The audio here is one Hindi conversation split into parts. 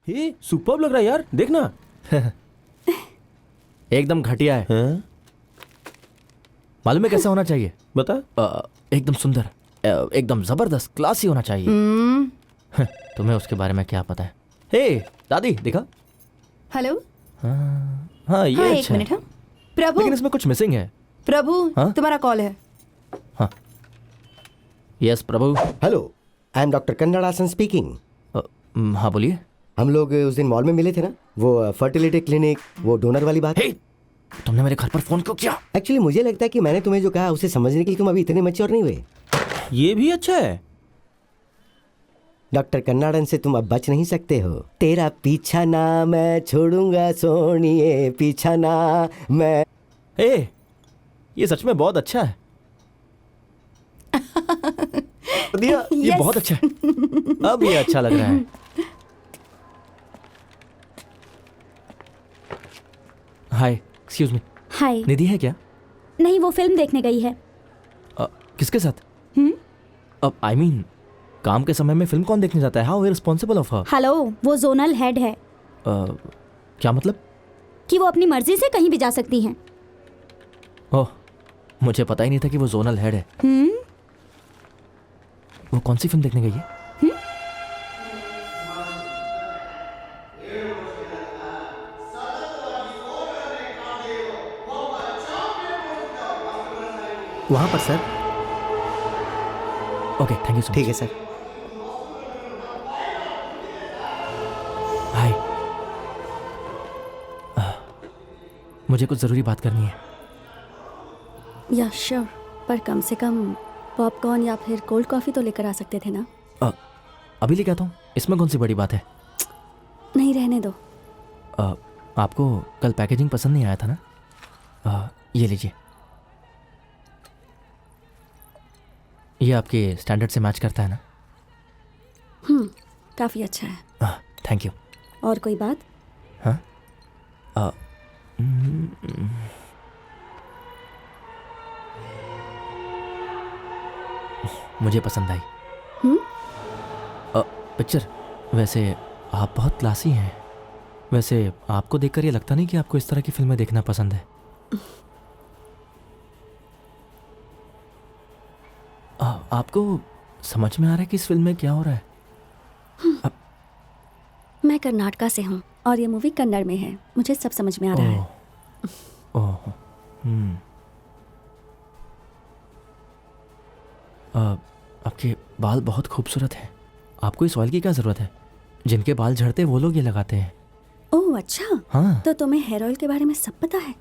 ये सुपर्ब लग रहा है यार, देखना। एकदम घटिया है। हाँ? मालूम है कैसा होना चाहिए? बता। एकदम सुंदर, एकदम जबरदस्त, क्लासी होना चाहिए। तुम्हें उसके बारे में क्या पता है? हे दादी, देखा? हेलो। हाँ ये हाँ, एक अच्छा है। मिनट। हाँ प्रभु, लेकिन इसमें कुछ मिसिंग है। प्रभु हाँ? तुम्हारा कॉल है। Yes Prabhu. Hello, I am doctor Kannadasan speaking. हाँ बोलिए। हम लोग उस दिन मॉल में मिले थे ना, वो फर्टिलिटी क्लिनिक, वो डोनर वाली बात। हे, तुमने मेरे घर पर फोन क्यों किया? एक्चुअली मुझे लगता है कि मैंने तुम्हें जो कहा उसे समझने के लिए तुम अभी इतने मैच्योर नहीं हुए। ये भी अच्छा है। डॉक्टर कन्नाडन से तुम अब बच नहीं सकते हो। तेरा पीछा ना मैं छोड़ूंगा सोनिए, पीछा ना मैं। हे, ये सच में बहुत अच्छा है। दिया, ये बहुत अच्छा है। अब ये अच्छा लग रहा है। हाय, एक्सक्यूज मी, हाय। निधि है क्या? नहीं, वो फिल्म देखने गई है। किसके साथ? अब आई मीन काम के समय में फिल्म कौन देखने जाता है? How irresponsible of her. Hello, वो जोनल हेड है। क्या मतलब? कि वो अपनी मर्जी से कहीं भी जा सकती हैं। ओह, मुझे पता ही नहीं था कि वो जोनल हेड है। वो कौन सी फिल्म देखने गई है? वहाँ पर sir. Okay, thank you so much. ठीक है सर। हाय, मुझे कुछ ज़रूरी बात करनी है। या श्योर, पर कम से कम पॉपकॉर्न या फिर कोल्ड कॉफ़ी तो लेकर आ सकते थे ना। अभी लेके आता हूँ, इसमें कौन सी बड़ी बात है? नहीं, रहने दो। आपको कल पैकेजिंग पसंद नहीं आया था ना? ये लीजिए, ये आपके स्टैंडर्ड से मैच करता है ना? काफ़ी अच्छा है। Thank you. और कोई बात? हाँ, मुझे पसंद आई पिक्चर। वैसे आप बहुत क्लासी हैं। वैसे आपको देखकर ये लगता नहीं कि आपको इस तरह की फिल्में देखना पसंद है? आपको समझ में आ रहा है कि इस फिल्म में क्या हो रहा है? मैं कर्नाटका से हूँ और ये मूवी कन्नड़ में है। मुझे सब समझ में आ रहा है। ओह, आपके बाल बहुत खूबसूरत हैं। आपको इस ऑयल की क्या ज़रूरत है? जिनके बाल झड़ते वो लोग ये लगाते हैं। ओह अच्छा। हाँ। तो तुम्हें हेयर ऑयल के बारे में सब पता है?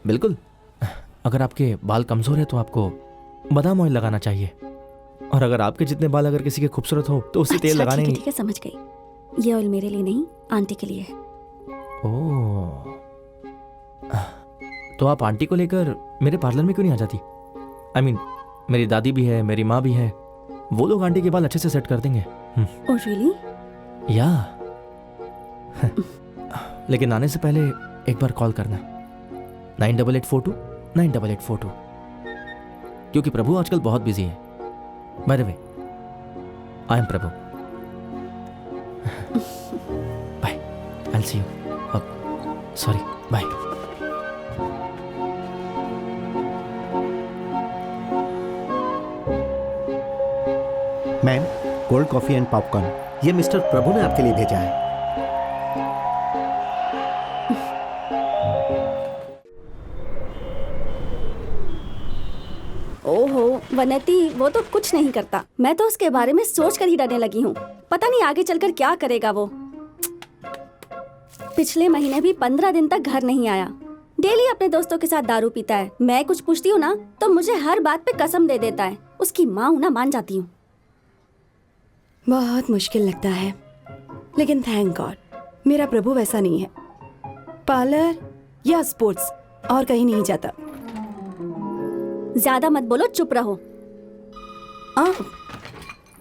बिल्कुल। अगर आपके बाल कमज़ोर है तो आपको बादाम ऑयल लगाना चाहिए, और अगर आपके जितने बाल अगर किसी के खूबसूरत हो तो उसे तेल लगाने ठीक है, समझ गई। ये ऑयल मेरे लिए नहीं, आंटी के लिए है। ओह, तो आप आंटी को लेकर मेरे पार्लर में क्यों नहीं आ जाती? आई मीन, मेरी दादी भी है, मेरी माँ भी है, वो लोग आंटी के बाल अच्छे से सेट कर देंगे। Oh really? या लेकिन आने से पहले एक बार कॉल करना, 9884298842, क्योंकि प्रभु आजकल बहुत बिजी है। By the way, I am Prabhu. Bye, I will see you. Sorry, bye. Ma'am, cold coffee and popcorn, ये मिस्टर प्रभु ने आपके लिए भेजा है। ओहो वनती, वो तो कुछ नहीं करता। मैं तो उसके बारे में सोच कर ही डरने लगी हूँ। पता नहीं आगे चलकर क्या करेगा वो। पिछले महीने भी 15 दिन तक घर नहीं आया। डेली अपने दोस्तों के साथ दारू पीता है। मैं कुछ पूछती हूँ ना तो मुझे हर बात पे कसम दे देता है। उसकी माँ हूँ ना, मान जाती हूँ। बहुत मुश्किल लगता है, लेकिन थैंक गॉड मेरा प्रभु वैसा नहीं है। पार्लर या स्पोर्ट्स, और कहीं नहीं जाता। ज्यादा मत बोलो, चुप रहो।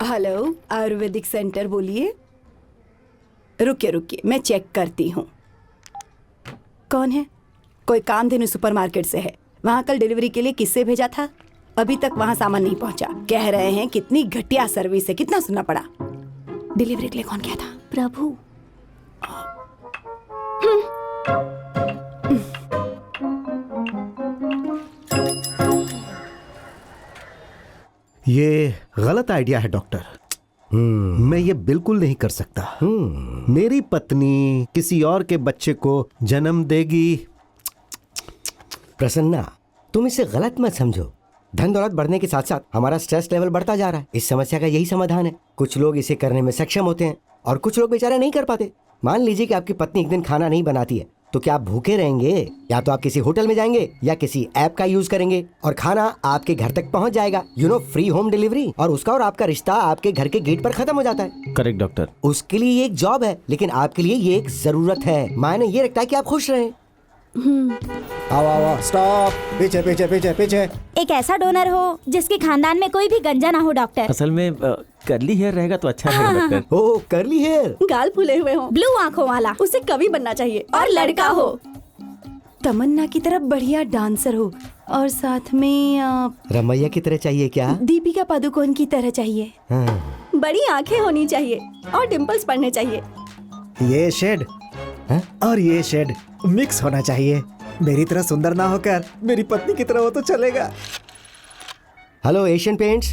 हेलो, आयुर्वेदिक सेंटर बोलिए। रुकिए रुकिए, मैं चेक करती हूँ। कौन है? कोई कामधेनु सुपरमार्केट से है। वहाँ कल डिलीवरी के लिए किससे भेजा था? अभी तक वहाँ सामान नहीं पहुँचा। कह रहे हैं कितनी घटिया सर्विस है। कितना सुनना पड़ा। डिलीवरी के लिए कौन गया था? प्रभु। ये गलत आइडिया है डॉक्टर। मैं ये बिल्कुल नहीं कर सकता। मेरी पत्नी किसी और के बच्चे को जन्म देगी। प्रसन्ना, तुम इसे गलत मत समझो। धन दौलत बढ़ने के साथ साथ हमारा स्ट्रेस लेवल बढ़ता जा रहा है। इस समस्या का यही समाधान है। कुछ लोग इसे करने में सक्षम होते हैं और कुछ लोग बेचारे नहीं कर पाते। मान लीजिए कि आपकी पत्नी एक दिन खाना नहीं बनाती है, तो क्या आप भूखे रहेंगे? या तो आप किसी होटल में जाएंगे या किसी ऐप का यूज करेंगे और खाना आपके घर तक पहुंच जाएगा। Free home delivery. और उसका और आपका रिश्ता आपके घर के गेट पर खत्म हो जाता है। Correct doctor. उसके लिए ये एक जॉब है, लेकिन आपके लिए ये एक जरूरत है। मायने ये रखता है कि आप खुश रहें। आओ आओ, स्टॉप। पीछे पीछे पीछे पीछे। एक ऐसा डोनर हो जिसके खानदान में कोई भी गंजा ना हो डॉक्टर। असल में कर्ली हेयर रहेगा तो अच्छा रहेगा डॉक्टर। ओह, कर्ली हेयर। गाल फूले हुए हो, ब्लू आंखों वाला। उसे कवि बनना चाहिए और लड़का हो। तमन्ना की तरह बढ़िया डांसर हो और साथ में रमैया की तरह चाहिए क्या? दीपिका पादुकोण की तरह चाहिए। हाँ। बड़ी आंखें होनी चाहिए और डिम्पल्स पड़ने चाहिए। ये शेड और ये शेड मिक्स होना चाहिए। मेरी तरह सुंदर ना होकर मेरी पत्नी की तरह हो तो चलेगा। Hello Asian paints.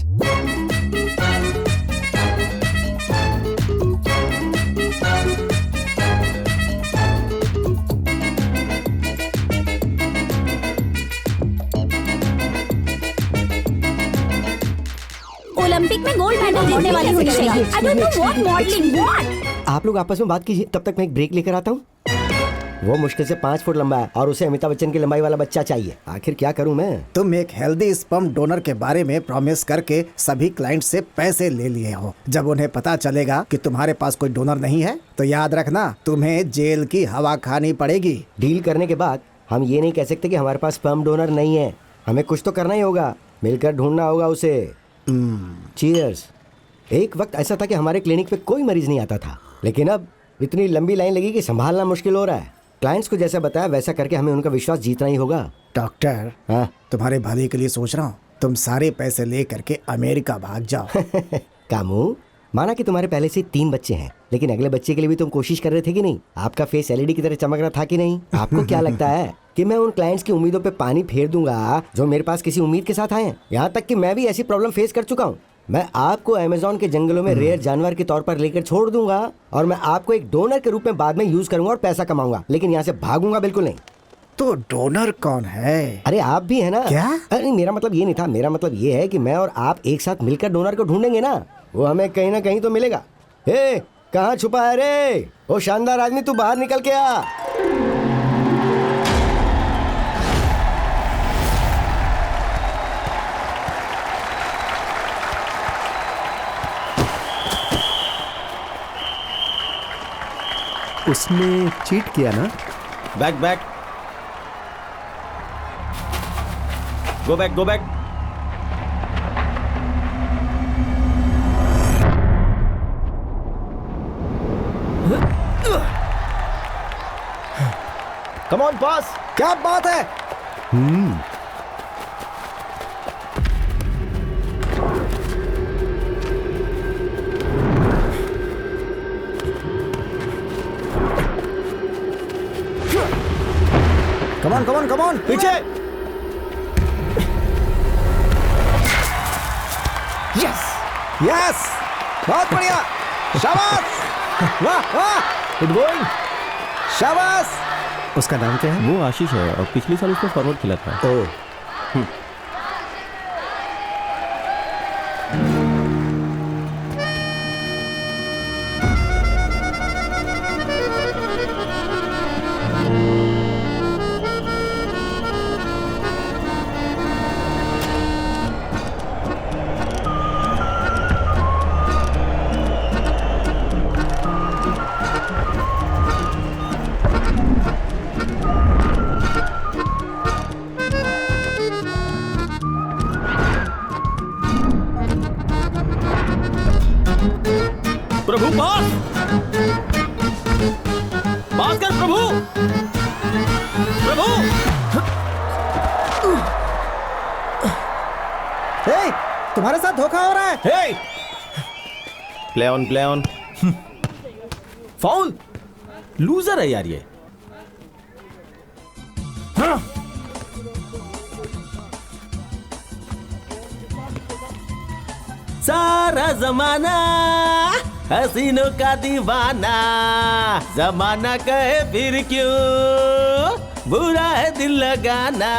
ओलंपिक में गोल्ड मेडल जीतने वाली होनी चाहिए। I don't know what modelling what. आप लोग आपस में बात कीजिए, तब तक मैं एक ब्रेक लेकर आता हूँ। वो मुश्किल से 5 फुट लंबा है और उसे अमिताभ बच्चन की लंबाई वाला बच्चा चाहिए। आखिर क्या करूं मैं? तुम एक हेल्दी स्पर्म डोनर के बारे में प्रॉमिस करके सभी क्लाइंट से पैसे ले लिए हो। जब उन्हें पता चलेगा कि तुम्हारे पास कोई डोनर नहीं है तो याद रखना, तुम्हें जेल की हवा खानी पड़ेगी। डील करने के बाद हम ये नहीं कह सकते कि हमारे पास स्पर्म डोनर नहीं है। हमें कुछ तो करना ही होगा, मिलकर ढूंढना होगा उसे। चीयर्स। एक वक्त ऐसा था कि हमारे क्लिनिक पे कोई मरीज नहीं आता था, लेकिन अब इतनी लंबी लाइन लगी कि संभालना मुश्किल हो रहा है। क्लाइंट्स को जैसा बताया वैसा करके हमें उनका विश्वास जीतना ही होगा। डॉक्टर, हाँ? तुम्हारे भले के लिए सोच रहा हूँ। तुम सारे पैसे ले करके अमेरिका भाग जाओ। कामू, माना कि तुम्हारे पहले से 3 बच्चे हैं, लेकिन अगले बच्चे के लिए भी तुम कोशिश कर रहे थे कि नहीं? आपका फेस एलईडी की तरह चमक रहा था कि नहीं? आपको क्या लगता है कि मैं उन क्लाइंट्स की उम्मीदों पे पानी फेर दूंगा जो मेरे पास किसी उम्मीद के साथ आए हैं? यहाँ तक कि मैं भी ऐसी प्रॉब्लम फेस कर चुका हूँ। मैं आपको अमेज़न के जंगलों में रेयर जानवर के तौर पर लेकर छोड़ दूंगा और मैं आपको एक डोनर के रूप में बाद में यूज करूंगा और पैसा कमाऊंगा, लेकिन यहाँ से भागूंगा बिल्कुल नहीं। तो डोनर कौन है? अरे आप भी है ना। क्या? अरे मेरा मतलब ये नहीं था। मेरा मतलब ये है कि मैं और आप एक साथ मिलकर डोनर को ढूंढेंगे ना, वो हमें कहीं ना कहीं तो मिलेगा। हे, कहाँ छुपा है रे? ओ शानदार आदमी, तू बाहर निकल के आ। उसने चीट किया ना? Back back, go back go back. Come on pass. क्या बात है? कमान कमान कमान, पीछे। यस यस, बहुत बढ़िया, शाबाश, वाह वाह, गुड गोइंग। शाबाश। उसका नाम क्या है? वो आशीष है और पिछले साल उसने फॉरवर्ड खेला था। ओह, प्रभु पास, पास कर प्रभु। प्रभु, हे, तुम्हारे साथ धोखा हो रहा है। हे, प्ले ऑन फाउल। लूजर है यार ये। हाँ। सारा जमाना हसीनों का दीवाना, जमाना कहे फिर क्यों बुरा है दिल लगाना।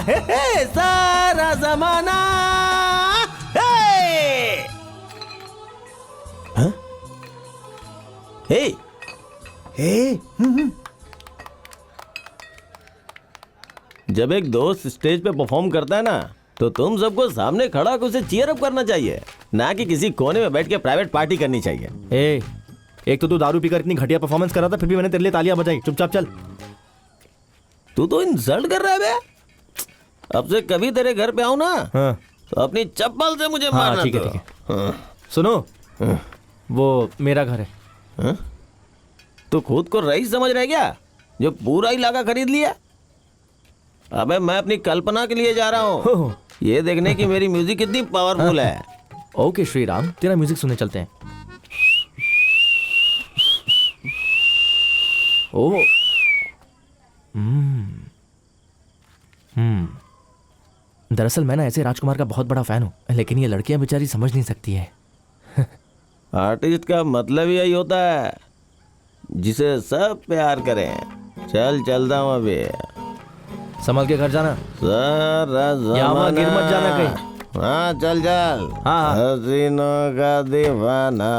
हे, सारा जमाना। हे, हाँ? हे, ए, जब एक दोस्त स्टेज पे परफॉर्म करता है ना, तो तुम सबको सामने खड़ा होकर उसे चीयर अप करना चाहिए, ना कि किसी कोने में बैठ के प्राइवेट पार्टी करनी चाहिए। ए, एक तो तू दारू पीकर इतनी घटिया परफॉर्मेंस कर रहा था, फिर भी मैंने तेरे लिए तालियां बजाई। चुपचाप चल। तू तो इंसल्ट कर रहा है बे। अब से कभी तेरे घर पे आऊं ना, हाँ तो अपनी चप्पल से मुझे हाँ मारना। ठीक है तो। ठीक है। हाँ। सुनो, वो मेरा घर है। हाँ? तू खुद को रईस समझ रहा है क्या, जो पूरा इलाका खरीद लिया? अबे मैं अपनी कल्पना के लिए जा रहा हूँ, ओह, ये देखने की मेरी म्यूजिक कितनी पावरफुल है। ओके श्रीराम, तेरा म्यूजिक सुनने चलते हैं। ओह, दरअसल मैं ना ऐसे राजकुमार का बहुत बड़ा फैन हूँ, लेकिन ये लड़कियां बेचारी समझ नहीं सकती है। आर्टिस्ट का मतलब यही होता है, जिसे सब प्यार करें। चल चलता हूँ अभी। संभल के घर जाना। सारा यहाँ वहाँ गिर मत जाना जमाना। कहीं। हाँ चल चल। हाँ। हसीनों का दीवाना।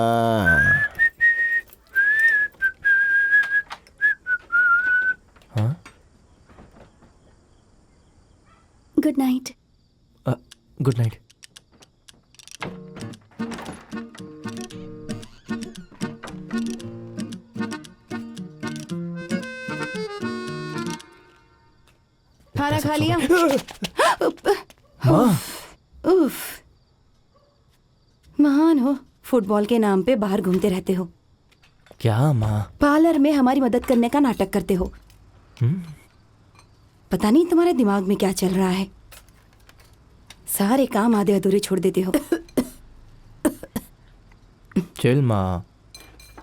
हाँ, गुड नाइट। Good night. खाना खा लिया? माँ, उफ, महान हो, फुटबॉल के नाम पे बाहर घूमते रहते हो, क्या माँ? पार्लर में हमारी मदद करने का नाटक करते हो। पता नहीं तुम्हारे दिमाग में क्या चल रहा है, सारे काम आधे अधूरे छोड़ देते हो। चिल माँ।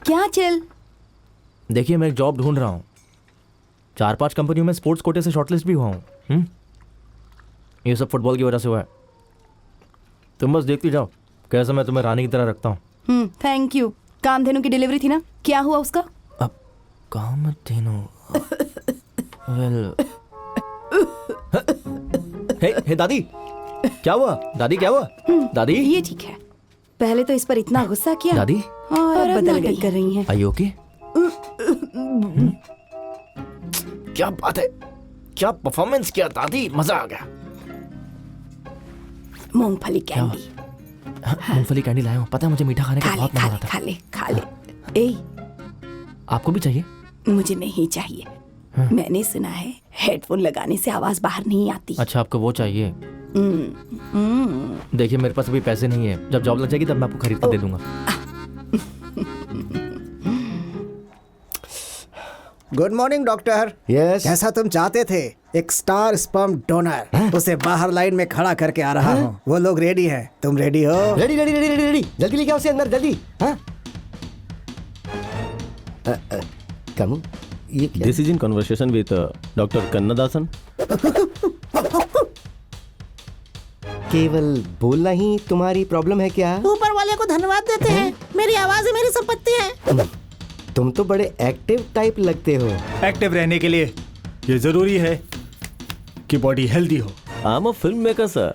क्या चल? देखिए मैं एक जॉब ढूंढ रहा हूँ, 4-5 कंपनियों में स्पोर्ट्स कोटे से शॉर्टलिस्ट भी हुआ हूँ। ये सब फुटबॉल की वजह से हुआ है। तुम बस देखती जाओ कैसे मैं तुम्हें रानी की तरह रखता हूँ। Thank you. कामधेनु की डिलीवरी थी ना, क्या हुआ उसका? अब कामधेनु, वेल, हे दादी, क्या हुआ? दादी क्या हुआ? दादी, ये ठीक है, पहले तो इस पर इतना गुस्सा किया दादी, और अब बदल गई कर रही हैं। Are you okay? क्या बात है, क्या परफॉर्मेंस किया दादी, मजा आ गया। मूंगफली कैंडी मूंगफली कैंडी लाया हूँ, पता है मुझे मीठा खाने का खा ले, बहुत खा मजा ले, आता खा है। ले, खा ले। ए, आपको भी चाहिए? मुझे नहीं चाहिए। मैंने सुना है हेडफोन लगाने से आवाज बाहर नहीं आती। अच्छा आपको वो चाहिए? देखिए मेरे पास अभी पैसे नहीं है, जब जॉब लग जाएगी तब मैं आपको खरीद कर दे दूंगा। Good morning doctor. यस। जैसा तुम चाहते थे, एक स्टार स्पर्म डोनर, उसे बाहर लाइन में खड़ा करके आ रहा हूँ। वो लोग रेडी हैं, तुम रेडी हो? Ready ready ready ready ready, जल्दी लेके आओ उसे अंदर, जल्दी। हाँ कमू, ये क्या? This is in conversation with doctor Kannadasan. केवल बोलना ही तुम्हारी प्रॉब्लम है क्या? ऊपर वाले को धन्यवाद देते हैं, मेरी आवाज ही मेरी संपत्ति है। तुम तो बड़े एक्टिव टाइप लगते हो। एक्टिव रहने के लिए ये जरूरी है कि बॉडी हेल्दी हो। आई am a film maker sir.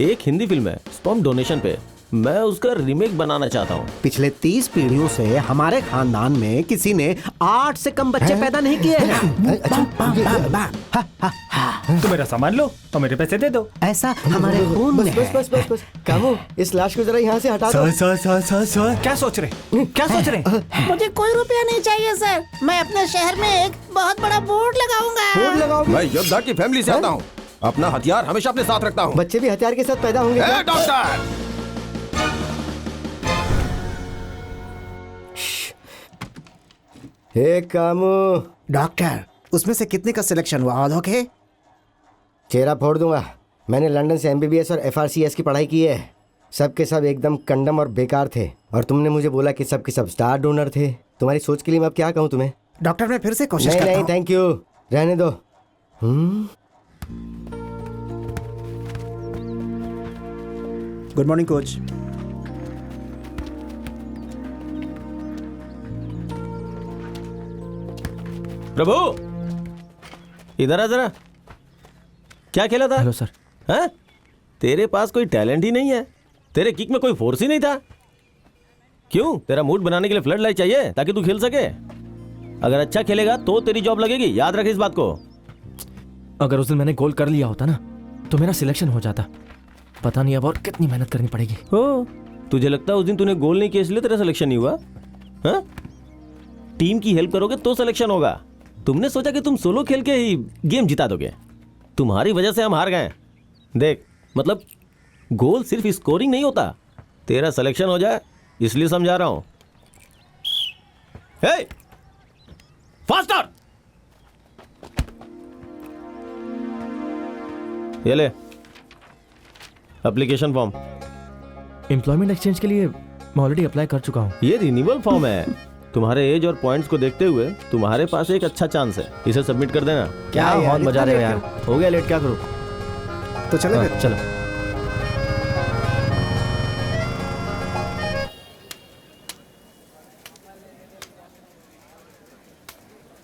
एक हिंदी फिल्म है स्पर्म डोनेशन पे, मैं उसका रीमेक बनाना चाहता हूँ। पिछले 30 पीढ़ियों से हमारे खानदान में किसी ने 8 से कम बच्चे पैदा नहीं किए हैं। तो मेरा सामान लो और मेरे पैसे दे दो। ऐसा हमारे खून में बस बस बस बस बस, कामू इस लाश को जरा यहाँ से हटा दो। सर क्या सोच रहे, क्या सोच रहे? मुझे कोई रुपया नहीं चाहिए सर, मैं अपने शहर में एक बहुत बड़ा बोर्ड लगाऊंगा। बोर्ड लगाओगे? मैं योद्धा की फैमिली से आता हूँ, अपना हथियार हमेशा अपने साथ रखता हूँ। बच्चे भी हथियार के साथ पैदा होंगे क्या? डॉक्टर, हे कामू, डॉक्टर, उसमें से कितने का सिलेक्शन हुआ? All okay? चेहरा फोड़ दूंगा। मैंने लंदन से MBBS और FRCS की पढ़ाई की है। सब के सब एकदम कंडम और बेकार थे, और तुमने मुझे बोला कि सब के सब स्टार डोनर थे। तुम्हारी सोच के लिए मैं अब क्या कहूँ तुम्हें? डॉक्टर मैं फिर से कोशिश नहीं करता नहीं हूँ। थैंक यू, रहने दो। Good morning coach. प्रभु इधर आ जरा। क्या खेला था? Hello sir. हैं? तेरे पास कोई टैलेंट ही नहीं है, तेरे किक में कोई फोर्स ही नहीं था। क्यों? तेरा मूड बनाने के लिए फ्लड लाइट चाहिए ताकि तू खेल सके। अगर अच्छा खेलेगा तो तेरी जॉब लगेगी, याद रख इस बात को। अगर उस दिन मैंने गोल कर लिया होता ना तो मेरा सिलेक्शन हो जाता। पता नहीं अब और कितनी मेहनत करनी पड़ेगी। हो, तुझे लगता है उस दिन तूने गोल नहीं किया इसलिए तेरा सिलेक्शन नहीं हुआ? हाँ? टीम की हेल्प करोगे तो सिलेक्शन होगा। तुमने सोचा कि तुम सोलो खेल के ही गेम जिता दोगे। तुम्हारी वजह से हम हार गए। देख, मतलब गोल सिर्फ स्कोरिंग नहीं होता, तेरा सिलेक्शन हो जाए इसलिए समझा रहा हूं। हे, फास्टर! ये ले एप्लीकेशन फॉर्म। एम्प्लॉयमेंट एक्सचेंज के लिए मैं ऑलरेडी अप्लाई कर चुका हूँ। ये रिन्यूअल फॉर्म है। तुम्हारे एज और पॉइंट्स को देखते हुए तुम्हारे पास एक अच्छा चांस है, इसे सबमिट कर देना। क्या बहुत मजा रहे हो यार। हो गया लेट, क्या करूँ? तो चलो फिर। चलो।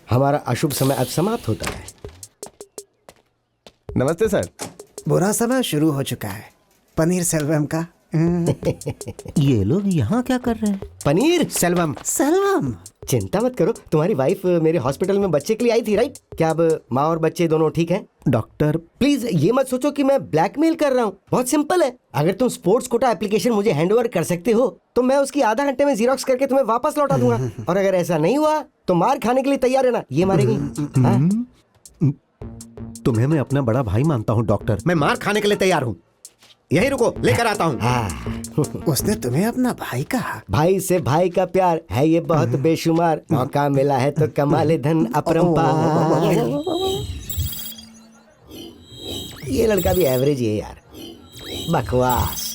हमारा अशुभ समय अब समाप्त होता है। नमस्ते सर। बुरा समय शुरू हो चुका है पनीर सेल्वम का। ये लोग यहाँ क्या कर रहे हैं? पनीर सेल्वम सेल्वम। चिंता मत करो, तुम्हारी वाइफ मेरे हॉस्पिटल में बच्चे के लिए आई थी, राइट? क्या अब माँ और बच्चे दोनों ठीक हैं? डॉक्टर प्लीज ये मत सोचो कि मैं ब्लैकमेल कर रहा हूँ। बहुत सिंपल है, अगर तुम स्पोर्ट्स कोटा एप्लीकेशन मुझे हैंडओवर कर सकते हो तो मैं उसकी आधा घंटे में जीरोक्स करके तुम्हें वापस लौटा दूंगा। और अगर ऐसा नहीं हुआ तो मार खाने के लिए तैयार रहना, ये मारेगी। हाँ? तुम्हें मैं अपना बड़ा भाई मानता हूँ डॉक्टर, मैं मार खाने के लिए तैयार हूँ। यही रुको, लेकर आता हूँ। उसने तुम्हें अपना भाई कहा? भाई से भाई का प्यार है ये बहुत बेशुमार, मौका मिला है तो कमाले धन अपरंपार। ये लड़का भी एवरेज ही है यार, बकवास।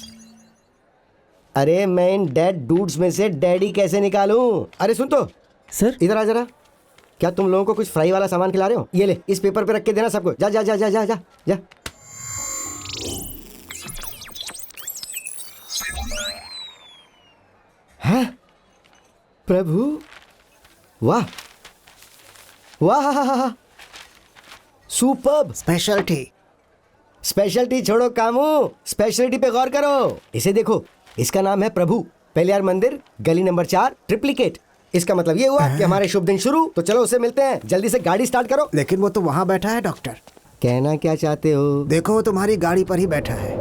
अरे मैं इन डेड डूड्स में से डैडी कैसे निकालूं? अरे सुन तो सर, इधर आ जरा। क्या तुम लोगों को कुछ फ्राई वाला सामान खिला रहे हो? ये ले, इस पेपर पे रख के देना सबको। जा जा जा जा जा जा जा। हैं? प्रभु, वाह वाह, सुपर्ब। स्पेशलिटी। स्पेशलिटी छोड़ो कामू, स्पेशलिटी पे गौर करो। इसे देखो, इसका नाम है प्रभु पहलियार मंदिर, गली नंबर 4, ट्रिप्लिकेट। इसका मतलब ये हुआ कि हमारे शुभ दिन शुरू। तो चलो उससे मिलते हैं, जल्दी से गाड़ी स्टार्ट करो। लेकिन वो तो वहाँ बैठा है डॉक्टर। कहना क्या चाहते हो? देखो वो तुम्हारी गाड़ी पर ही बैठा है।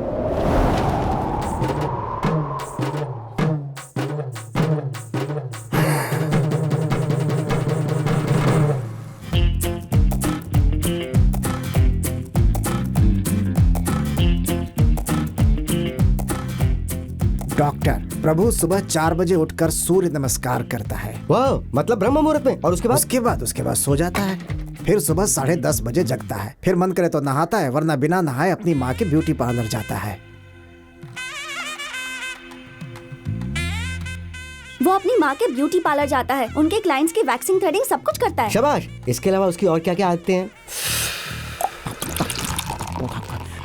डॉक्टर, प्रभु सुबह 4 बजे उठकर सूर्य नमस्कार करता है। वाह, मतलब ब्रह्म मुहूर्त में। और उसके बाद सो जाता है। फिर सुबह 10:30 बजे जगता है। फिर मन करे तो नहाता है, वरना बिना नहाए अपनी माँ के ब्यूटी पार्लर जाता है। वो अपनी माँ के ब्यूटी पार्लर जाता है, उनके क्लाइंट्स की वैक्सिंग, थ्रेडिंग सब कुछ करता है। शाबाश। इसके अलावा उसकी और क्या क्या आदतें हैं?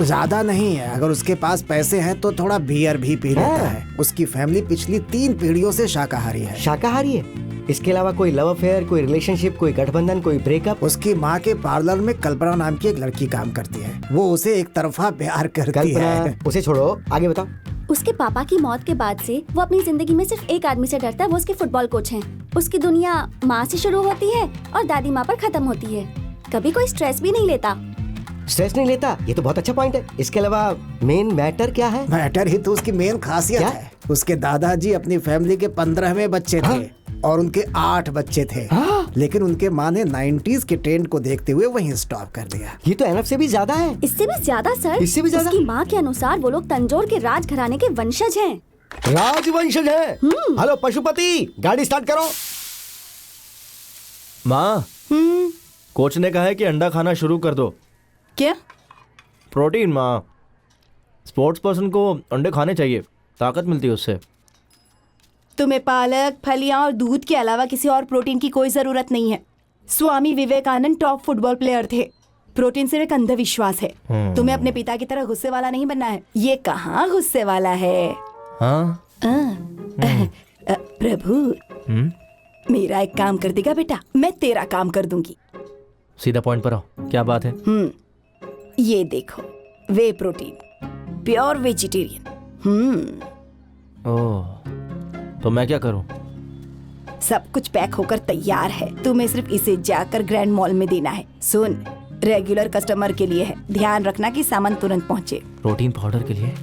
ज्यादा नहीं है, अगर उसके पास पैसे हैं तो थोड़ा बियर भी पी लेता है। उसकी फैमिली पिछली 3 पीढ़ियों से शाकाहारी है। शाकाहारी है? इसके अलावा कोई लव अफेयर, कोई रिलेशनशिप, कोई गठबंधन, कोई ब्रेकअप? उसकी माँ के पार्लर में कल्पना नाम की एक लड़की काम करती है। वो उसे एक तरफा प्यार करती है। उसे छोड़ो, आगे बताओ। उसके पापा की मौत के बाद से वो अपनी जिंदगी में सिर्फ एक आदमी से डरता है, वो उसके फुटबॉल कोच हैं। उसकी दुनिया माँ से शुरू होती है और दादी माँ पर खत्म होती है। कभी कोई स्ट्रेस भी नहीं लेता। स्ट्रेस नहीं लेता, ये तो बहुत अच्छा पॉइंट है। इसके अलावा मेन मैटर क्या है? मैटर ही तो उसकी मेन खासियत है। उसके दादाजी अपनी फैमिली के 15वें बच्चे थे और उनके 8 बच्चे थे। लेकिन उनके माँ ने 90s के ट्रेंड को देखते हुए वहीं स्टॉप कर दिया। ये तो एनफ से भी ज्यादा है। इससे भी ज्यादा सर। इससे भी ज्यादा? उसकी माँ के अनुसार वो लोग तंजौर के राजघराने के वंशज हैं। राजवंशज है? हेलो पशुपति, गाड़ी स्टार्ट करो। माँ, कोच ने कहा है कि अंडा खाना शुरू कर दो। क्या? प्रोटीन माँ, स्पोर्ट्स पर्सन को अंडे खाने चाहिए। ताकत मिलती है उससे। तुम्हें पालक, फलियां और दूध के अलावा किसी और प्रोटीन की कोई जरूरत नहीं है। Swami Vivekananda top football player थे। प्रोटीन सिर्फ एक अंधविश्वास है। तुम्हें अपने पिता की तरह गुस्से वाला नहीं बनना है। ये कहाँ गुस्से वाला है? हाँ प्रभु, मेरा एक काम कर देगा बेटा, मैं तेरा काम कर दूंगी। सीधा पॉइंट पर आओ, क्या बात है? ये देखो, वे प्रोटीन, प्योर वेजिटेरियन। ओह, तो मैं क्या करूं? सब कुछ पैक होकर तैयार है, तुम्हें सिर्फ इसे जाकर ग्रैंड मॉल में देना है। सुन, रेगुलर कस्टमर के लिए है, ध्यान रखना कि सामान तुरंत पहुंचे। प्रोटीन पाउडर के लिए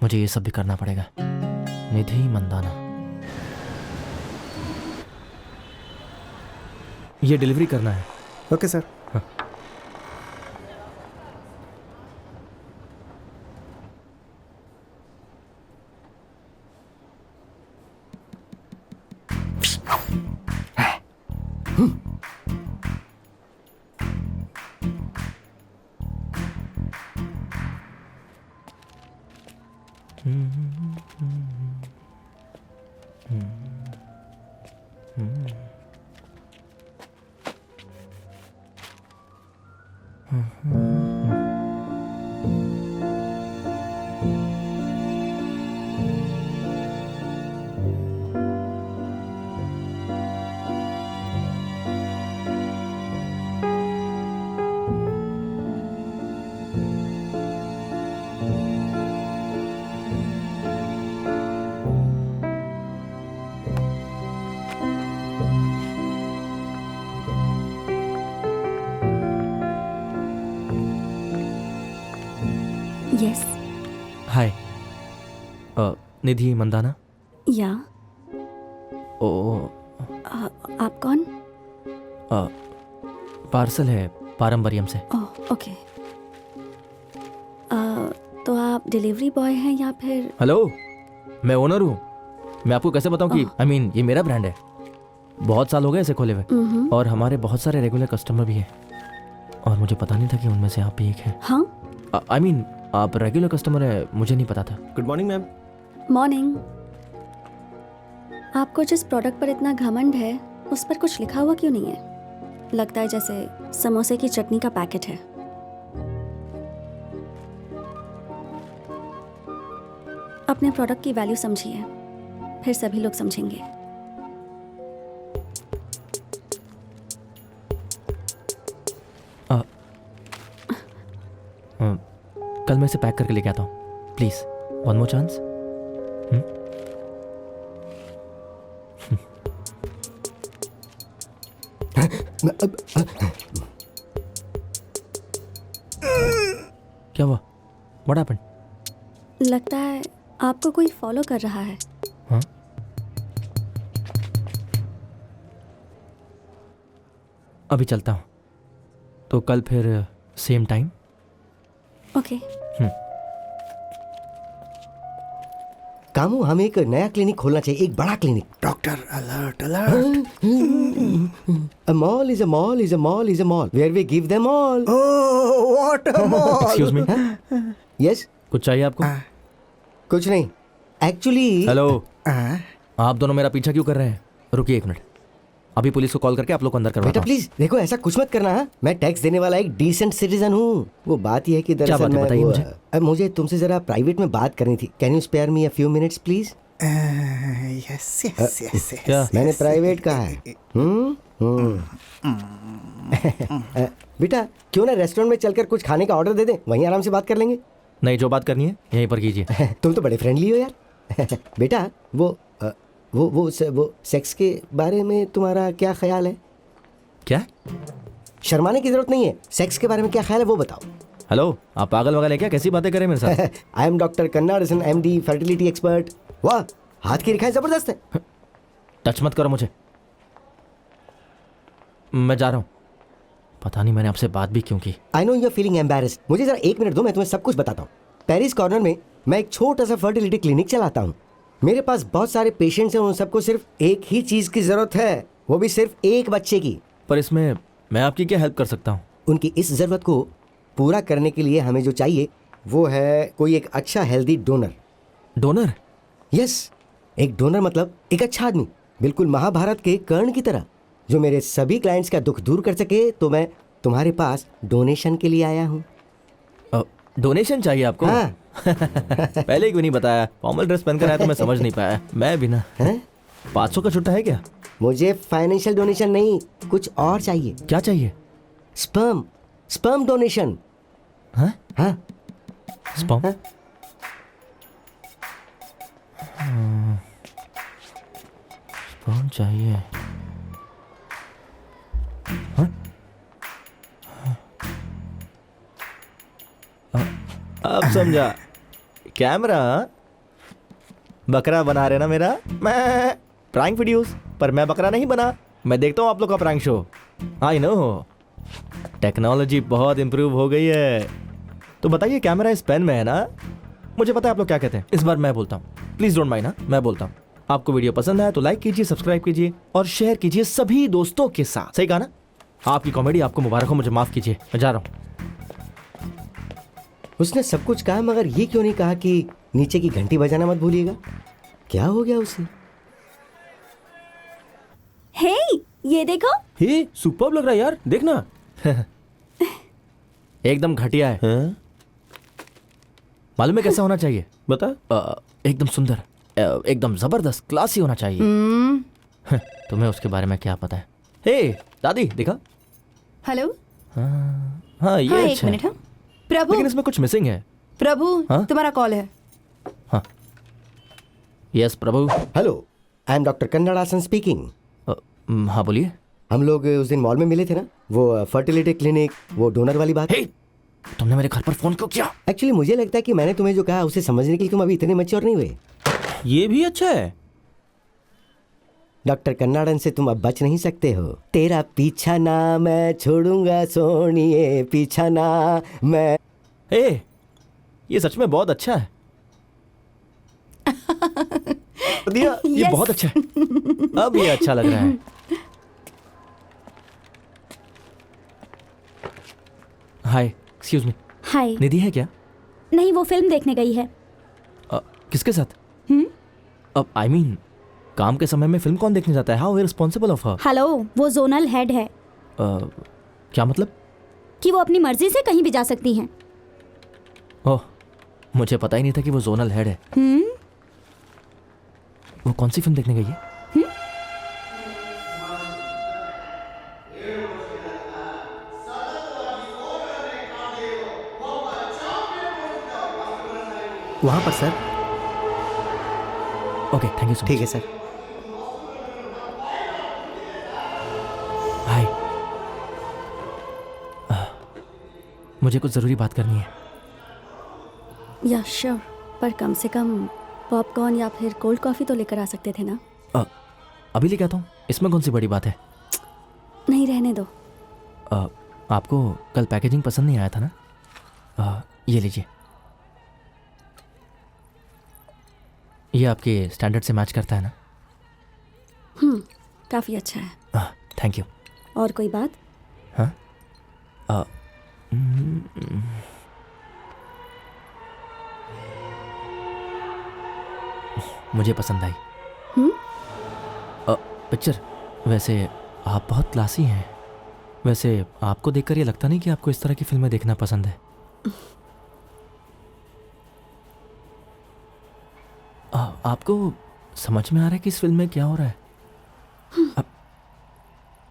मुझे ये सब भी करना पड़ेगा। निधि मंदाना, ये डिलीवरी करना है। Okay sir. यस। हाय, निधि मंदाना। या ओ, आप कौन? पार्सल है पारंपरियम से। Oh okay. तो आप डिलीवरी बॉय हैं या फिर? हेलो, मैं ओनर हूँ। मैं आपको कैसे बताऊँ कि आई मीन ये मेरा ब्रांड है। बहुत साल हो गए इसे खोले हुए और हमारे बहुत सारे रेगुलर कस्टमर भी हैं और मुझे पता नहीं था कि उनमें से आप भी एक हैं। हाँ, आई मीन आप रेगुलर कस्टमर है, मुझे नहीं पता था। Good morning ma'am. मॉर्निंग। आपको जिस प्रोडक्ट पर इतना घमंड है उस पर कुछ लिखा हुआ क्यों नहीं है? लगता है जैसे समोसे की चटनी का पैकेट है। अपने प्रोडक्ट की वैल्यू समझिए, फिर सभी लोग समझेंगे। कल मैं इसे पैक करके लेके आता हूँ। Please one more chance. क्या हुआ? What happened? लगता है आपको कोई फॉलो कर रहा है। हाँ? अभी चलता हूँ, तो कल फिर सेम टाइम। ओके। कामू, हमें एक नया क्लिनिक खोलना चाहिए, एक बड़ा clinic. Doctor alert alert. A mall is a mall is a mall is a mall where we give them all. Oh, what a mall! Excuse me, Yes? कुछ चाहिए आपको? कुछ नहीं। Actually. हेलो, आप दोनों मेरा पीछा क्यों कर रहे हैं? रुकिए एक मिनट, अभी पुलिस को कॉल करके आप लोग को अंदर करवाता बेटा हूँ। प्लीज देखो, ऐसा कुछ मत करना। हाँ? मैं टैक्स देने वाला एक डिसेंट सिटीजन हूँ। वो बात यह है कि क्या दरअसल बात है, मैं बताइए मुझे। मुझे तुमसे जरा प्राइवेट में बात करनी थी। Can you spare me a few minutes please? Yes yes yes. क्या? मैंने प्राइवेट कहा है। बेटा क्यों ना रेस्टोरेंट में चलकर कुछ खाने का ऑर्डर दे दें, वहीं आराम से बात कर लेंगे। नहीं, जो बात करनी है यहीं पर कीजिए। तुम तो बड़े फ्रेंडली हो यार। बेटा वो सेक्स के बारे में तुम्हारा क्या ख्याल है? क्या? शर्माने की जरूरत नहीं है, सेक्स के बारे में क्या ख्याल है वो बताओ। हेलो, आप पागल वगल है क्या? कैसी बातें करें मेरे साथ? आई एम डॉक्टर कन्ना रसन, MD, फर्टिलिटी एक्सपर्ट। वाह, हाथ की रेखाएं जबरदस्त है। टच मत करो मुझे, मैं जा रहा हूँ। पता नहीं मैंने आपसे बात भी क्यों की। I know you are feeling embarrassed. मुझे जरा एक मिनट दो, मैं तुम्हें सब कुछ बताता हूँ। पेरिस कॉर्नर में मैं एक छोटा सा फर्टिलिटी क्लिनिक चलाता हूँ। मेरे पास बहुत सारे पेशेंट्स हैं, उन सबको सिर्फ एक ही चीज की जरूरत है, वो भी सिर्फ एक बच्चे की। पर इसमें मैं आपकी क्या हेल्प कर सकता हूँ? उनकी इस जरूरत को पूरा करने के लिए हमें जो चाहिए वो है कोई एक अच्छा हेल्दी डोनर। डोनर? यस, एक डोनर मतलब एक अच्छा आदमी, बिल्कुल महाभारत के कर्ण की तरह, जो मेरे सभी क्लाइंट्स का दुख दूर कर सके। तो मैं तुम्हारे पास डोनेशन के लिए आया हूँ। डोनेशन चाहिए आपको? हाँ। पहले क्यों नहीं बताया? फॉर्मल ड्रेस पहनकर आया तो मैं समझ नहीं पाया। मैं भी ना। 500 का छुट्टा है क्या? मुझे फाइनेंशियल डोनेशन नहीं, कुछ और चाहिए। क्या चाहिए? Sperm donation. हाँ? हाँ। स्पर्म? स्पर्म चाहिए। हाँ? अब समझा। कैमरा बकरा बना रहे ना मेरा। मैं प्रैंक वीडियोस, पर मैं बकरा नहीं बना। मैं देखता हूँ आप लोग का prank show. I know technology बहुत इंप्रूव हो गई है। तो बताइए, कैमरा इस पेन में है ना? मुझे पता है आप लोग क्या कहते हैं। इस बार मैं बोलता हूँ, प्लीज डोंट माइंड ना। मैं बोलता हूँ, आपको वीडियो पसंद आया तो लाइक कीजिए, सब्सक्राइब कीजिए और शेयर कीजिए सभी दोस्तों के साथ। सही कहा ना? आपकी कॉमेडी आपको मुबारक हो, मुझे माफ कीजिए, मैं जा रहा हूँ। उसने सब कुछ कहा, मगर ये क्यों नहीं कहा कि नीचे की घंटी बजाना मत भूलिएगा? क्या हो गया उसे? हे, ये देखो। हे, सुपर्ब लग रहा है यार, देखना। एकदम घटिया है। हाँ? मालूम है कैसा होना चाहिए? बता। एकदम सुंदर, एकदम जबरदस्त, क्लासी होना चाहिए। तुम्हें उसके बारे में क्या पता है? हे दादी, देखा? हेलो। हाँ ये हाँ, एक अच्छा है। मिनट। हाँ प्रभु, लेकिन इसमें कुछ मिसिंग है। प्रभु, हाँ? तुम्हारा कॉल है। हाँ yes Prabhu. Hello, I am doctor Kannadasan speaking. हाँ बोलिए। हम लोग उस दिन मॉल में मिले थे ना, वो फर्टिलिटी क्लिनिक, वो डोनर वाली बात। हे, तुमने मेरे घर पर फोन क्यों किया? एक्चुअली मुझे लगता है कि मैंने तुम्हें जो कहा उसे समझने के लिए तुम अभी इतने मैच्योर नहीं हुए। ये भी अच्छा है। डॉक्टर कन्नाडन से तुम अब बच नहीं सकते हो। तेरा पीछा ना मैं छोड़ूंगा सोनिए, पीछा ना मैं। हे, ये सच में बहुत अच्छा है। दिया, ये Yes. बहुत अच्छा है। अब ये अच्छा लग रहा है। हाय, एक्सक्यूज मी, हाय। निधि है क्या? नहीं, वो फिल्म देखने गई है। किसके साथ? अब आई मीन काम के समय में फिल्म कौन देखने जाता है? How irresponsible of her. Hello, वो जोनल हेड है। क्या मतलब? कि वो अपनी मर्जी से कहीं भी जा सकती हैं। ओह, मुझे पता ही नहीं था कि वो जोनल हेड है। वो कौन सी फिल्म देखने गई है? वहां पर sir. Okay, thank you so much. ठीक है सर। हाय, मुझे कुछ जरूरी बात करनी है। या श्योर, पर कम से कम पॉपकॉर्न या फिर कोल्ड कॉफी तो लेकर आ सकते थे ना। अभी लेके आता हूँ, इसमें कौन सी बड़ी बात है? नहीं, रहने दो। आपको कल पैकेजिंग पसंद नहीं आया था ना? ये लीजिए, ये आपके स्टैंडर्ड से मैच करता है ना? काफी अच्छा है। Thank you. और कोई बात? हाँ? मुझे पसंद आई पिक्चर। वैसे आप बहुत क्लासी हैं। वैसे आपको देखकर ये लगता नहीं कि आपको इस तरह की फिल्में देखना पसंद है। आपको समझ में आ रहा है कि इस फिल्म में क्या हो रहा है?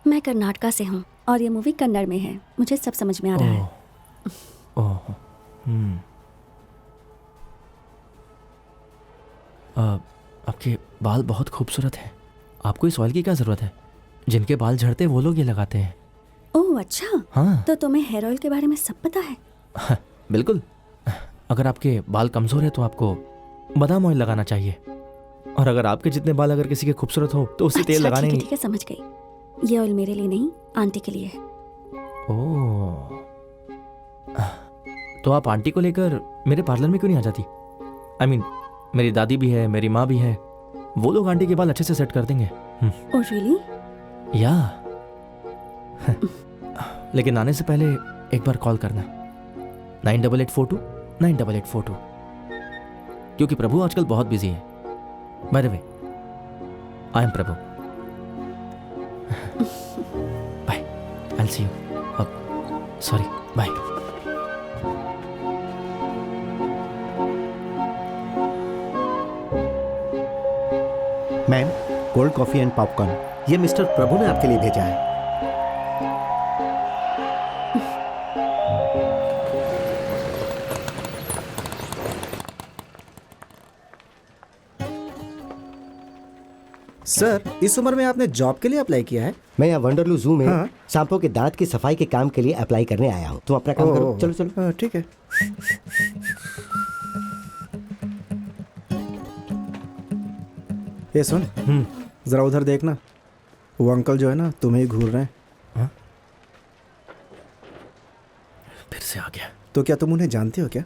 मैं कर्नाटका से हूँ और ये मूवी कन्नड़ में है। मुझे सब समझ में आ रहा है। ओह, आपके बाल बहुत खूबसूरत हैं। आपको इस ऑयल की क्या ज़रूरत है? जिनके बाल झड़ते हैं वो लोग ये लगाते हैं। ओह अच्छा। हाँ। तो तुम्हें हेयर ऑयल के बारे में सब पता है? बिल्कुल। अगर आपके बाल कमज़ोर है तो आपको बादाम ऑयल लगाना चाहिए, और अगर आपके जितने बाल अगर किसी के खूबसूरत हो तो उससे तेल लगाने नहीं। ठीक है, समझ गई। ये ऑयल मेरे लिए नहीं, आंटी के लिए है। ओह, तो आप आंटी को लेकर मेरे पार्लर में क्यों नहीं आ जाती? आई मीन, मेरी दादी भी है, मेरी माँ भी है, वो लोग आंटी के बाल अच्छे से सेट कर देंगे। Oh really? या लेकिन आने से पहले एक बार कॉल करना, 9884298842, क्योंकि प्रभु आजकल बहुत बिजी है। By the way, I am Prabhu. Bye, I will see you. Sorry, bye. Ma'am, cold coffee and popcorn, ये मिस्टर प्रभु ने आपके लिए भेजा है। सर, इस उम्र में आपने जॉब के लिए अप्लाई किया है? मैं यहाँ वंडरलू जू में हाँ। सांपों के दांत की सफाई के काम के लिए अप्लाई करने आया हूँ। तुम अपना काम करो, चलो चलो। हाँ, ठीक है। ये सुन, जरा उधर देखना, वो अंकल जो है ना तुम्हें ही घूर रहे हैं। हाँ? फिर से आ गया। तो क्या तुम उन्हें जानते हो क्या?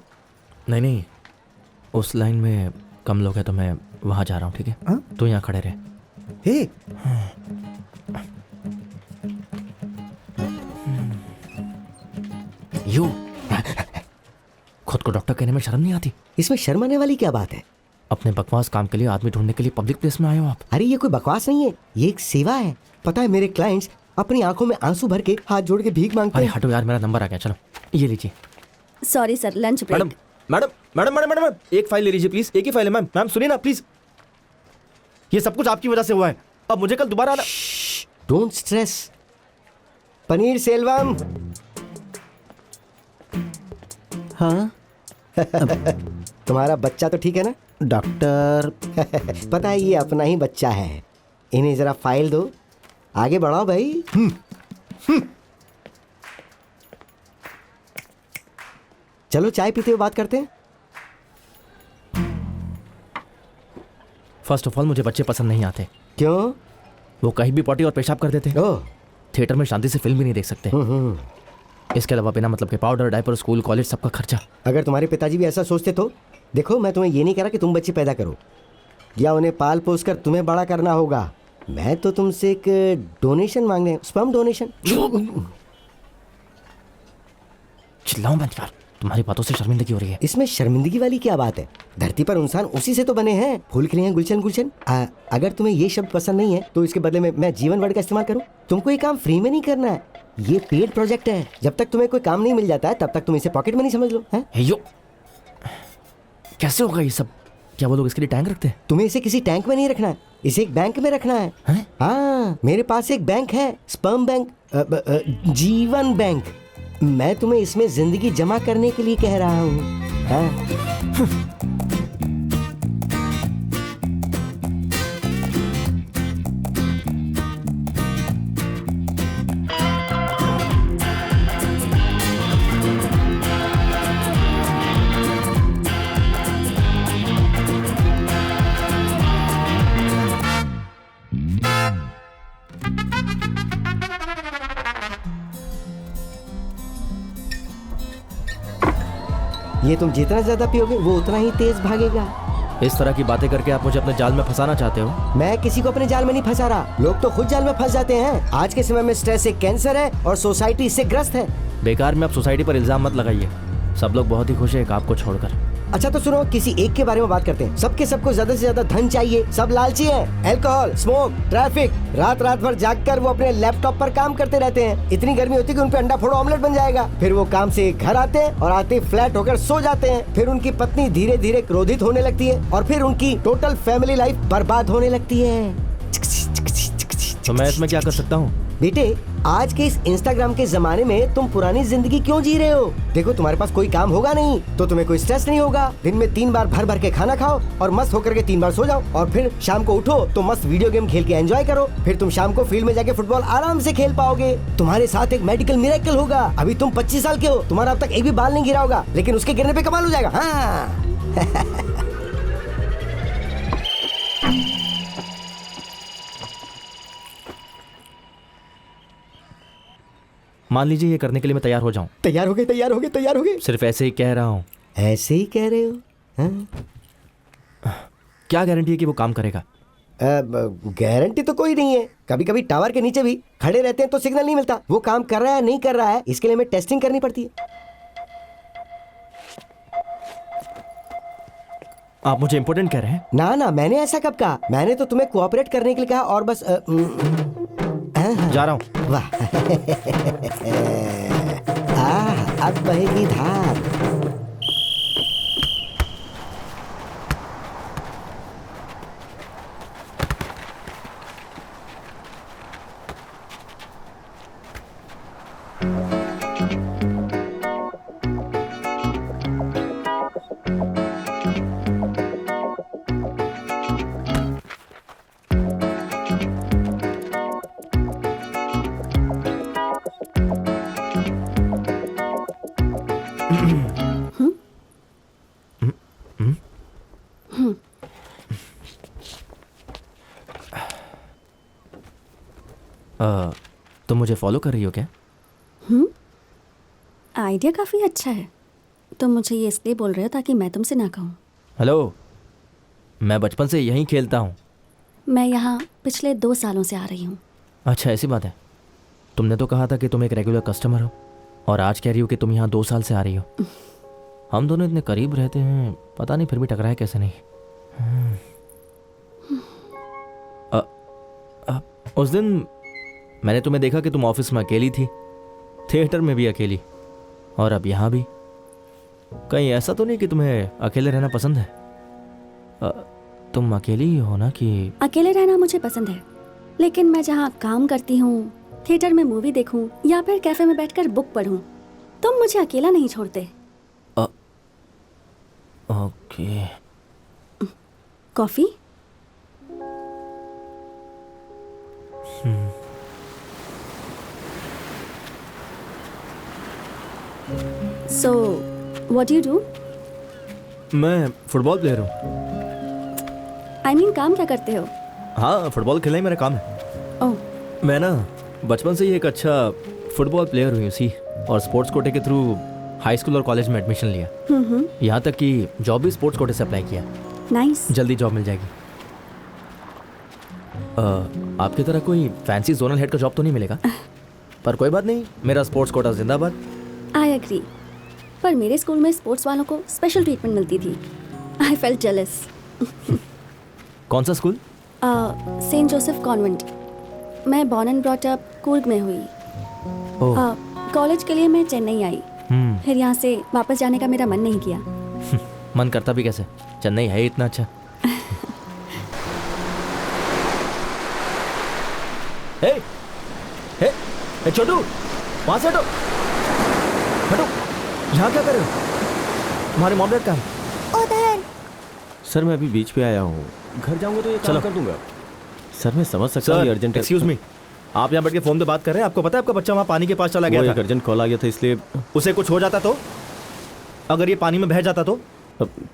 नहीं नहीं, उस लाइन में कम लोग हैं तो मैं वहां जा रहा हूँ, ठीक है? हाँ? तो यहाँ खड़े रहे। हे, यू खुद को डॉक्टर कहने में शर्म नहीं आती? इसमें शर्म आने वाली क्या बात है? अपने बकवास काम के लिए आदमी ढूंढने के लिए पब्लिक प्लेस में आए हो आप? अरे ये कोई बकवास नहीं है, ये एक सेवा है। पता है मेरे क्लाइंट्स अपनी आंखों में आंसू भर के हाथ जोड़ के भीख मांगते अरे हैं। हटो यार, मेरा नंबर आ गया, चलो ये लीजिए। Sorry sir, lunch break. Madam madam madam madam madam एक फाइल ले लीजिए प्लीज, एक ही फाइल है मैम। मैम सुनिए ना प्लीज, ये सब कुछ आपकी वजह से हुआ है। अब मुझे कल दोबारा आना। Don't stress. पनीर सेल्वम। हाँ तुम्हारा बच्चा तो ठीक है ना? डॉक्टर, पता है ये अपना ही बच्चा है। इन्हें जरा फाइल दो, आगे बढ़ाओ भाई। चलो चाय पीते हुए बात करते हैं। फर्स्ट ऑफ ऑल मुझे बच्चे पसंद नहीं आते। क्यों? वो कहीं भी पॉटी और पेशाब कर देते हैं। ओह, थिएटर में शांति से फिल्म भी नहीं देख सकते। इसके अलावा बिना मतलब के पाउडर, डायपर, स्कूल, कॉलेज, सबका खर्चा। अगर तुम्हारे पिताजी भी ऐसा सोचते तो देखो, मैं तुम्हें ये नहीं कह रहा कि तुम बच्चे पैदा करो या उन्हें पाल पोस कर तुम्हें बड़ा करना होगा। मैं तो तुमसे एक डोनेशन मांगने, स्पर्म डोनेशन। चिल्लाओ मत यार, तुम्हारी बातों से शर्मिंदगी हो रही है। इसमें शर्मिंदगी वाली क्या बात है? धरती पर इंसान उसी से तो बने हैं, फूल खिले हैं गुलशन गुलशन। अगर तुम्हें ये शब्द पसंद नहीं है तो इसके बदले में मैं जीवन वर्ड का इस्तेमाल करूं? तुमको ये काम फ्री में नहीं करना है, ये पेड प्रोजेक्ट है। जब तक तुम्हें कोई काम नहीं मिल जाता है तब तक तुम इसे पॉकेट मनी समझ लो। है यो, कैसे होगा ये सब? क्या वो लोग इसके लिए टैंक रखते हैं? तुम्हें इसे किसी टैंक में नहीं रखना है, इसे एक बैंक में रखना है। हाँ, मेरे पास एक बैंक है, स्पर्म बैंक, जीवन बैंक। मैं तुम्हें इसमें जिंदगी जमा करने के लिए कह रहा हूँ। हाँ? ये तुम जितना ज्यादा पियोगे वो उतना ही तेज भागेगा। इस तरह की बातें करके आप मुझे अपने जाल में फंसाना चाहते हो? मैं किसी को अपने जाल में नहीं फंसा रहा, लोग तो खुद जाल में फंस जाते हैं। आज के समय में स्ट्रेस एक कैंसर है और सोसाइटी इससे ग्रस्त है। बेकार में आप सोसाइटी पर इल्जाम मत लगाइए, सब लोग बहुत ही खुश है एक आपको छोड़कर। अच्छा तो सुनो, किसी एक के बारे में बात करते हैं। सबको ज्यादा से ज्यादा धन चाहिए, सब लालची हैं। अल्कोहल, स्मोक, ट्रैफिक, रात भर जागकर वो अपने लैपटॉप पर काम करते रहते हैं। इतनी गर्मी होती है कि उन पे अंडा फोड़ो ऑमलेट बन जाएगा। फिर वो काम से घर आते हैं और आते फ्लैट होकर सो जाते हैं। फिर उनकी पत्नी धीरे धीरे क्रोधित होने लगती है और फिर उनकी टोटल फैमिली लाइफ बर्बाद होने लगती है। तो मैं इसमें क्या कर सकता हूँ? बेटे, आज के इस इंस्टाग्राम के जमाने में तुम पुरानी जिंदगी क्यों जी रहे हो? देखो, तुम्हारे पास कोई काम होगा नहीं तो तुम्हें कोई स्ट्रेस नहीं होगा। दिन में 3 बार भर के खाना खाओ और मस्त होकर के 3 बार सो जाओ और फिर शाम को उठो तो मस्त वीडियो गेम खेल के एंजॉय करो। फिर तुम शाम को फील्ड में जाके फुटबॉल आराम से खेल पाओगे। तुम्हारे साथ एक मेडिकल मिरेकल होगा। अभी तुम 25 साल के हो, तुम्हारा अब तक एक भी बाल नहीं गिरा होगा, लेकिन उसके गिरने पे कमाल हो जाएगा। हाँ। मान लीजिए ये करने के लिए मैं तैयार हो जाऊं। तैयार हो गए। सिर्फ ऐसे ही कह रहा हूँ। ऐसे ही कह रहे हो? हाँ? क्या गारंटी है कि वो काम करेगा? गारंटी तो कोई नहीं है। कभी कभी टावर के नीचे भी खड़े रहते हैं तो सिग्नल नहीं मिलता। वो काम कर रहा है नहीं कर रहा है, इसके लिए हमें टेस्टिंग करनी पड़ती है। आप मुझे इम्पोर्टेंट कह रहे हैं? ना ना, मैंने ऐसा कब कहा? मैंने तो तुम्हें कोऑपरेट करने के लिए कहा और बस जा रहा हूँ। वाह अब बहेगी धार। तुम मुझे फॉलो कर रही हो क्या? आइडिया काफ़ी अच्छा है। तुम मुझे ये इसलिए बोल रहे हो ताकि मैं तुमसे ना कहूँ। हेलो, मैं बचपन से यहीं खेलता हूँ। मैं यहाँ पिछले 2 सालों से आ रही हूँ। अच्छा, ऐसी बात है। तुमने तो कहा था कि तुम एक रेगुलर कस्टमर हो और आज कह रही हो कि तुम यहाँ 2 साल से आ रही हो। हम दोनों इतने करीब रहते हैं, पता नहीं फिर भी टकराए कैसे नहीं। उस दिन मैंने तुम्हें देखा कि तुम ऑफिस में अकेली थी, थिएटर में भी अकेली, और अब यहाँ भी। कहीं ऐसा तो नहीं कि तुम्हें अकेले रहना पसंद है? तुम अकेली ही हो ना? कि अकेले रहना मुझे पसंद है, लेकिन मैं जहाँ काम करती हूँ, थिएटर में मूवी देखूं या फिर कैफे में बैठकर बुक पढूं, तुम मुझे अकेला नहीं छोड़ते। Okay. Coffee? So, what do you do? मैं फुटबॉल प्लेयर हूँ। I mean, काम क्या करते हो? हाँ, फुटबॉल खेलना ही मेरा काम है। ओह, मैं ना बचपन से ही एक अच्छा फुटबॉल प्लेयर हुई उसी, और स्पोर्ट्स कोटे के थ्रू हाई स्कूल और कॉलेज में एडमिशन लिया। यहाँ तक कि जॉब भी स्पोर्ट्स कोटे से अप्लाई किया। नाइस। जल्दी जॉब मिल जाएगी। आपकी तरह कोई फैंसी जोनल हेड का जॉब तो नहीं मिलेगा, पर कोई बात नहीं, मेरा स्पोर्ट्स कोटा जिंदाबाद। आई एग्री, पर मेरे स्कूल में स्पोर्ट्स वालों को स्पेशल ट्रीटमेंट मिलती थी। I felt jealous. कौन सा स्कूल? Saint Joseph convent. मैं born and brought up Coorg में हुई। कॉलेज के लिए मैं चेन्नई आई, फिर यहाँ से वापस जाने का मेरा मन नहीं किया। मन करता भी कैसे, चेन्नई है इतना अच्छा। हे, हे, हे छोटू, वहां से हटो, हटो। यहाँ क्या कर रहे हो? तुम्हारे मॉम डैड कहाँ है? उधर। सर मैं अभी बीच पे आया हूँ, घर जाऊंगा तो ये काम कर दूंगा। सर मैं समझ सकता हूँ, अर्जेंट। एक्सक्यूज मी, आप यहाँ बैठ के फोन पे बात कर रहे हैं? आपको पता है आपका बच्चा वहाँ पानी के पास चला गया था? एक अर्जेंट कॉल आ गया था, इसलिए। उसे कुछ हो जाता तो? अगर ये पानी में बह जाता तो?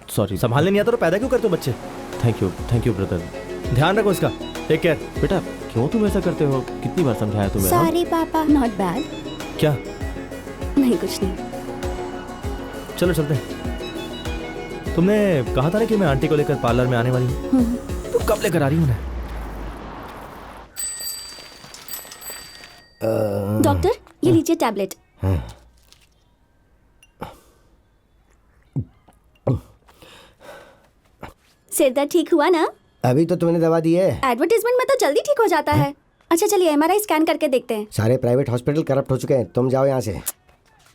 सॉरी। संभालने नहीं आता तो पैदा क्यों करते हो बच्चे? Thank you brother. ध्यान रखो इसका। Take care. बेटा क्यों तुम ऐसा करते हो? कितनी बार समझाया तुम्हें? सॉरी पापा। Not bad. क्या? नहीं, कुछ नहीं। चलो चलते हैं। तुमने कहा था ना कि मैं आंटी को लेकर पार्लर में आने वाली हूँ, तो कब लेकर आ रही हूँ? डॉक्टर, ये लीजिए टैबलेट। सिर दर्द ठीक हुआ ना? अभी तो तुमने दवा दी है। एडवर्टाइजमेंट में तो जल्दी ठीक हो जाता है। अच्छा चलिए एमआरआई स्कैन करके देखते हैं। सारे प्राइवेट हॉस्पिटल करप्ट हो चुके हैं, तुम जाओ यहाँ से।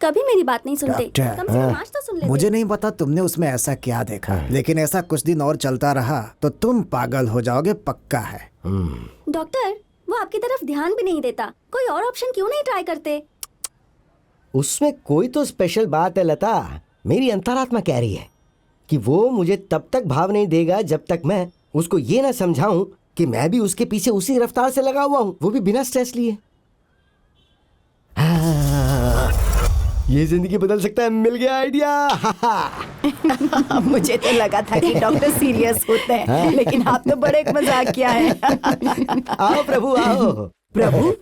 कभी मेरी बात नहीं सुनते। डॉक्टर, कम से कम आज तो सुन लेते। मुझे नहीं पता तुमने उसमें ऐसा क्या देखा, लेकिन ऐसा कुछ दिन और चलता रहा तो तुम पागल हो जाओगे, पक्का है। डॉक्टर, वो आपकी तरफ ध्यान भी नहीं देता। कोई और ऑप्शन क्यों नहीं ट्राई करते? उसमें कोई तो स्पेशल बात है लता। मेरी अंतरात्मा कह रही है कि वो मुझे तब तक भाव नहीं देगा जब तक मैं उसको ये ना समझाऊं कि मैं भी उसके पीछे उसी रफ्तार से लगा हुआ हूं, वो भी बिना स्ट्रेस लिए। ये जिंदगी बदल सकता है। मिल गया आइडिया। मुझे तो लगा था कि डॉक्टर सीरियस होते हैं, लेकिन आप तो बड़े मजाक किया है। आओ प्रभु आओ। प्रभु,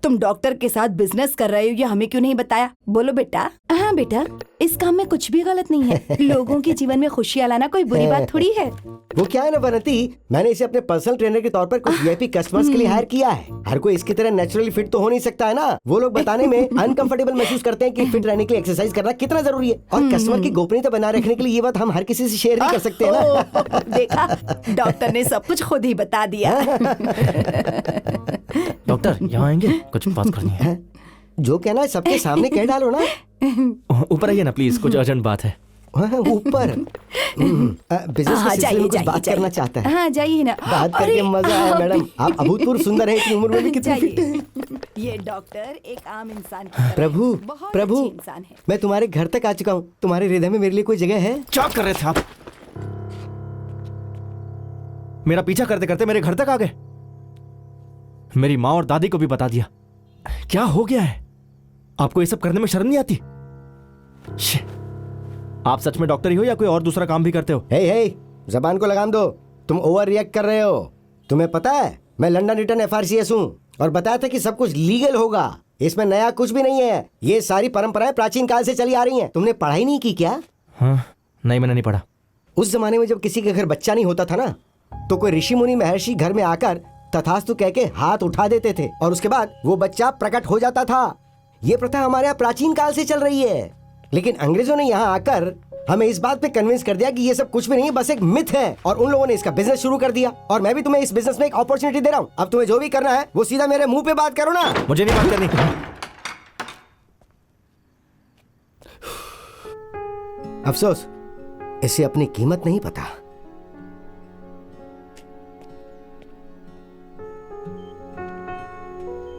तुम डॉक्टर के साथ बिजनेस कर रहे हो, ये हमें क्यों नहीं बताया? बोलो बेटा। हाँ बेटा, इस काम में कुछ भी गलत नहीं है। लोगों के जीवन में खुशियाँ लाना कोई बुरी बात थोड़ी है। वो क्या है ना बनती, मैंने इसे अपने पर्सनल ट्रेनर के तौर पर कुछ वीआईपी कस्टमर्स के लिए हायर किया है। हर कोई इसकी तरह नेचुरली फिट तो हो नहीं सकता है ना। वो लोग बताने में अनकंफर्टेबल महसूस करते हैं कि फिट रहने के लिए एक्सरसाइज करना कितना जरूरी है, और कस्टमर की गोपनीयता बनाए रखने के लिए ये बात हम हर किसी से शेयर नहीं कर सकते हैं ना। देखा, डॉक्टर ने सब कुछ खुद ही बता दिया। डॉक्टर यहाँ आएंगे, कुछ बात करनी है। जो कहना है सबके सामने कह डालो ना। ऊपर आइए ना प्लीज, कुछ अर्जेंट बात है। ऊपर बिजनेस के सिलसिले में कुछ बात करना चाहता है। हाँ जाइए ना। बात करके मजा आया मैडम, आप अभूतपूर्व सुंदर है, इतनी उम्र में भी कितनी फिट है। ये डॉक्टर एक आम इंसान की तरह प्रभु बहुत प्रभु, अच्छे इंसान है। मैं तुम्हारे घर तक आ चुका हूँ। तुम्हारे हृदय में मेरे लिए कोई जगह है? क्या कर रहे थे आप? मेरा पीछा करते करते मेरे घर तक आ गए। मेरी माँ और दादी को भी बता दिया। क्या हो गया है? आपको ये सब करने में शर्म नहीं आती? आप सच में डॉक्टर ही हो या कोई और दूसरा काम भी करते हो? हे, जबान को लगाम दो। तुम ओवर रिएक्ट कर रहे हो। तुम्हें पता है मैं लंदन रिटर्न FRCS हूँ और बताया था कि सब कुछ लीगल होगा। इसमें नया कुछ भी नहीं है। ये सारी परंपराएं प्राचीन काल से चली आ रही हैं। तुमने पढ़ाई नहीं की क्या? हाँ, नहीं मैंने नहीं पढ़ा। उस जमाने में जब किसी के घर बच्चा नहीं होता था ना, तो कोई ऋषि मुनि महर्षि घर में आकर तथास्तु कह के हाथ उठा देते थे और उसके बाद वो बच्चा प्रकट हो जाता था। ये प्रथा हमारे यहाँ प्राचीन काल से चल रही है, लेकिन अंग्रेजों ने यहाँ आकर हमें इस बात पे कन्विंस कर दिया कि ये सब कुछ भी नहीं है, बस एक मिथ है, और उन लोगों ने इसका बिजनेस शुरू कर दिया। और मैं भी तुम्हें इस बिजनेस में एक अपॉर्चुनिटी दे रहा हूँ। अब तुम्हें जो भी करना है वो सीधा मेरे मुंह पे बात करो ना। मुझे नहीं बात करनी। अफसोस, इसे अपनी कीमत नहीं पता।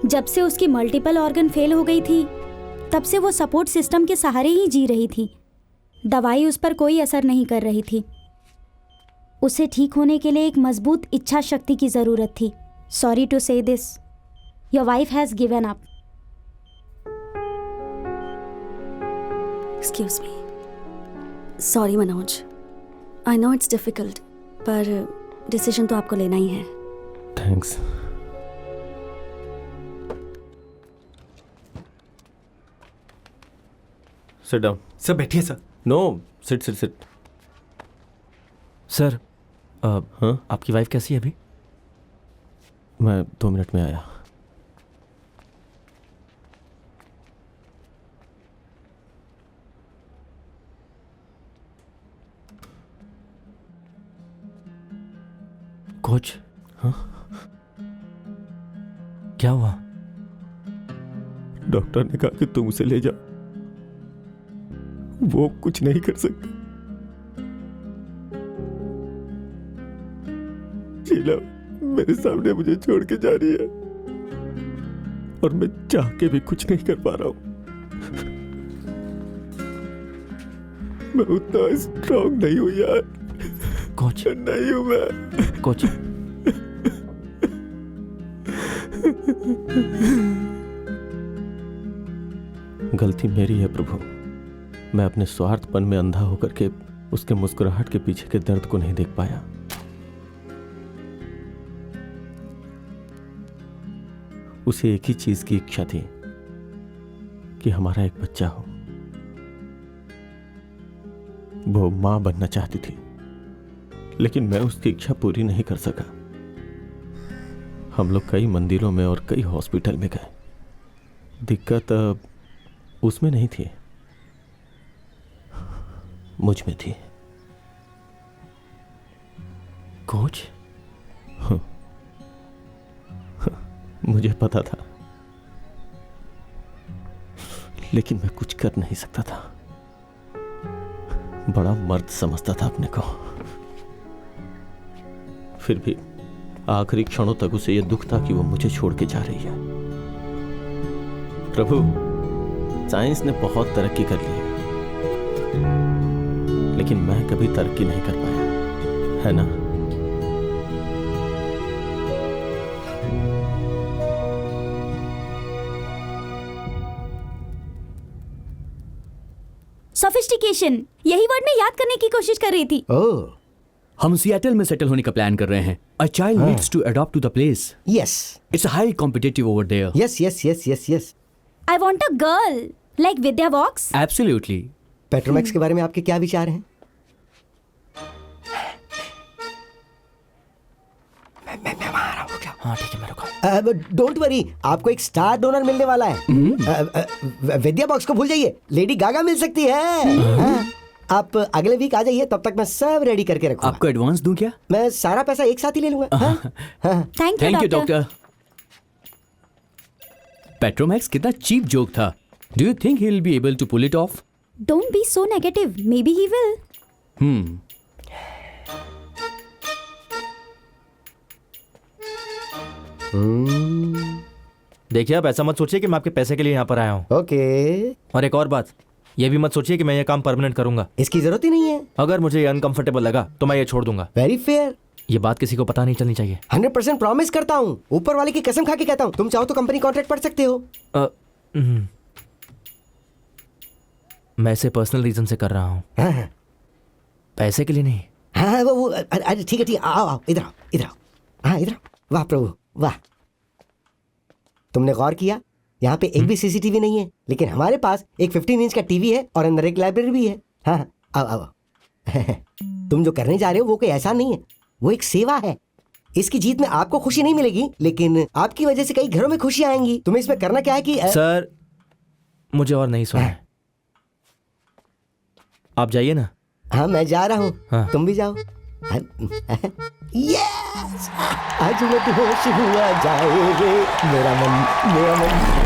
जब से उसकी मल्टीपल ऑर्गन फेल हो गई थी, तब से वो सपोर्ट सिस्टम के सहारे ही जी रही थी। दवाई उस पर कोई असर नहीं कर रही थी। उसे ठीक होने के लिए एक मजबूत इच्छा शक्ति की ज़रूरत थी। Sorry to say this, your wife has given up. Excuse me. Sorry Manoj, I know it's difficult, पर डिसीजन तो आपको लेना ही है। थैंक्स। Sit down. सर बैठिए sir. No, sit sit sit. Sir, हाँ, आपकी वाइफ कैसी है अभी? मैं 2 मिनट में आया। कोच, हाँ, क्या हुआ? डॉक्टर ने कहा कि तुम उसे ले जाओ, वो कुछ नहीं कर सकता। शीला मेरे सामने मुझे छोड़ के जा रही है और मैं चाह के भी कुछ नहीं कर पा रहा हूं। मैं उतना स्ट्रांग नहीं हूं यार। कोच, नहीं हूं मैं। कोच, गलती मेरी है प्रभु। मैं अपने स्वार्थपन में अंधा होकर के उसके मुस्कुराहट के पीछे के दर्द को नहीं देख पाया। उसे एक ही चीज की इच्छा थी कि हमारा एक बच्चा हो। वो मां बनना चाहती थी, लेकिन मैं उसकी इच्छा पूरी नहीं कर सका। हम लोग कई मंदिरों में और कई हॉस्पिटल में गए। दिक्कत उसमें नहीं थी, मुझ में थी। कोच, मुझे पता था, लेकिन मैं कुछ कर नहीं सकता था। बड़ा मर्द समझता था अपने को। फिर भी आखिरी क्षणों तक उसे यह दुख था कि वो मुझे छोड़ के जा रही है। प्रभु, साइंस ने बहुत तरक्की कर ली है, लेकिन मैं कभी तरक्की नहीं कर पाया, है ना? सोफिस्टिकेशन, यही वर्ड मैं याद करने की कोशिश कर रही थी। ओह, हम सिएटल में सेटल होने का प्लान कर रहे हैं. A child needs to adapt to the place. Yes It's highly competitive over there. Yes yes yes yes yes. I want a girl like Vidya Vox. Absolutely. Petromax के बारे में आपके क्या विचार हैं? मैं वहाँ आ रहा हूँ क्या? हाँ ठीक है, मैं रुका. डोंट वरी, आपको एक स्टार डोनर मिलने वाला है. विद्या बॉक्स को भूल जाइए, लेडी गागा मिल सकती है. हाँ, आप अगले वीक आ जाइए, तब तक मैं सब रेडी करके रखूंगा. आपको एडवांस दूं क्या? मैं सारा पैसा एक साथ ही ले लूंगा. हाँ? हाँ. Thank thank you you doctor. Petromax कितना चीप जोक था. Do you think he will be able to pull it off? Don't be so negative, maybe he will. देखिए, आप ऐसा मत सोचिए कि मैं आपके पैसे के लिए यहाँ पर आया हूँ. ओके. और एक और बात, ये भी मत सोचिए कि मैं ये काम परमानेंट करूंगा. इसकी जरूरत ही नहीं है. अगर मुझे ये अनकंफर्टेबल लगा तो मैं ये छोड़ दूंगा. Very fair. ये बात किसी को पता नहीं चलनी चाहिए. 100% प्रॉमिस करता हूँ, ऊपर वाले की कसम खा के कहता हूँ. तुम चाहो तो कंपनी कॉन्ट्रैक्ट पढ़ सकते हो. मैं इसे पर्सनल रीजन से कर रहा हूँ, हाँ. पैसे के लिए नहीं. हाँ वो अरे ठीक है, आओ आओ, इधर आओ, इधर आओ. हाँ इधर आओ. वाह प्रभु वाह. तुमने गौर किया, यहाँ पे एक भी सीसीटीवी नहीं है, लेकिन हमारे पास एक 15 इंच का टीवी है और अंदर एक लाइब्रेरी भी है. हाँ आओ आओ. तुम जो करने जा रहे हो वो कोई एहसान नहीं है, वो एक सेवा है. इसकी जीत में आपको खुशी नहीं मिलेगी, लेकिन आपकी वजह से कई घरों में खुशी आएंगी. तुम्हें इसमें करना क्या है कि सर, मुझे और नहीं सुना है. आप जाइए ना. हाँ मैं जा रहा हूँ. हाँ. तुम भी जाओ. यस, आज मत होश हुआ जाए रे मेरा मन, मेरा मन.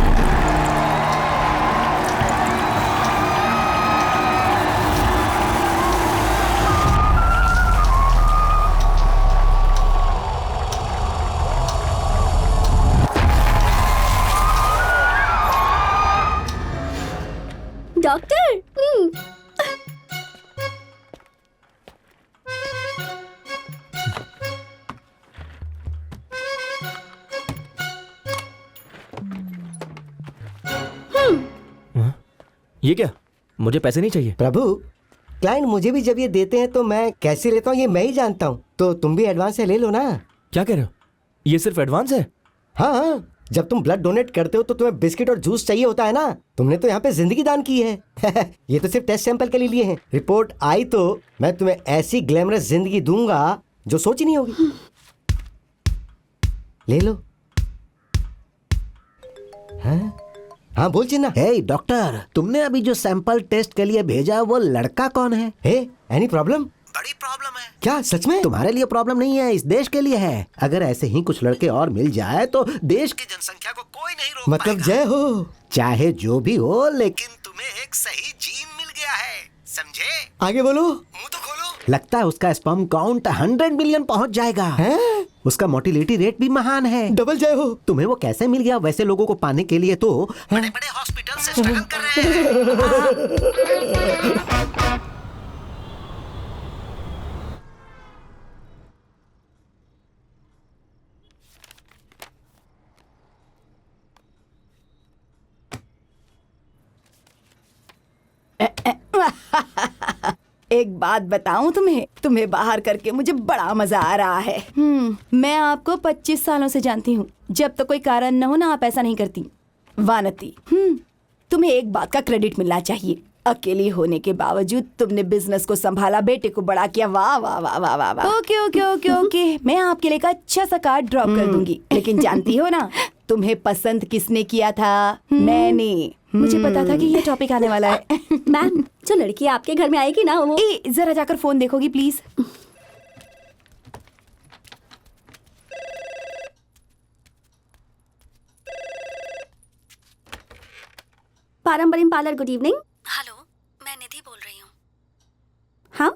डॉक्टर. ये क्या? मुझे पैसे नहीं चाहिए. प्रभु, क्लाइंट मुझे भी जब ये देते हैं तो मैं कैसे लेता हूँ ये मैं ही जानता हूँ. तो तुम भी एडवांस से ले लो ना. क्या कह रहे हो? ये सिर्फ एडवांस है? हाँ हाँ, जब तुम ब्लड डोनेट करते हो तो तुम्हें बिस्किट और जूस चाहिए होता है ना. तुमने तो यहाँ पे जिंदगी दान की है. ये तो सिर्फ टेस्ट सैंपल के लिए लिए हैं. रिपोर्ट आई तो मैं तुम्हें ऐसी ग्लैमरस जिंदगी दूंगा जो सोची नहीं होगी. ले लो. हाँ हाँ बोल चिन्ना. हे डॉक्टर, तुमने अभी जो सैंपल टेस्ट के लिए भेजा वो लड़का कौन है? हे एनी प्रॉब्लम? बड़ी प्रॉब्लम है. क्या सच में? तुम्हारे लिए प्रॉब्लम नहीं है, इस देश के लिए है. अगर ऐसे ही कुछ लड़के और मिल जाए तो देश की जनसंख्या को कोई नहीं रोक मतलब पाएगा. जय हो. चाहे जो भी हो, लेकिन तुम्हें एक सही जीन मिल गया है, समझे? आगे बोलो. मुंह तो खोलो. लगता है उसका स्पर्म काउंट 100 मिलियन पहुंच जाएगा. हैं? उसका मोटिलिटी रेट भी महान है. डबल जय हो. तुम्हें वो कैसे मिल गया? वैसे लोगों को पाने के लिए तो बड़े बड़े हॉस्पिटल से स्ट्रगल कर रहे हैं. एक बात बताऊं तुम्हें बाहर करके मुझे बड़ा मजा आ रहा है. मैं आपको 25 सालों से जानती हूँ. जब तक कोई कारण न हो ना आप ऐसा नहीं करती. वानती. तुम्हें एक बात का क्रेडिट मिलना चाहिए. अकेली होने के बावजूद तुमने बिजनेस को संभाला, बेटे को बड़ा किया. वाह वाह वाह वाह वाह वाह. ओके ओके ओके ओके, मैं आपके लिए एक अच्छा सा कार्ड ड्रॉप कर दूंगी. लेकिन जानती हो ना तुम्हें पसंद किसने किया था? मैंने. मुझे पता था कि ये टॉपिक आने वाला है. मैम, जो लड़की आपके घर में आएगी ना वो. जरा जाकर फोन देखोगी प्लीज? पारंपरिक पार्लर, गुड इवनिंग. हेलो, मैं निधि बोल रही हूँ. हाँ,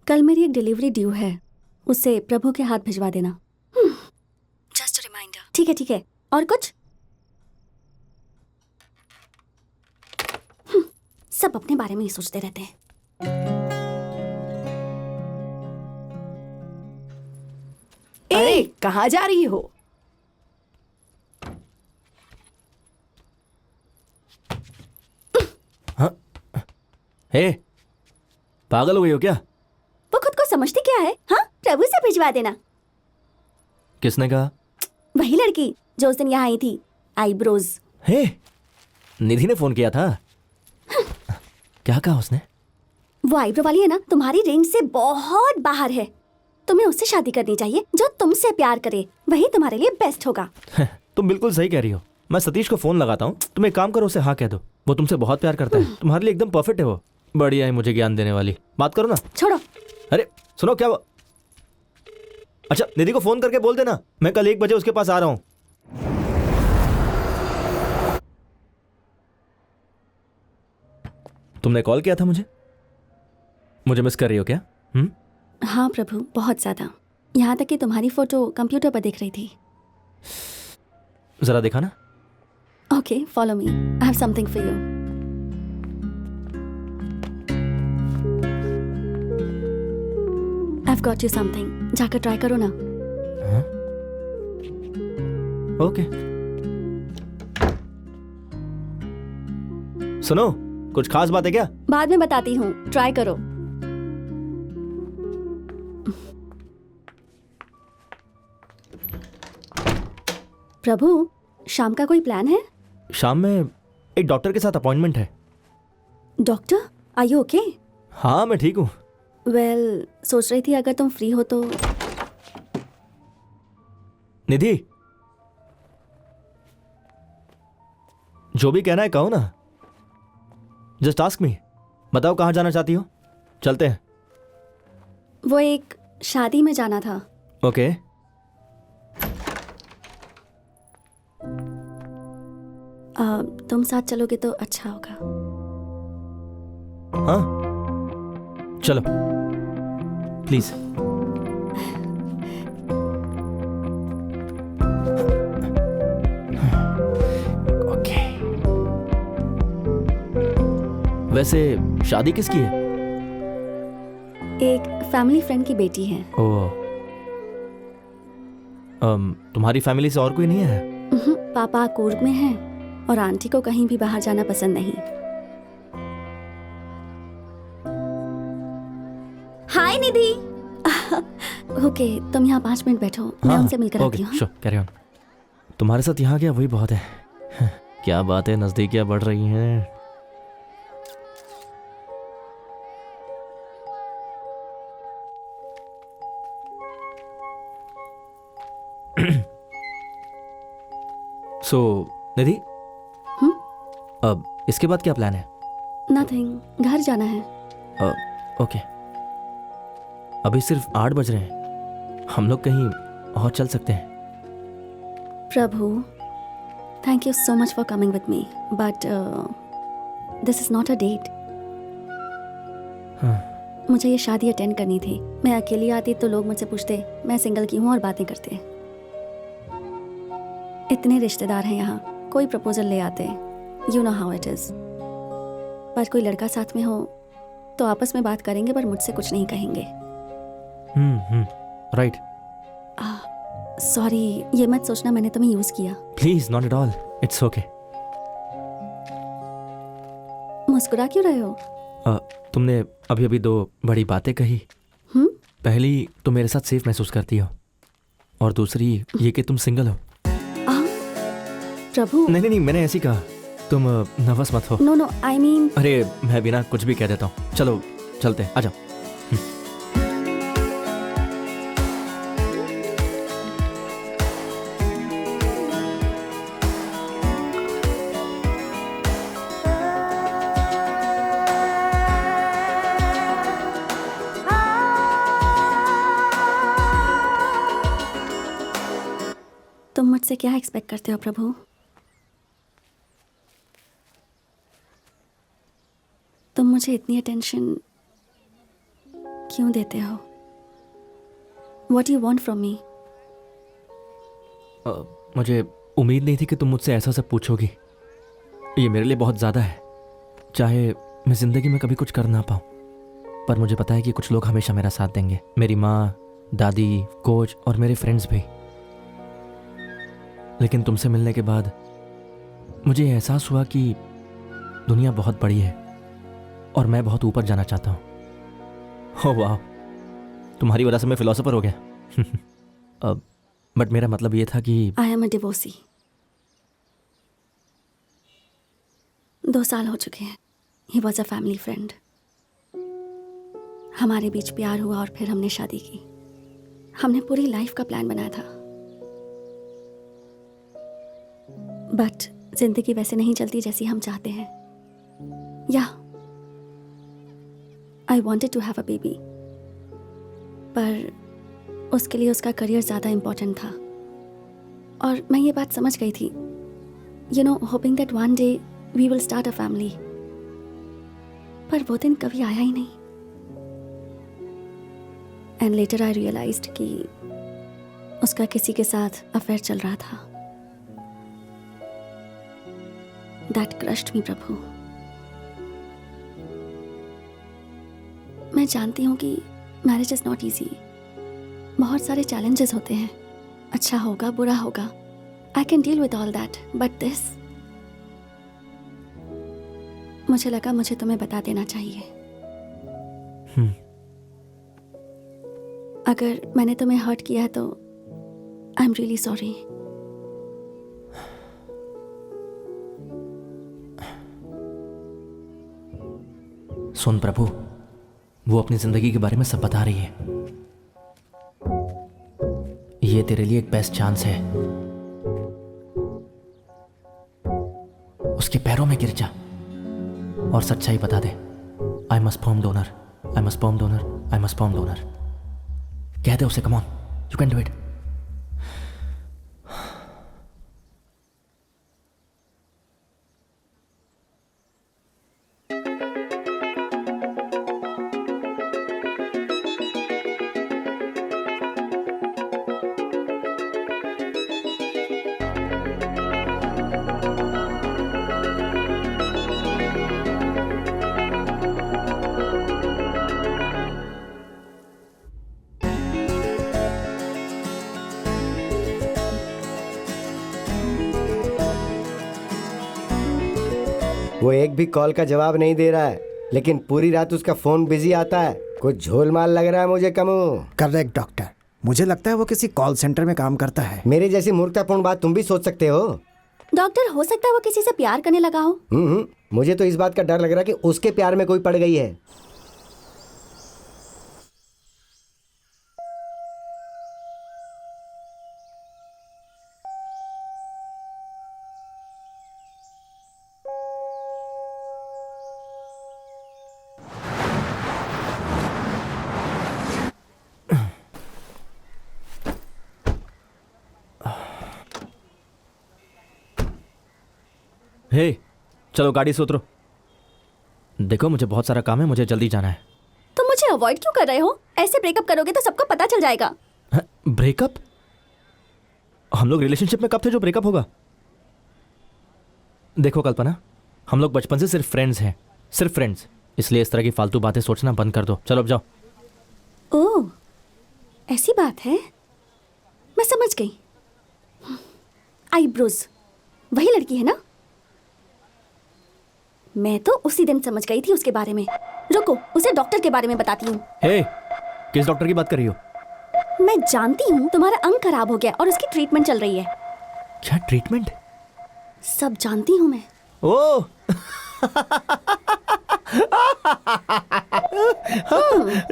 कल मेरी एक डिलीवरी ड्यू है, उसे प्रभु के हाथ भिजवा देना. Just reminder. ठीक है. और कुछ? सब अपने बारे में ही सोचते रहते हैं. अरे कहाँ जा रही हो? हे, पागल हो गई हो क्या? वो खुद को को समझती क्या है? हाँ, प्रभु से भिजवा देना। किसने कहा? वही लड़की जो उस दिन यहाँ आई थी, आईब्रोज। हे, निधि ने फोन किया था। क्या कहा उसने? वो आईब्रो वाली है ना, तुम्हारी रेंज से बहुत बाहर है। तुम्हें उससे शादी करनी चाहिए जो तुमसे प्यार करे, वही तुम्हारे लिए बेस्ट होगा। तुम बिल्कुल सही कह रही हो। मैं सतीश को फोन लगाता हूँ, तुम एक काम करो, उसे हाँ कह दो। वो तुमसे बहुत प्यार करता है, तुम्हारे लिए एकदम परफेक्ट है वो। बढ़िया है, मुझे ज्ञान देने वाली। बात करो ना। छोड़ो। अरे सुनो, क्या अच्छा, निधि को फोन करके बोल देना मैं कल 1 बजे उसके पास आ रहा हूँ। तुमने कॉल किया था मुझे मिस कर रही हो क्या? हाँ प्रभु, बहुत ज्यादा। यहाँ तक कि तुम्हारी फोटो कंप्यूटर पर देख रही थी। जरा देखा ना। Okay, follow me, I have something for you. I've got you something. जाकर ट्राई करो ना। ओके। सुनो, कुछ खास बात है क्या? बाद में बताती हूँ, ट्राई करो। प्रभु, शाम का कोई प्लान है? शाम में एक डॉक्टर के साथ अपॉइंटमेंट है। Doctor, are you okay? हाँ, मैं ठीक हूँ। वेल, सोच रही थी अगर तुम फ्री हो तो। निधि, जो भी कहना है कहो ना। Just ask me. बताओ कहाँ जाना चाहती हो, चलते हैं। वो एक शादी में जाना था। ओके। तुम साथ चलोगे तो अच्छा होगा। हाँ, चलो प्लीज। ओके। वैसे शादी किसकी है? एक फैमिली फ्रेंड की बेटी है। ओह, तुम्हारी फैमिली से और कोई नहीं है? पापा कूर्ग में हैं और आंटी को कहीं भी बाहर जाना पसंद नहीं। हाय निधि। ओके, तुम यहाँ 5 मिनट बैठो, मैं उनसे मिलकर आती हूँ। Sure, carry on. तुम्हारे साथ यहाँ गया वही बहुत है। क्या बातें नजदीकियां बढ़ रही हैं। सो निधि, अब इसके बाद क्या प्लान है? नथिंग, घर जाना है। ओके। अभी सिर्फ 8 बज रहे हैं, हम लोग कहीं और चल सकते हैं। Prabhu, thank you so much for coming with me, but this is not a date. मुझे ये शादी अटेंड करनी थी। मैं अकेली आती तो लोग मुझसे पूछते मैं सिंगल की हूँ और बातें करते। इतने रिश्तेदार हैं यहाँ, कोई प्रपोजल ले आते। You know how it is. पर कोई लड़का साथ में हो तो आपस में बात करेंगे पर मुझसे कुछ नहीं कहेंगे। राइट। सॉरी, ये मत सोचना मैंने तुम्हें यूज किया। Please, not at all, it's okay. मुस्कुरा क्यों रहे हो? तुमने अभी अभी 2 बड़ी बातें कही। पहली, तुम मेरे साथ सेफ महसूस करती हो, और दूसरी ये कि तुम सिंगल हो। प्रभु, नहीं, मैंने ऐसी कहा। तुम नर्वस मत हो। No, I mean. अरे मैं बिना कुछ भी कह देता हूँ। चलो चलते हैं, आ जाओ। तुम मुझसे क्या एक्सपेक्ट करते हो प्रभु? तुम मुझे इतनी अटेंशन क्यों देते हो? What do you want from me? मुझे उम्मीद नहीं थी कि तुम मुझसे ऐसा सब पूछोगी। ये मेरे लिए बहुत ज़्यादा है। चाहे मैं ज़िंदगी में कभी कुछ कर ना पाऊँ, पर मुझे पता है कि कुछ लोग हमेशा मेरा साथ देंगे। मेरी माँ, दादी, कोच और मेरे फ्रेंड्स भी। लेकिन तुमसे मिलने के बाद मुझे एहसास हुआ कि दुनिया बहुत बड़ी है और मैं बहुत ऊपर जाना चाहता हूँ। ओह वाह, तुम्हारी वजह से मैं फिलोसोफर हो गया। बट मेरा मतलब ये था कि आई एम अ डिवोर्सी। 2 साल हो चुके हैं। He was a family friend. हमारे बीच प्यार हुआ और फिर हमने शादी की। हमने पूरी लाइफ का प्लान बनाया था, बट जिंदगी वैसे नहीं चलती जैसी हम चाहते हैं। या I wanted to have a baby, पर उसके लिए उसका करियर ज़्यादा इम्पोर्टेंट था और मैं ये बात समझ गई थी, you know, hoping that one day we will start a family. पर वो दिन कभी आया ही नहीं। एंड लेटर आई रियलाइज्ड कि उसका किसी के साथ अफेयर चल रहा था। दैट क्रश्ड मी प्रभु। मैं जानती हूँ कि मैरिज इज नॉट ईजी। बहुत सारे चैलेंजेस होते हैं। अच्छा होगा, बुरा होगा, I can deal with all that, but this, मुझे लगा मुझे तुम्हें बता देना चाहिए। अगर मैंने तुम्हें हर्ट किया है तो आई एम रियली सॉरी। सुन प्रभु, वो अपनी जिंदगी के बारे में सब बता रही है। ये तेरे लिए एक बेस्ट चांस है। उसके पैरों में गिर जा और सच्चाई बता दे। I am a sperm donor, I am a sperm donor, I am a sperm donor. कह दे उसे, come on, you can do it. वो एक भी कॉल का जवाब नहीं दे रहा है, लेकिन पूरी रात उसका फोन बिजी आता है। कुछ झोलमाल लग रहा है मुझे कमू। करेक्ट डॉक्टर, मुझे लगता है वो किसी कॉल सेंटर में काम करता है। मेरे जैसी मूर्खतापूर्ण बात तुम भी सोच सकते हो। डॉक्टर, हो सकता है वो किसी से प्यार करने लगा हो। मुझे तो इस बात का डर लग रहा है कि उसके प्यार में कोई पड़ गई है। हे, चलो गाड़ी से उतरो। देखो मुझे बहुत सारा काम है, मुझे जल्दी जाना है। तुम मुझे अवॉइड क्यों कर रहे हो? ऐसे ब्रेकअप करोगे तो सबको पता चल जाएगा। ब्रेकअप? हम लोग रिलेशनशिप में कब थे जो ब्रेकअप होगा? देखो कल्पना, हम लोग बचपन से सिर्फ फ्रेंड्स हैं, सिर्फ फ्रेंड्स। इसलिए इस तरह की फालतू बातें सोचना बंद कर दो। चलो अब जाओ। ओह, ऐसी बात है, मैं समझ गई। आईब्रोज, वही लड़की है ना? मैं तो उसी दिन समझ गई थी उसके बारे में। रुको, उसे डॉक्टर के बारे में बताती हूँ। हे, किस डॉक्टर की बात कर रही हो? मैं जानती हूँ तुम्हारा अंग खराब हो गया और उसकी ट्रीटमेंट चल रही है। क्या ट्रीटमेंट? सब जानती हूँ मैं। ओह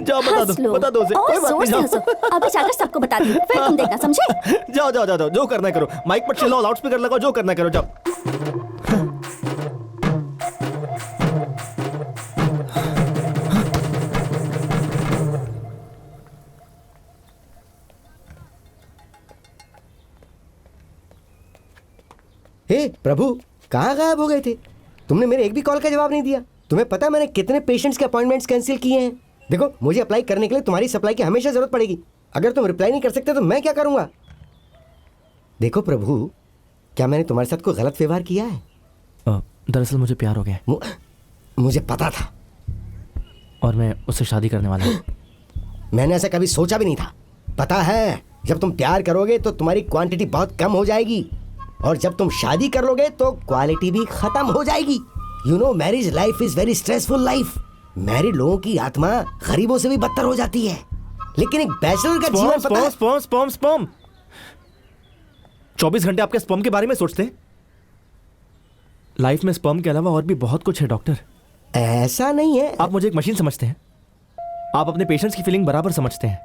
जाओ बता दो उसे। कोई बात नहीं, जाओ। अभी जाकर सबको बता दी, फिर तुम देखना, समझे? जाओ जाओ जाओ, जो करना है करो। माइक पर चिल्लाओ, लाउड स्पीकर लगाओ, जो करना है करो, जाओ। हे प्रभु, कहाँ गायब हो गए थे? तुमने मेरे एक भी कॉल का जवाब नहीं दिया। तुम्हें पता है मैंने कितने पेशेंट्स के अपॉइंटमेंट्स कैंसिल किए हैं? देखो, मुझे अप्लाई करने के लिए तुम्हारी सप्लाई की हमेशा जरूरत पड़ेगी। अगर तुम रिप्लाई नहीं कर सकते तो मैं क्या करूंगा? देखो प्रभु, क्या मैंने तुम्हारे साथ कोई गलत व्यवहार किया है? दरअसल मुझे प्यार हो गया। मुझे पता था और मैं उससे शादी करने वाला हूँ। मैंने ऐसा कभी सोचा भी नहीं था। पता है, जब तुम प्यार करोगे तो तुम्हारी क्वांटिटी बहुत कम हो जाएगी और जब तुम शादी कर लोगे तो क्वालिटी भी खत्म हो जाएगी। You know, marriage life is very stressful life. Married लोगों की आत्मा गरीबों से भी बदतर हो जाती है। लेकिन एक बैचलर का जीवन पता है? स्पर्म 24 घंटे आपके स्पर्म के बारे में सोचते हैं? लाइफ में स्पर्म के अलावा और भी बहुत कुछ है डॉक्टर। ऐसा नहीं है। आप मुझे एक मशीन समझते हैं। आप अपने पेशेंट्स की फीलिंग बराबर समझते हैं।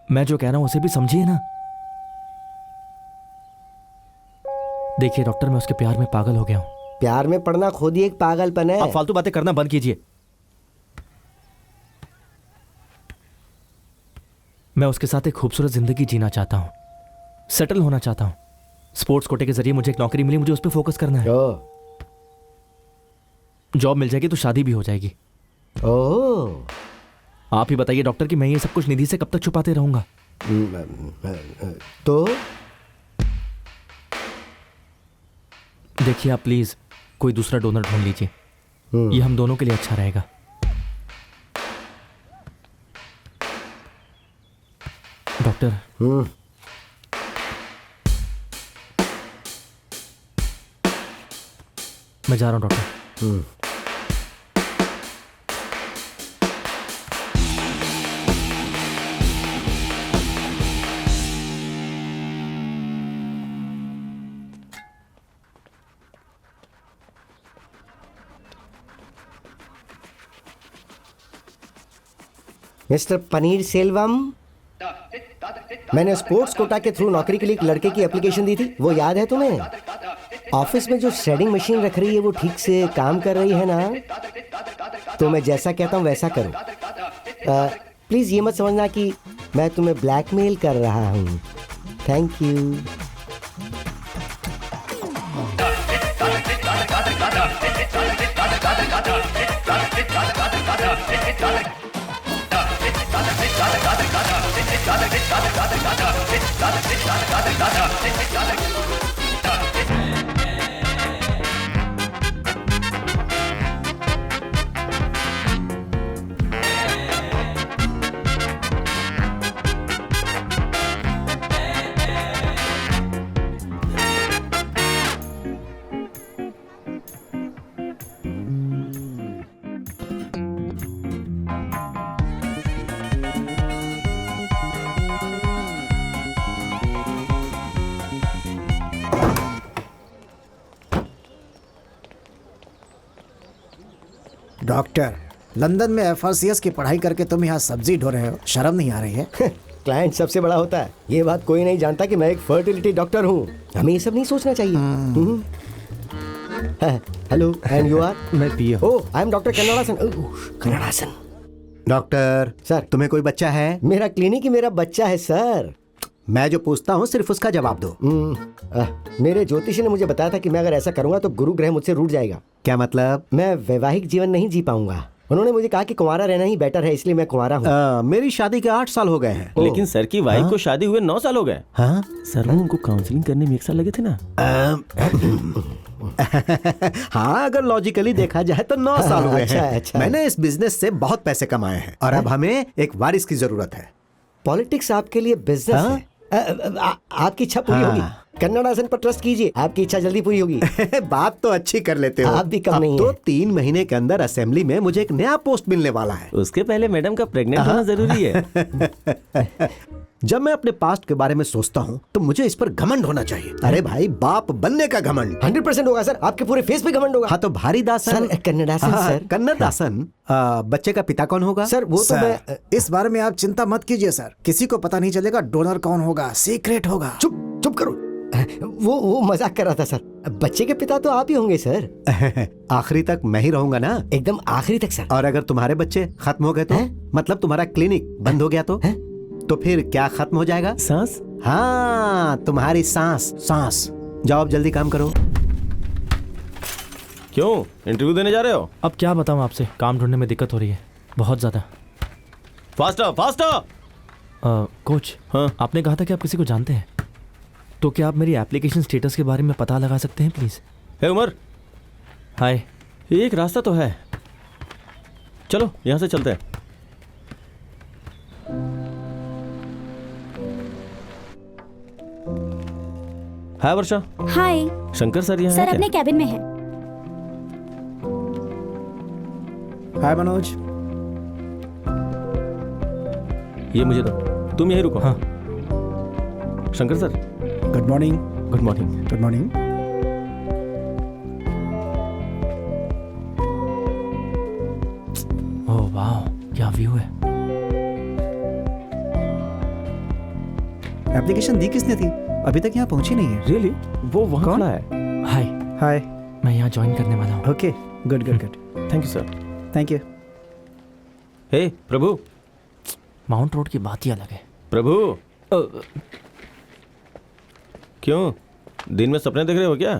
मैं जो कह रहा हूं उसे भी समझिए ना। देखिए डॉक्टर, मैं उसके प्यार में पागल हो गया हूं। प्यार में पड़ना खुद ही एक पागलपन है। आप फालतू बातें करना बंद कीजिए। मैं उसके साथ एक खूबसूरत जिंदगी जीना चाहता हूं, सेटल होना चाहता हूं। स्पोर्ट्स कोटे के जरिए मुझे एक नौकरी मिली, मुझे उस पर फोकस करना है। जॉब मिल जाएगी तो शादी भी हो जाएगी। आप ही बताइए डॉक्टर कि मैं ये सब कुछ निधि से कब तक छुपाते रहूंगा? तो देखिए आप प्लीज कोई दूसरा डोनर ढूंढ लीजिए। ये हम दोनों के लिए अच्छा रहेगा। डॉक्टर, मैं जा रहा हूं डॉक्टर। मिस्टर पनीर सेल्वम, मैंने स्पोर्ट्स कोटा के थ्रू नौकरी के लिए एक लड़के की एप्लीकेशन दी थी, वो याद है तुम्हें? ऑफिस में जो श्रेडिंग मशीन रख रही है वो ठीक से काम कर रही है ना? तो मैं जैसा कहता हूँ वैसा करो। प्लीज ये मत समझना कि मैं तुम्हें ब्लैकमेल कर रहा हूँ। Thank you. डॉक्टर, लंदन में FRCS की पढ़ाई करके तुम यहाँ सब्जी ढो रहे हो, शर्म नहीं आ रही है? क्लाइंट सबसे बड़ा होता है, ये बात कोई नहीं जानता कि मैं एक फर्टिलिटी डॉक्टर हूँ। हमें ये सब नहीं सोचना चाहिए। Hello, and you are? मैं Piya. Oh, I am doctor Kannadasan. Kannadasan. Doctor, sir, तुम्हें कोई बच्चा है? मेरा क्लिनिक ही मेरा बच्चा है सर। मैं जो पूछता हूँ सिर्फ उसका जवाब दो। मेरे ज्योतिषी ने मुझे बताया था कि मैं अगर ऐसा करूंगा तो गुरु ग्रह मुझसे रूठ जाएगा। क्या मतलब? मैं वैवाहिक जीवन नहीं जी पाऊंगा। उन्होंने मुझे कहा कि कुंवारा रहना ही बेटर है, इसलिए मैं कुंवारा हूँ। मेरी शादी के 8 साल हो गए हैं। लेकिन सर की वाइफ को शादी हुए 9 साल हो गए। हाँ सर, वो उनको काउंसलिंग करने में 1 साल लगे थे ना। हाँ, अगर लॉजिकली देखा जाए तो 9 साल हुए हैं। अच्छा। मैंने इस बिजनेस से बहुत पैसे कमाए हैं और अब हमें एक वारिस की जरूरत है। पॉलिटिक्स आपके लिए बिजनेस है। आपकी इच्छा पूरी होगी। कन्नड़ासन पर ट्रस्ट कीजिए, आपकी इच्छा जल्दी पूरी होगी। बात तो अच्छी कर लेते हो। आप भी कम नहीं तो है। 3 महीने के अंदर असेंबली में मुझे एक नया पोस्ट मिलने वाला है। उसके पहले मैडम का प्रेग्नेंट होना जरूरी है। जब मैं अपने पास्ट के बारे में सोचता हूँ तो मुझे इस पर घमंड होना चाहिए। अरे भाई, बाप बनने का घमंड 100% होगा सर, आपके पूरे फेस पे घमंड होगा। हाँ तो भारी दासन। Sir, Kannadasan sir. कन्नड़ासन। बच्चे का पिता कौन होगा? सर वो तो मैं इस बारे में आप चिंता मत कीजिए सर, किसी को पता नहीं चलेगा डोनर कौन होगा, सीक्रेट होगा। चुप करो। वो मजाक कर रहा था सर। बच्चे के पिता तो आप ही होंगे सर। आखिरी तक मैं ही रहूंगा ना? एकदम आखिरी तक सर। और अगर तुम्हारे बच्चे खत्म हो गए तो? मतलब तुम्हारा क्लिनिक बंद हो गया तो फिर क्या खत्म हो जाएगा? सांस। हाँ, तुम्हारी सांस। जाओ अब जल्दी काम करो। क्यों इंटरव्यू देने जा रहे हो? अब क्या बताऊं आपसे, काम ढूंढने में दिक्कत हो रही है बहुत ज्यादा। फास्टर। कोच, हाँ? आपने कहा था कि आप किसी को जानते हैं, तो क्या आप मेरी एप्लीकेशन स्टेटस के बारे में पता लगा सकते हैं प्लीज? हे उमर। हाय। एक रास्ता तो है, चलो यहाँ से चलते हैं। हाय वर्षा। हाय शंकर सर यहाँ सर, हैं अपने क्या? कैबिन में है। हाय मनोज। ये मुझे दो, तुम यहीं रुको। हाँ। Shankar sir, good morning. Good morning. Good morning. Oh वाह, क्या व्यू है। एप्लीकेशन दी किसने थी? अभी तक यहाँ पहुंची नहीं है। रियली? वो वहाँ कौन? खड़ा है। हाय, हाय। मैं यहाँ ज्वाइन करने वाला हूँ। Okay, good good good. Thank you sir. Thank you. हे प्रभु। माउंट रोड की बात ही अलग है। प्रभु, क्यों दिन में सपने देख रहे हो क्या?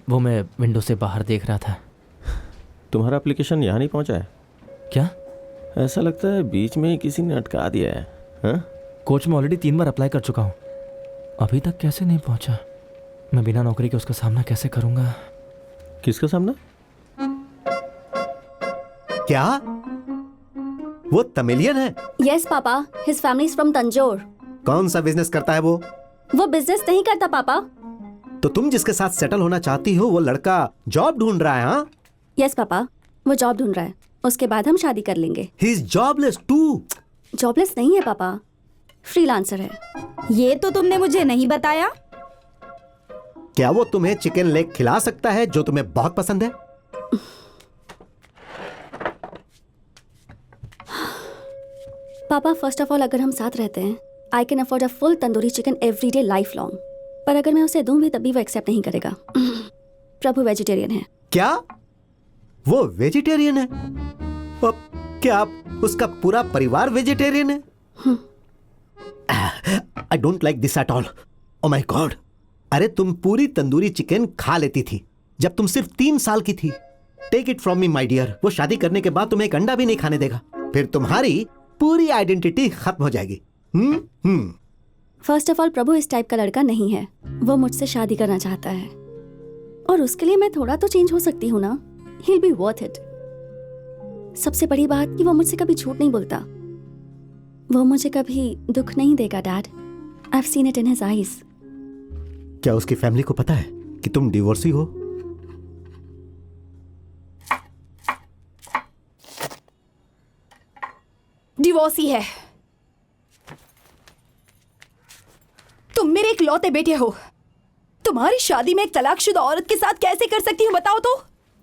वो मैं विंडो से बाहर देख रहा था। तुम्हारा एप्लीकेशन यहाँ नहीं पहुँचा है क्या? ऐसा लगता है बीच में ही किसी ने अटका दिया है। हाँ? कोच में ऑलरेडी 3 बार अप्लाई कर चुका हूँ, अभी तक कैसे नहीं पहुँचा? मैं बिना नौकरी के उसका सामना कैसे करूँगा? किसका सामना? क्या वो तमिलियन है? Yes papa, his family is from Tanjore. कौन सा बिजनेस करता है वो? वो बिजनेस नहीं करता पापा। तो तुम जिसके साथ सेटल होना चाहती हो वो लड़का जॉब ढूंढ रहा है? हाँ, यस पापा, वो जॉब ढूंढ रहा है, उसके बाद हम शादी कर लेंगे। He is jobless too. Jobless नहीं है पापा, फ्रीलांसर है। ये तो तुमने मुझे नहीं बताया। क्या वो तुम्हें चिकन लेग खिला सकता है जो तुम्हें बहुत पसंद है? पापा फर्स्ट ऑफ ऑल, अगर हम साथ रहते हैं, I can afford a full tandoori chicken every day life long. पर अगर मैं उसे दूं भी तब भी वो एक्सेप्ट नहीं करेगा। प्रभु वेजिटेरियन है। क्या वो वेजिटेरियन है? क्या उसका पूरा परिवार वेजिटेरियन है? I don't like this at all. Oh my God, अरे तुम पूरी तंदूरी चिकन खा लेती थी जब तुम सिर्फ 3 साल की थी। Take it from me my dear, वो शादी करने के बाद तुम्हें एक अंडा भी नहीं खाने देगा, फिर तुम्हारी पूरी आइडेंटिटी खत्म हो जाएगी। फर्स्ट ऑफ ऑल, प्रभु इस टाइप का लड़का नहीं है। वो मुझसे शादी करना चाहता है और उसके लिए मैं थोड़ा तो चेंज हो सकती हूँ ना। He'll be worth it। सबसे बड़ी बात कि वो मुझसे कभी झूठ नहीं बोलता। वो मुझे कभी दुख नहीं देगा dad. I've seen it in his eyes। क्या उसकी फैमिली को पता है कि तुम डिवोर्सी हो? डिवोर्सी है। तुम मेरे इकलौते बेटे हो। तुम्हारी शादी में एक तलाकशुदा औरत के साथ कैसे कर सकती हूँ बताओ तो?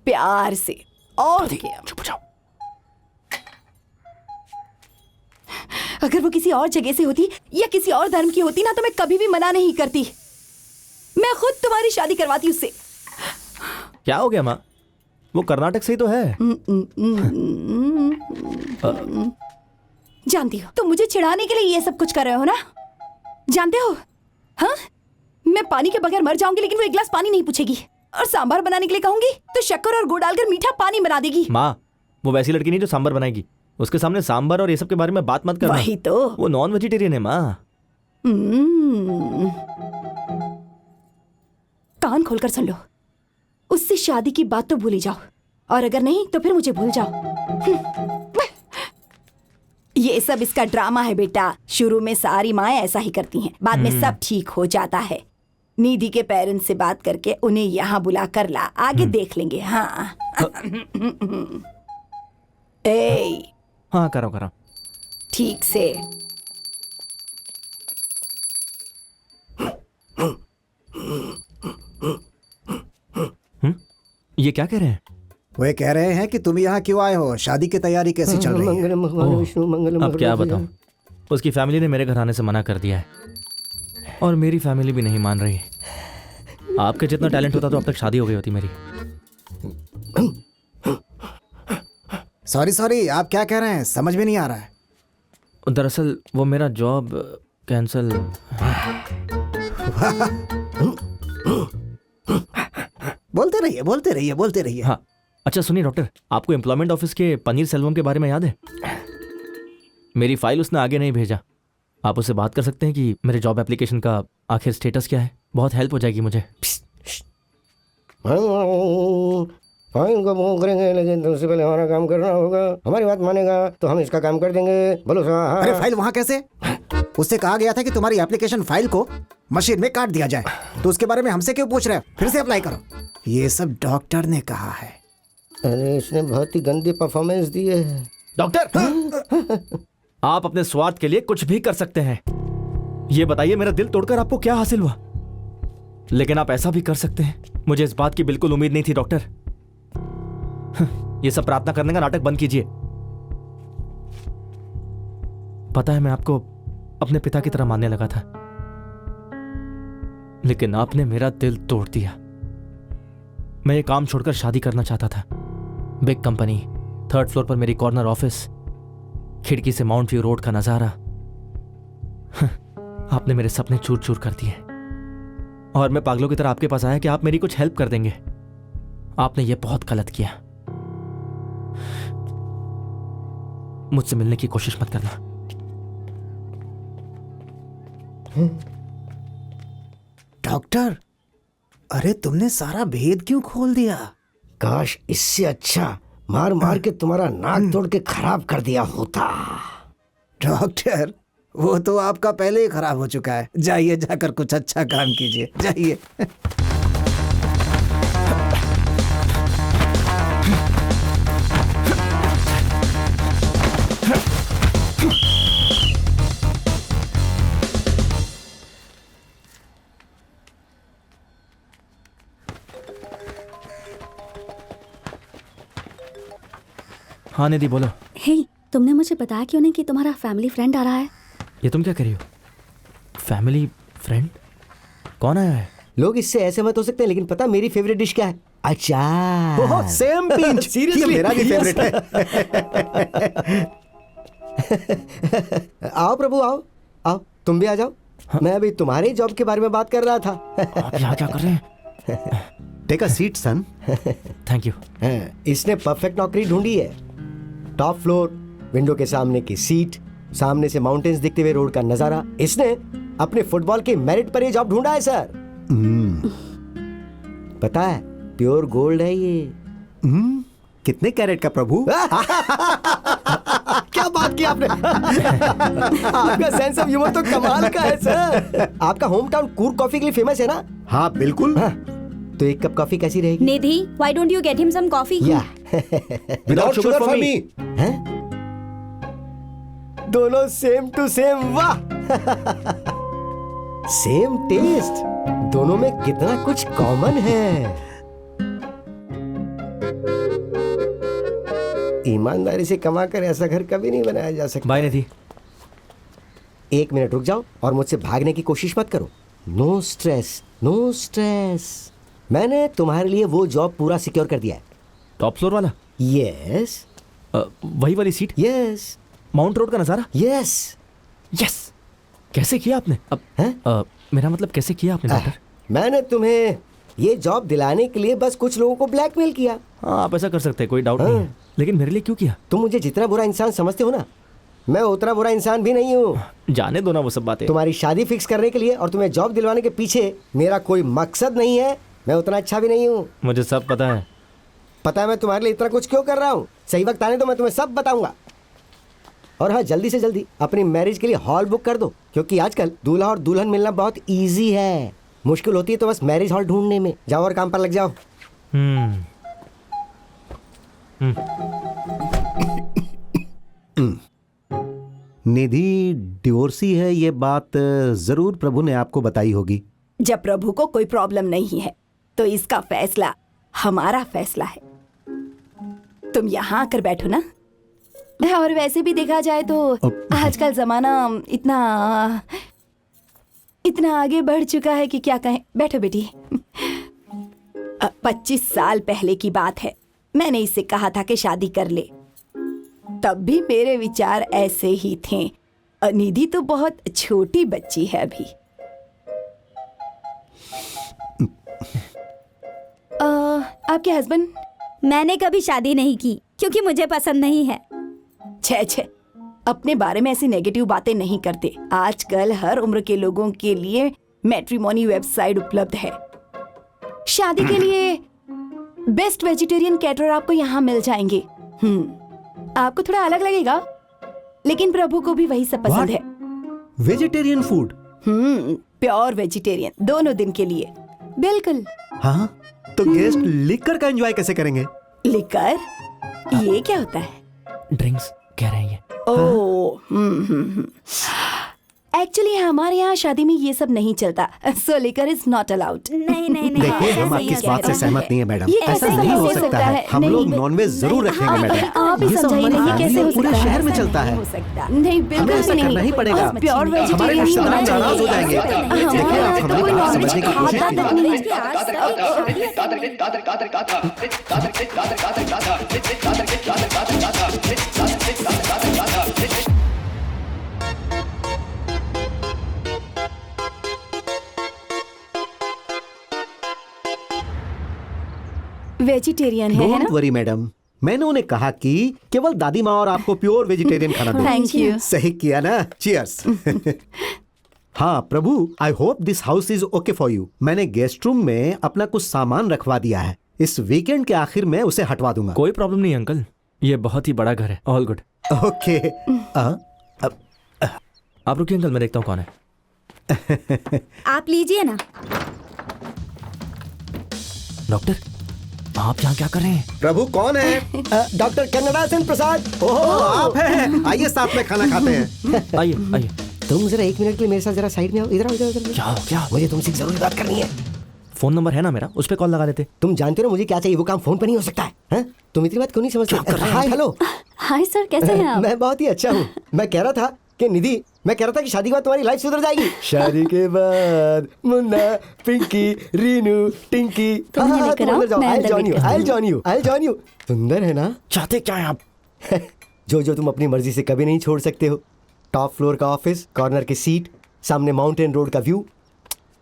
प्यार से। और क्या? अगर वो किसी और जगह से होती या किसी और धर्म की होती ना तो मैं कभी भी मना नहीं करती। मैं खुद तुम्हारी शादी करवाती उससे। क्या हो गया माँ? वो कर्नाटक से ही तो है। जानती हो तुम मुझे चिढ़ाने के लिए ये सब कुछ कर रहे हो ना? जानते हो, हाँ, मैं पानी के बगैर मर जाऊंगी लेकिन वो एक गिलास पानी नहीं पूछेगी। और सांभर बनाने के लिए कहूंगी तो शक्कर और गुड़ डालकर मीठा पानी बना देगी। माँ, वो वैसी लड़की नहीं जो सांभर बनाएगी। उसके सामने सांभर और ये सब के बारे में बात मत करना। वही तो। वो नॉन वेजिटेरियन है माँ। कान खोलकर सुन लो। उससे शादी की बात तो भूल ही जाओ, और अगर नहीं तो फिर मुझे भूल जाओ। ये सब इसका ड्रामा है बेटा। शुरू में सारी माएं ऐसा ही करती हैं, बाद में सब ठीक हो जाता है। निधि के पेरेंट्स से बात करके उन्हें यहाँ बुला कर ला, आगे देख लेंगे। हाँ ए, हाँ करो करो ठीक से। ये क्या कह रहे हैं? वे कह रहे हैं कि तुम यहाँ क्यों आए हो, शादी की तैयारी कैसी चल रही है? अब क्या बताऊं, उसकी फैमिली ने मेरे घर आने से मना कर दिया है और मेरी फैमिली भी नहीं मान रही। आपके जितना टैलेंट होता तो अब तक शादी हो गई होती मेरी। सॉरी, आप क्या कह रहे हैं? समझ में नहीं आ रहा है। दरअसल वो मेरा जॉब कैंसिल। बोलते रहिए। हाँ अच्छा सुनिए डॉक्टर, आपको एम्प्लॉयमेंट ऑफिस के पनीर सेल्वम के बारे में याद है? मेरी फाइल उसने आगे नहीं भेजा। आप उससे बात कर सकते हैं कि मेरे जॉब एप्लीकेशन का आखिर स्टेटस क्या है? बहुत हेल्प हो जाएगी मुझे। फाइन को वो करेंगे लेकिन उससे पहले हमारा काम करना होगा। हमारी बात मानेगा तो हम इसका काम कर देंगे। बोलो अरे फाइल वहाँ कैसे? उससे कहा गया था कि तुम्हारी एप्लीकेशन फाइल को मशीन में काट दिया जाए, तो उसके बारे में हमसे क्यों पूछ रहे हो? फिर से अप्लाई करो। ये सब डॉक्टर ने कहा है। अरे इसने बहुत ही गंदी परफॉर्मेंस दी है डॉक्टर। आप अपने स्वार्थ के लिए कुछ भी कर सकते हैं। ये बताइए मेरा दिल तोड़कर आपको क्या हासिल हुआ? लेकिन आप ऐसा भी कर सकते हैं। मुझे इस बात की बिल्कुल उम्मीद नहीं थी डॉक्टर। ये सब प्रार्थना करने का नाटक बंद कीजिए। पता है मैं आपको अपने पिता की तरह मानने लगा था, लेकिन आपने मेरा दिल तोड़ दिया। मैं ये काम छोड़कर शादी करना चाहता था। बिग कंपनी, 3rd फ्लोर पर मेरी कॉर्नर ऑफिस, खिड़की से माउंट व्यू रोड का नजारा। आपने मेरे सपने चूर चूर कर दिए और मैं पागलों की तरह आपके पास आया कि आप मेरी कुछ हेल्प कर देंगे। आपने ये बहुत गलत किया। मुझसे मिलने की कोशिश मत करना। डॉक्टर, अरे तुमने सारा भेद क्यों खोल दिया? काश इससे अच्छा मार मार के तुम्हारा नाक तोड़ के खराब कर दिया होता। डॉक्टर, वो तो आपका पहले ही खराब हो चुका है। जाइए, जाकर कुछ अच्छा काम कीजिए, जाइए। हाँ निधि बोलो। हे, तुमने मुझे बताया क्यों नहीं कि तुम्हारा फैमिली फ्रेंड आ रहा है? ये तुम क्या कर रही हो? Family friend? कौन आया है? लोग इससे ऐसे मत हो सकते हैं, लेकिन पता मेरी फेवरेट डिश क्या है? अचार। Same pinch. सीरियसली मेरा भी फेवरेट है। आओ प्रभु, आओ आओ, तुम भी आ जाओ। मैं अभी तुम्हारे जॉब के बारे में बात कर रहा था। आप यहाँ क्या कर रहे हैं? Take a seat son. Thank you. इसने परफेक्ट नौकरी ढूंढी है। टॉप फ्लोर, विंडो के सामने की सीट, सामने से माउंटेन्स दिखते हुए रोड का नजारा। इसने अपने फुटबॉल के मेरिट पर ये जॉब ढूंढा है सर। पता है, प्योर गोल्ड है ये। कितने कैरेट का प्रभु? क्या बात की आपने। आपका सेंस ऑफ ह्यूमर तो कमाल का है सर। आपका होम टाउन कूर्ग कॉफी के लिए फेमस है ना? हाँ बिल्कुल। तो एक कप कॉफी कैसी रहेगी? निधि, why don't you get him some coffee? या विदाउट शुगर फॉर मी। दोनों सेम टू सेम। वाह, सेम टेस्ट। दोनों में कितना कुछ कॉमन है। ईमानदारी से कमा कर ऐसा घर कभी नहीं बनाया जा सकता। बाय निधि। 1 मिनट रुक जाओ और मुझसे भागने की कोशिश मत करो। No stress, no stress. मैंने तुम्हारे लिए वो जॉब पूरा सिक्योर कर दिया है। टॉप फ्लोर वाला? यस। वही वाली सीट? यस। माउंट रोड का नजारा? यस। यस। कैसे किया आपने? अब मेरा मतलब कैसे किया आपने डॉक्टर? मैंने तुम्हें ये जॉब दिलाने के लिए बस कुछ लोगों को ब्लैकमेल किया। हाँ, आप ऐसा कर सकते हैं, कोई डाउट नहीं है। लेकिन मेरे लिए क्यों किया? तुम मुझे जितना बुरा इंसान समझते हो ना, मैं उतना बुरा इंसान भी नहीं हूँ। जाने दो ना वो सब बातें। तुम्हारी शादी फिक्स करने के लिए और तुम्हें जॉब दिलवाने के पीछे मेरा कोई मकसद नहीं है। मैं उतना अच्छा भी नहीं हूँ। मुझे सब पता है। पता है मैं तुम्हारे लिए इतना कुछ क्यों कर रहा हूँ। सही वक्त आने तो मैं तुम्हें सब बताऊंगा। और हाँ, जल्दी से जल्दी अपनी मैरिज के लिए हॉल बुक कर दो, क्योंकि आजकल दूल्हा और दुल्हन मिलना बहुत इजी है। मुश्किल होती है तो बस मैरिज हॉल ढूंढने में। जाओ और काम पर लग जाओ। निधि डिवोर्सी है, ये बात जरूर प्रभु ने आपको बताई होगी। जब प्रभु को कोई प्रॉब्लम नहीं है तो इसका फैसला हमारा फैसला है। तुम यहाँ आकर बैठो ना। और वैसे भी देखा जाए तो आजकल जमाना इतना आगे बढ़ चुका है कि क्या कहें। बैठो बेटी। 25 साल पहले की बात है। मैंने इससे कहा था कि शादी कर ले। तब भी मेरे विचार ऐसे ही थे। निधि तो बहुत छोटी बच्ची है अभी। आपके हस्बैंड? मैंने कभी शादी नहीं की क्योंकि मुझे पसंद नहीं है। छे, अपने बारे में ऐसी नेगेटिव बातें नहीं करते। आजकल हर उम्र के लोगों के लिए मैट्रिमोनी वेबसाइट उपलब्ध है। शादी के लिए बेस्ट वेजिटेरियन कैटरर आपको यहाँ मिल जाएंगे। आपको थोड़ा अलग लगेगा, लेकिन प्रभु को भी वही सब पसंद है। Vegetarian food? प्योर वेजिटेरियन, दोनों दिन के लिए। बिल्कुल। हाँ, तो गेस्ट लिकर का एंजॉय कैसे करेंगे? लिकर? ये क्या होता है? ड्रिंक्स कह रहे हैं ये। ओह, एक्चुअली हमारे यहाँ शादी में ये सब नहीं चलता, सो लिकर इज नॉट अलाउड। नहीं नहीं नहीं देखिए ऐसा हम नहीं आपकी इस है, बात से ऐसा सहमत नहीं नहीं है मैडम। ये ऐसा कैसे नहीं हो हो सकता सकता है। है? हम नहीं, लोग नॉनवेज जरूर रखेंगे मैडम। आप ही ये सब समझाइए हमारी ना, ये कैसे हो पूरे सकता है? शहर में चलता नहीं है। हो सकता। नहीं बिल्कुल हमें ऐसा भी करना ही पड़ेगा। प्योर हमारे वेजिटेरियन रिश्तेदार होना चाहिए। नाराज हो जाएंगे। देखिए आप हमारी बात समझने की कोशिश खाता कीजिए। तक नहीं। वेजिटेरियन है ना? डोंट वरी मैडम, मैंने उन्हें कहा कि केवल दादी माँ और आपको प्योर वेजिटेरियन खाना दो। Thank you. सही किया ना? चीयर्स। हाँ Prabhu, I hope this house is okay for you. मैंने गेस्ट रूम में अपना कुछ सामान रखवा दिया है। इस वीकेंड के आखिर में उसे हटवा दूंगा। कोई प्रॉब्लम नहीं अंकल, ये बहुत ही बड़ा घर है। All good. ओके। आप रुकिए अंकल, मैं देखता हूँ कौन है। आप लीजिए ना। डॉक्टर, आप यहाँ क्या कर रहे हैं? प्रभु कौन है? डॉक्टर कन्नड़ा सेन प्रसाद। ओह आप हैं। आइए साथ में खाना खाते हैं। आइए आइए। तुम जरा 1 मिनट के लिए मेरे साथ जरा साइड में आओ। इधर आओ, इधर इधर। क्या हो क्या? मुझे तुमसे एक जरूरी बात करनी है। फोन नंबर है ना मेरा, उस पर कॉल लगा देते। तुम जानते हो ना मुझे क्या चाहिए, वो काम फोन पर नहीं हो सकता है। हैं? तुम इतनी बात क्यों नहीं समझते? Hi hello. हाय सर, कैसे हैं आप? मैं बहुत ही अच्छा हूँ। मैं कह रहा था कि निधि, मैं कह रहा था कि शादी के बाद तुम्हारी लाइफ सुधर जाएगी। शादी के बाद मुन्ना, पिंकी, रीनू, टिंकी। तुम मुझे लेकर आओ, मैं I'll अंदर join वेट you, करती I'll हूँ। join you, I'll join you। सुंदर है ना? चाहते क्या है आप? जो तुम अपनी मर्जी से कभी नहीं छोड़ सकते हो। टॉप फ्लोर का ऑफिस, कॉर्नर की सीट, सामने माउंटेन रोड का व्यू,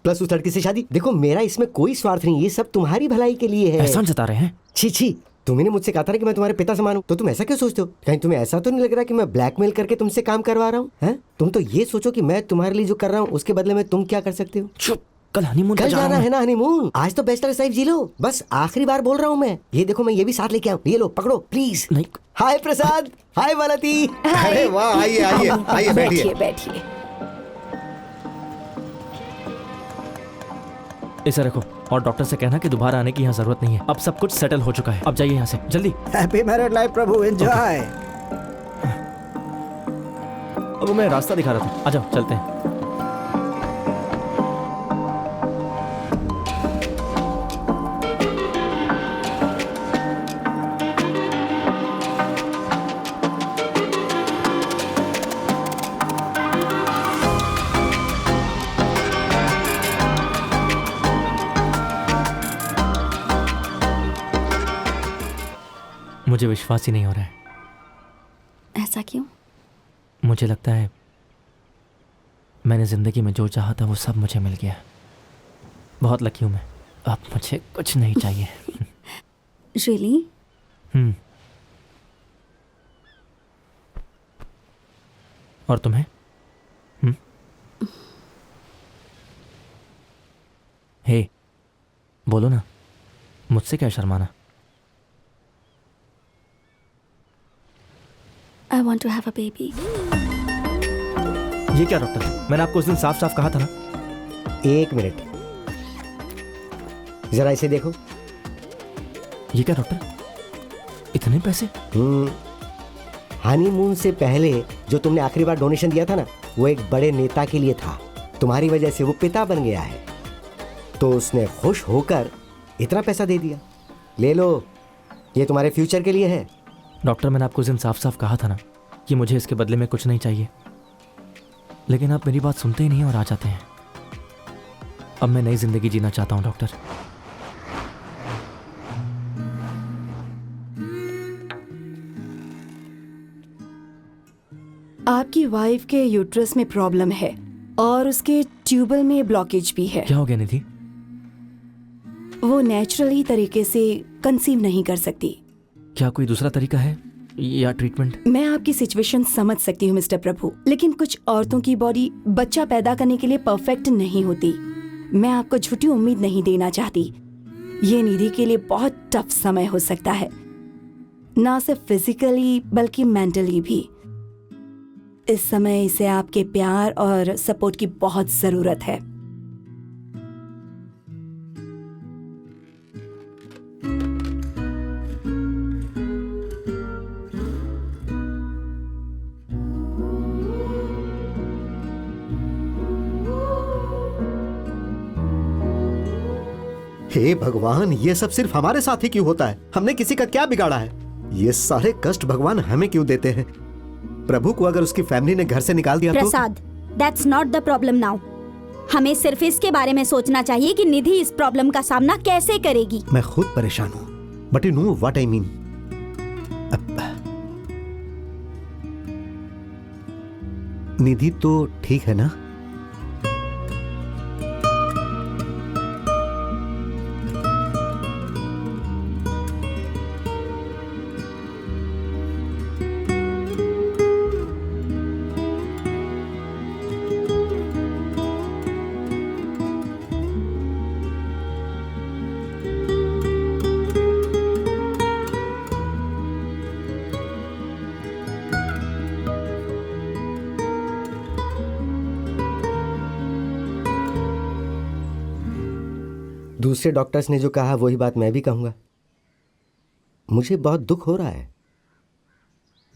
प्लस उस लड़की से शादी। देखो मेरा इसमें कोई स्वार्थ नहीं, ये सब तुम्हारी भलाई के लिए है। एहसान जता रहे हैं? छी छी, तुमने मुझसे कहा था ना कि मैं तुम्हारे पिता समान हूं, तो तुम ऐसा क्यों सोचते हो? कहीं तुम्हें ऐसा तो नहीं लग रहा कि मैं ब्लैकमेल करके तुमसे काम करवा रहा हूँ? हैं? तुम तो ये सोचो कि मैं तुम्हारे लिए जो कर रहा हूँ उसके बदले में तुम क्या कर सकते हो? चुप, कल हनीमून कल पर जा रहा जाना हूं है ना हनीमून। आज तो बैचलर लाइफ जी लो। बस आखिरी बार बोल रहा हूँ मैं। ये देखो मैं ये भी साथ लेके आऊँ, ये लो पकड़ो प्लीज। नहीं। हाय प्रसाद, हाय मालती। अरे वाह, आइए आइए आइए बैठिए। बैठिए बैठिए। इसे रखो और डॉक्टर से कहना कि दोबारा आने की यहाँ जरूरत नहीं है। अब सब कुछ सेटल हो चुका है, अब जाइए यहाँ से जल्दी। हैप्पी मैरिड लाइफ प्रभु, एंजॉय। अब मैं रास्ता दिखा रहा था, आ जाओ चलते हैं। मुझे विश्वास ही नहीं हो रहा है। ऐसा क्यों? मुझे लगता है मैंने जिंदगी में जो चाहा था वो सब मुझे मिल गया। बहुत लकी हूं मैं। अब मुझे कुछ नहीं चाहिए। रियली? और तुम्हें? हे, बोलो ना, मुझसे क्या शर्माना? I want to have a baby. ये क्या डॉक्टर, मैंने आपको उस दिन साफ साफ कहा था ना। 1 मिनट, जरा इसे देखो। ये क्या डॉक्टर, इतने पैसे? हनीमून से पहले जो तुमने आखिरी बार डोनेशन दिया था ना, वो एक बड़े नेता के लिए था। तुम्हारी वजह से वो पिता बन गया है, तो उसने खुश होकर इतना पैसा दे दिया। ले लो, ये तुम्हारे फ्यूचर के लिए है। डॉक्टर, मैंने आपको उस दिन साफ साफ कहा था ना कि मुझे इसके बदले में कुछ नहीं चाहिए, लेकिन आप मेरी बात सुनते ही नहीं और आ जाते हैं। अब मैं नई जिंदगी जीना चाहता हूं डॉक्टर। आपकी वाइफ के यूट्रस में प्रॉब्लम है और उसके ट्यूबल में ब्लॉकेज भी है। क्या हो गया निधि? वो नेचुरली तरीके से कंसीव नहीं कर सकती। क्या कोई दूसरा तरीका है या ट्रीटमेंट? मैं आपकी सिचुएशन समझ सकती हूँ मिस्टर प्रभु, लेकिन कुछ औरतों की बॉडी बच्चा पैदा करने के लिए परफेक्ट नहीं होती। मैं आपको झूठी उम्मीद नहीं देना चाहती। ये निधि के लिए बहुत टफ समय हो सकता है, ना सिर्फ फिजिकली बल्कि मेंटली भी। इस समय इसे आपके प्यार और सपोर्ट की बहुत जरूरत है। हे भगवान, ये सब सिर्फ हमारे साथ ही क्यों होता है? हमने किसी का क्या बिगाड़ा है? ये सारे कष्ट भगवान हमें क्यों देते हैं? प्रभु को अगर उसकी फैमिली ने घर से निकाल दिया तो? Prasad, that's not the problem now. हमें सिर्फ इसके बारे में सोचना चाहिए कि निधि इस प्रॉब्लम का सामना कैसे करेगी। मैं खुद परेशान हूँ, but you know what I mean. Nidhi तो ठीक है ना? दूसरे डॉक्टर्स ने जो कहा वही बात मैं भी कहूंगा। मुझे बहुत दुख हो रहा है।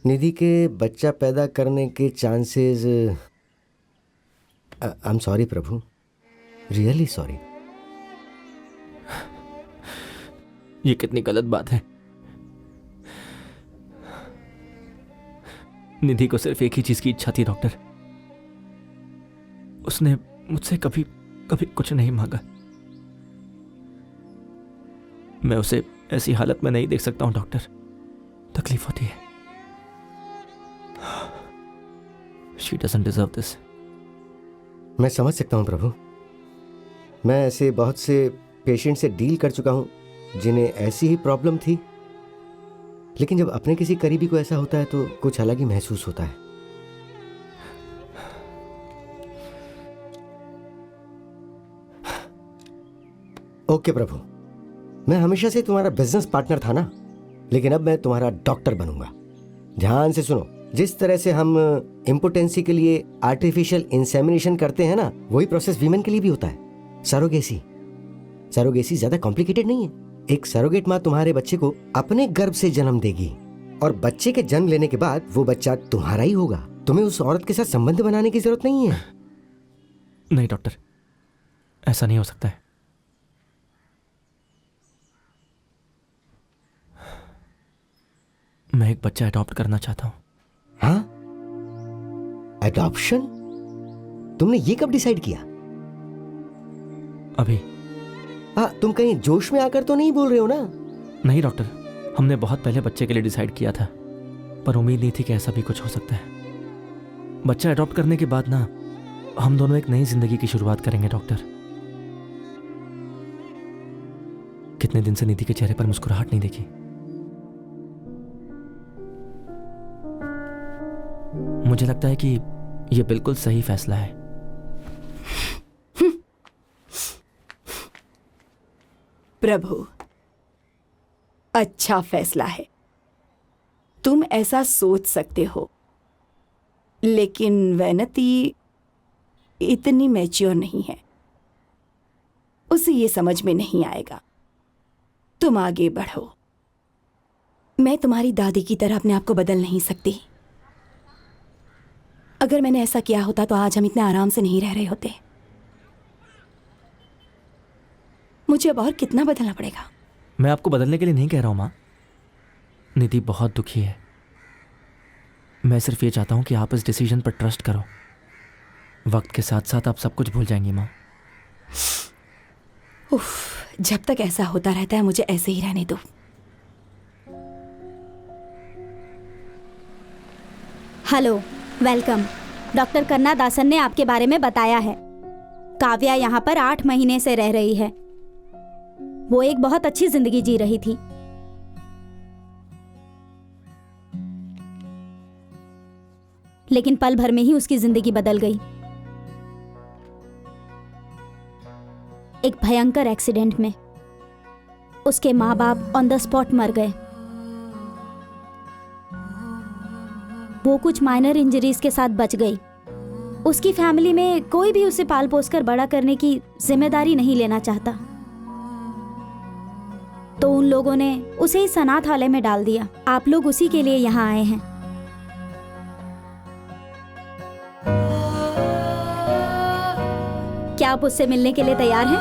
निधि के बच्चा पैदा करने के chances, I am sorry Prabhu, really sorry. ये कितनी गलत बात है। निधि को सिर्फ एक ही चीज की इच्छा थी डॉक्टर। उसने मुझसे कभी कभी कुछ नहीं मांगा। मैं उसे ऐसी हालत में नहीं देख सकता हूं डॉक्टर, तकलीफ होती है। She doesn't deserve this. मैं समझ सकता हूं प्रभु। मैं ऐसे बहुत से पेशेंट से डील कर चुका हूं जिन्हें ऐसी ही प्रॉब्लम थी, लेकिन जब अपने किसी करीबी को ऐसा होता है तो कुछ अलग ही महसूस होता है। ओके प्रभु, मैं हमेशा से तुम्हारा बिजनेस पार्टनर था ना, लेकिन अब मैं तुम्हारा डॉक्टर बनूंगा। ध्यान से सुनो, जिस तरह से हम इम्पोटेंसी के लिए आर्टिफिशियल इंसेमिनेशन करते हैं ना, वही प्रोसेस वीमेन के लिए भी होता है। सरोगेसी ज्यादा कॉम्प्लिकेटेड नहीं है। एक सरोगेट माँ तुम्हारे बच्चे को अपने गर्भ से जन्म देगी और बच्चे के जन्म लेने के बाद वो बच्चा तुम्हारा ही होगा। तुम्हें उस औरत के साथ संबंध बनाने की जरूरत नहीं है। नहीं डॉक्टर, ऐसा नहीं हो सकता है। मैं एक बच्चा अडॉप्ट करना चाहता हूं। हाँ, अडॉप्शन? तुमने ये कब डिसाइड किया? अभी। तुम कहीं जोश में आकर तो नहीं बोल रहे हो ना? नहीं डॉक्टर, हमने बहुत पहले बच्चे के लिए डिसाइड किया था, पर उम्मीद नहीं थी कि ऐसा भी कुछ हो सकता है। बच्चा अडॉप्ट करने के बाद ना, हम दोनों एक नई जिंदगी की शुरुआत करेंगे डॉक्टर। कितने दिन से निधि के चेहरे पर मुस्कुराहट नहीं देखी। मुझे लगता है कि यह बिल्कुल सही फैसला है। प्रभु, अच्छा फैसला है। तुम ऐसा सोच सकते हो, लेकिन वैनती इतनी मैच्योर नहीं है। उसे ये समझ में नहीं आएगा। तुम आगे बढ़ो। मैं तुम्हारी दादी की तरह अपने आप को बदल नहीं सकती। अगर मैंने ऐसा किया होता तो आज हम इतने आराम से नहीं रह रहे होते। मुझे अब और कितना बदलना पड़ेगा? मैं आपको बदलने के लिए नहीं कह रहा हूं मां। निधि बहुत दुखी है। मैं सिर्फ ये चाहता हूं कि आप इस डिसीजन पर ट्रस्ट करो। वक्त के साथ साथ आप सब कुछ भूल जाएंगी मां। उफ, जब तक ऐसा होता रहता है मुझे ऐसे ही रहने दो। Hello, welcome. डॉक्टर कन्ना दासन ने आपके बारे में बताया है। काव्या यहाँ पर 8 महीने से रह रही है। वो एक बहुत अच्छी जिंदगी जी रही थी। लेकिन पल भर में ही उसकी जिंदगी बदल गई। एक भयंकर एक्सीडेंट में उसके माँ बाप ऑन द स्पॉट मर गए। वो कुछ माइनर इंजरीज के साथ बच गई। उसकी फैमिली में कोई भी उसे पाल पोस कर बड़ा करने की जिम्मेदारी नहीं लेना चाहता, तो उन लोगों ने उसे इस अनाथालय में डाल दिया। आप लोग उसी के लिए यहाँ आए हैं। क्या आप उससे मिलने के लिए तैयार हैं?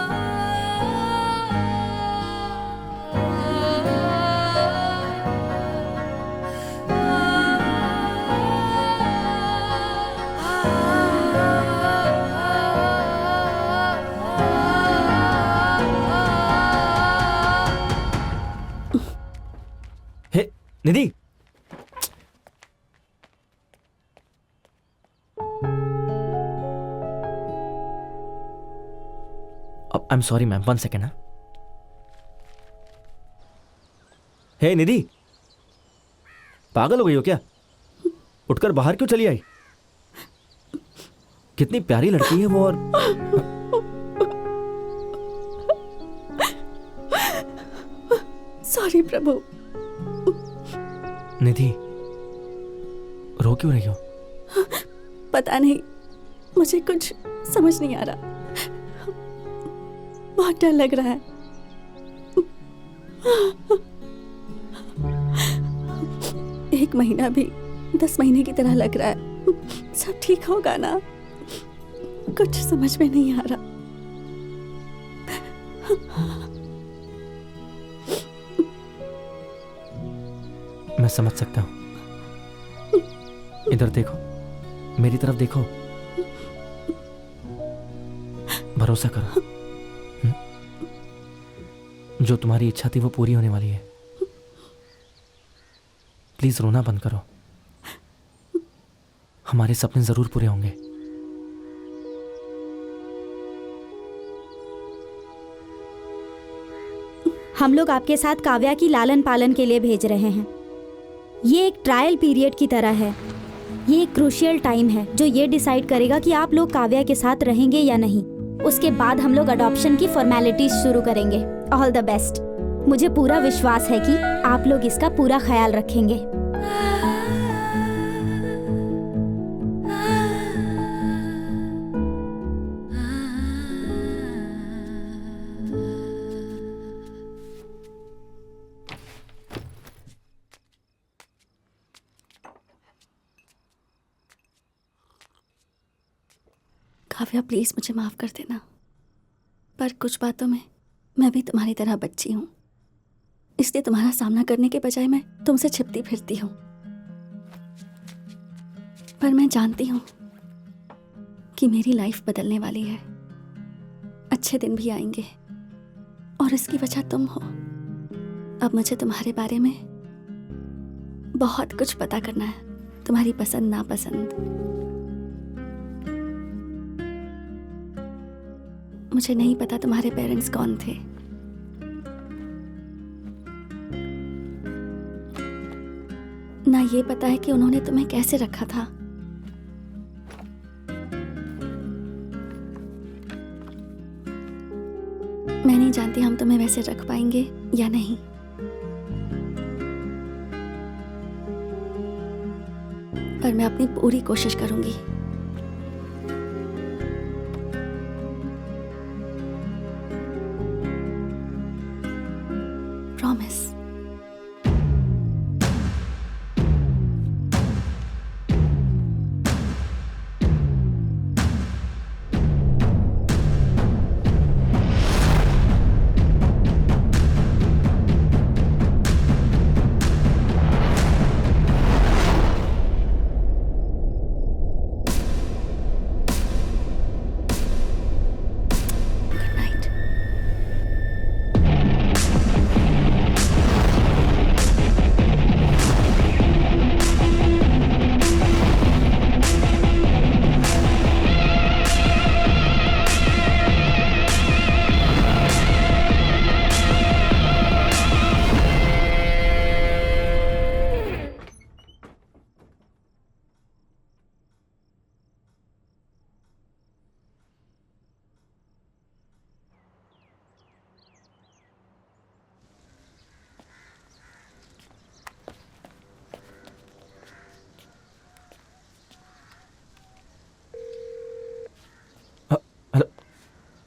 Nidhi, I am sorry ma'am, 1 second. Hey Nidhi, पागल हो गई हो क्या? उठकर बाहर क्यों चली आई? कितनी प्यारी लड़की है वो। और सॉरी प्रभु। निधि, रो क्यों रही हो? पता नहीं, मुझे कुछ समझ नहीं आ रहा। बहुत डर लग रहा है। एक महीना भी 10 महीने की तरह लग रहा है। सब ठीक होगा ना? कुछ समझ में नहीं आ रहा। मैं समझ सकता हूं। इधर देखो, मेरी तरफ देखो, भरोसा करो। जो तुम्हारी इच्छा थी वो पूरी होने वाली है। प्लीज रोना बंद करो। हमारे सपने जरूर पूरे होंगे। हम लोग आपके साथ काव्या की लालन पालन के लिए भेज रहे हैं। ये एक ट्रायल पीरियड की तरह है। ये एक क्रूशियल टाइम है जो ये डिसाइड करेगा कि आप लोग काव्या के साथ रहेंगे या नहीं। उसके बाद हम लोग अडॉप्शन की फॉर्मेलिटीज शुरू करेंगे। All the best. मुझे पूरा विश्वास है कि आप लोग इसका पूरा ख्याल रखेंगे। काव्या प्लीज मुझे माफ कर देना, पर कुछ बातों में मैं भी तुम्हारी तरह बच्ची हूँ, इसलिए तुम्हारा सामना करने के बजाय मैं तुमसे छिपती फिरती हूँ। पर मैं जानती हूँ कि मेरी लाइफ बदलने वाली है। अच्छे दिन भी आएंगे और इसकी वजह तुम हो। अब मुझे तुम्हारे बारे में बहुत कुछ पता करना है, तुम्हारी पसंद नापसंद। मुझे नहीं पता तुम्हारे पेरेंट्स कौन थे, ना ये पता है कि उन्होंने तुम्हें कैसे रखा था। मैं नहीं जानती हम तुम्हें वैसे रख पाएंगे या नहीं, पर मैं अपनी पूरी कोशिश करूंगी। Promise.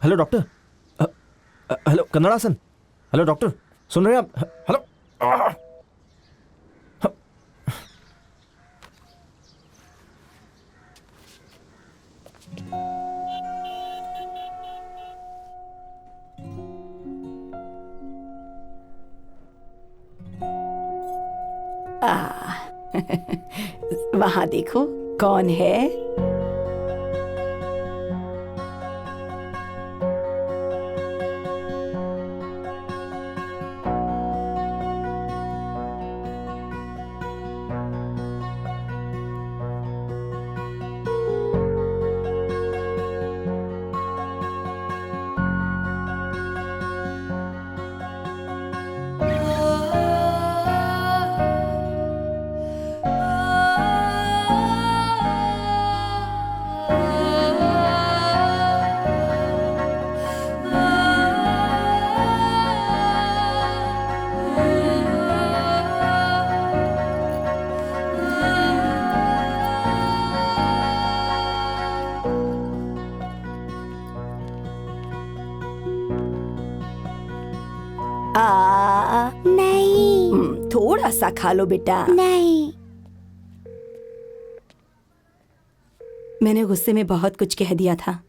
Hello doctor. Hello Kannadasan. Hello doctor, सुन रहे हैं आप? हेलो। वहां देखो कौन है। नहीं। थोड़ा सा खा लो बेटा। नहीं। मैंने गुस्से में बहुत कुछ कह दिया था,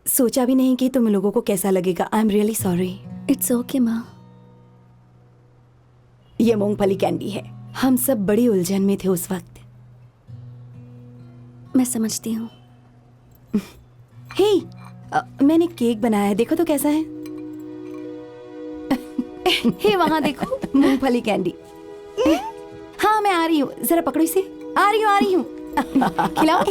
सोचा भी नहीं कि तुम लोगों को कैसा लगेगा। I am really sorry. It's okay माँ। ये मूंगफली कैंडी है। हम सब बड़ी उलझन में थे उस वक्त। मैं समझती हूँ। हे, मैंने केक बनाया है, देखो तो कैसा है। हे वहां देखो, मूंगफली कैंडी। हाँ मैं आ रही हूँ, जरा पकड़ो इसे। आ रही हूँ खिलाओ।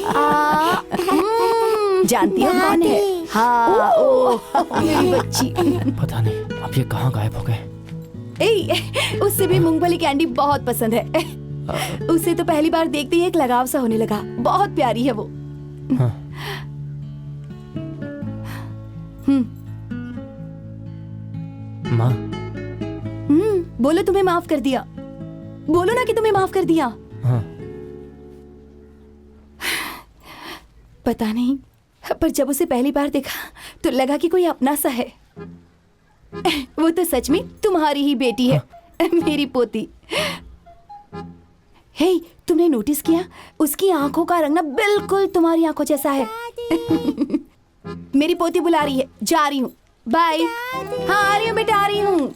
जानती हो कौन है? हाँ, ओ मेरी बच्ची। पता नहीं अब ये कहाँ गायब हो गए। उससे भी मूंगफली कैंडी बहुत पसंद है। उसे तो पहली बार देखते ही एक लगाव सा होने लगा। बहुत प्यारी है वो। हाँ। माँ। बोलो तुम्हें माफ कर दिया। बोलो ना कि तुम्हें माफ कर दिया। हाँ। पता नहीं, पर जब उसे पहली बार देखा तो लगा कि कोई अपना सा है। वो तो सच में तुम्हारी ही बेटी है। मेरी पोती। हे, तुमने नोटिस किया उसकी आंखों का रंग ना बिल्कुल तुम्हारी आंखों जैसा है। मेरी पोती बुला रही है, जा रही हूँ। बाय। हाँ आ रही हूँ बेटा, आ रही हूँ।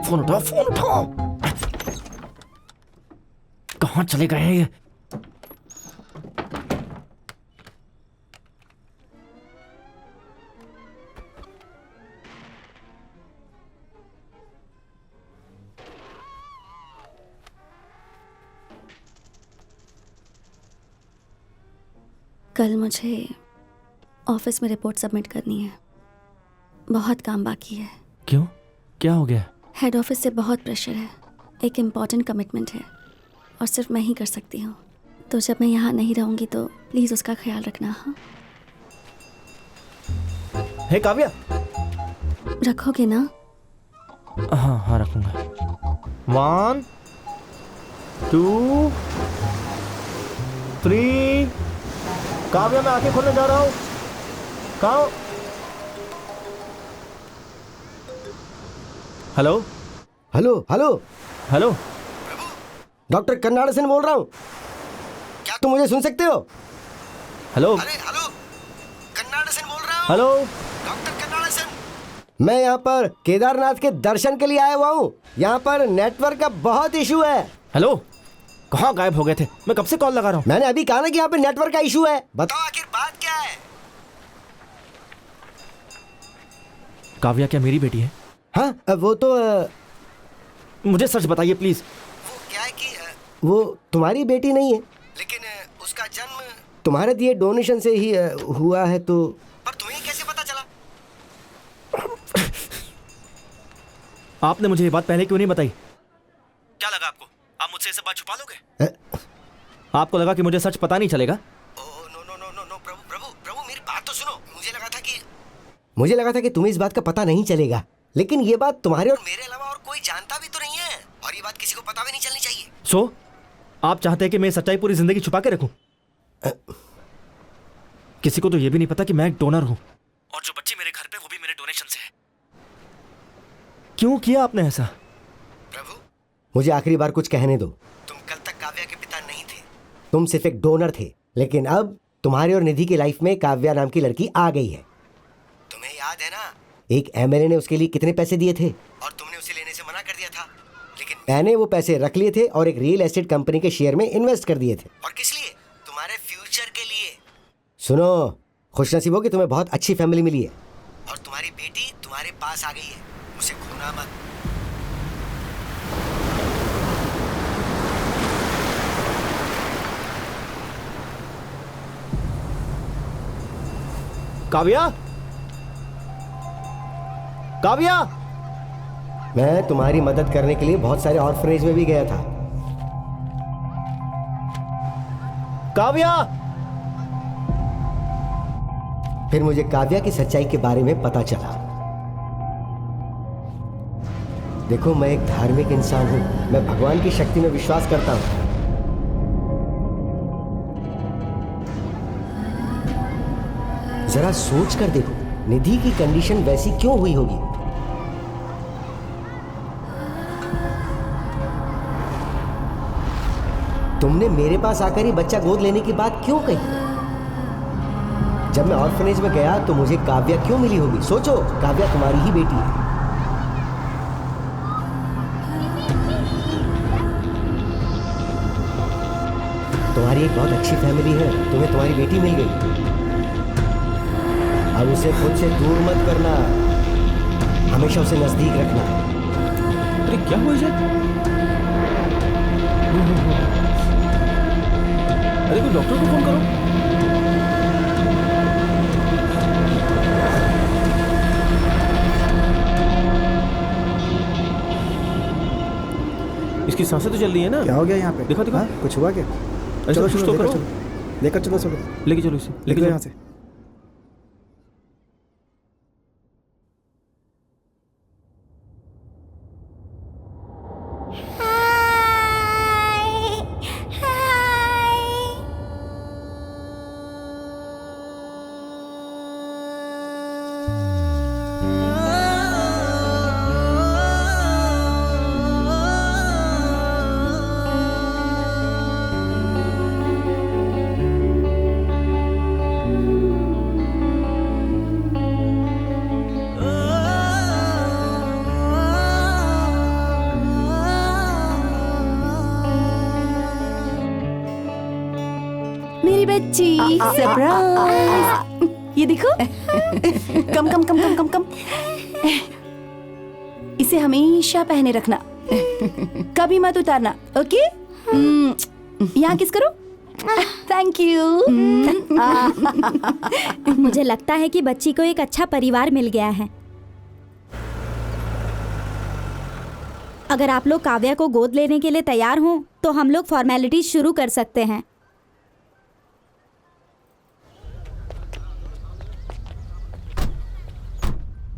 फोन उठाओ, फोन उठाओ। कहाँ चले गए हैं ये? कल मुझे ऑफिस में रिपोर्ट सबमिट करनी है। बहुत काम बाकी है। क्यों, क्या हो गया? हेड ऑफिस से बहुत प्रेशर है। एक इम्पॉर्टेंट कमिटमेंट है और सिर्फ मैं ही कर सकती हूँ। तो जब मैं यहाँ नहीं रहूँगी तो प्लीज़ उसका ख्याल रखना। हाँ हे काव्या। रखोगे ना? हाँ हाँ रखूंगा। 1 2 3। काव्या मैं आंखें खोलने जा रहा हूँ। कहाँ? Hello hello hello hello. Doctor Karnad Sen बोल रहा हूँ। क्या तुम मुझे सुन सकते हो? हेलो। अरे हेलो, कर्नाड सेन बोल रहा हूँ। Hello doctor Karnad Sen. मैं यहाँ पर केदारनाथ के दर्शन के लिए आया हुआ हूँ। यहाँ पर नेटवर्क का बहुत इशू है। हेलो, कहाँ गायब हो गए थे? मैं कब से कॉल लगा रहा हूँ। मैंने अभी कहा ना कि यहाँ पे नेटवर्क का इशू है। बताओ आखिर बात क्या है? काव्या क्या मेरी बेटी है? हाँ वो तो मुझे सच बताइए प्लीज। वो क्या है कि वो तुम्हारी बेटी नहीं है, लेकिन उसका जन्म तुम्हारे दिए डोनेशन से ही हुआ है। तो पर तुम्हें कैसे पता चला? आपने मुझे ये बात पहले क्यों नहीं बताई? क्या लगा आपको? आप मुझसे ये सब बात छुपा लोगे? आपको लगा कि मुझे सच पता नहीं चलेगा? No no no no no Prabhu मेरी बात तो सुनो। मुझे लगा था कि तुम्हें इस बात का पता नहीं चलेगा, लेकिन ये बात तुम्हारे और मेरे अलावा और कोई जानता भी तो नहीं है, और ये बात किसी को पता भी नहीं चलनी चाहिए। सो आप चाहते हैं कि मैं सच्चाई पूरी जिंदगी छुपा के रखूं? किसी को तो ये भी नहीं पता कि मैं एक डोनर हूं, और जो बच्ची मेरे घर पे वो भी मेरे डोनेशन से है। क्यों किया आपने ऐसा? प्रभु मुझे आखिरी बार कुछ कहने दो। तुम कल तक काव्या के पिता नहीं थे, तुम सिर्फ एक डोनर थे, लेकिन अब तुम्हारे और निधि की लाइफ में काव्या नाम की लड़की आ गई है। तुम्हें याद है ना, एक एमएलए ने उसके लिए कितने पैसे दिए थे और तुमने उसे लेने से मना कर दिया था, लेकिन मैंने वो पैसे रख लिए थे और एक रियल एस्टेट कंपनी के शेयर में इन्वेस्ट कर दिए थे। और किस लिए? तुम्हारे फ्यूचर के लिए। सुनो, खुशनसीब हो कि तुम्हें बहुत अच्छी फैमिली मिली है और तुम्हारी बेटी तुम्हारे पास आ गई है, उसे खोना मत। काव्या, काव्या, मैं तुम्हारी मदद करने के लिए बहुत सारे ऑर्फनेज में भी गया था। काव्या, फिर मुझे काव्या की सच्चाई के बारे में पता चला। देखो, मैं एक धार्मिक इंसान हूं, मैं भगवान की शक्ति में विश्वास करता हूं। जरा सोच कर देखो, निधि की कंडीशन वैसी क्यों हुई होगी? तुमने मेरे पास आकर ही बच्चा गोद लेने की बात क्यों कही? जब मैं ऑर्फनेज में गया तो मुझे काव्या क्यों मिली होगी? सोचो, काव्या तुम्हारी ही बेटी है। तुम्हारी एक बहुत अच्छी फैमिली है, तुम्हें तुम्हारी बेटी मिल गई। अब उसे खुद से दूर मत करना, हमेशा उसे नजदीक रखना। अरे क्या हुआ इसे? अरे कोई डॉक्टर को फोन करो। इसकी सांसें तो चल रही है ना? क्या हो गया यहाँ पे? देखो देखो। हाँ, कुछ हुआ क्या? ऐसा कुछ तो करो। लेकर चलो चलो, लेके चलो इसे, लेके चलो चलो यहाँ से। मेरी बच्ची, सरप्राइज। ये देखो। कम कम कम कम कम कम। इसे हमेशा पहने रखना, कभी मत उतारना, ओके? यहाँ किस करो। Thank you. मुझे लगता है कि बच्ची को एक अच्छा परिवार मिल गया है। अगर आप लोग काव्या को गोद लेने के लिए तैयार हों तो हम लोग फॉर्मेलिटीज शुरू कर सकते हैं।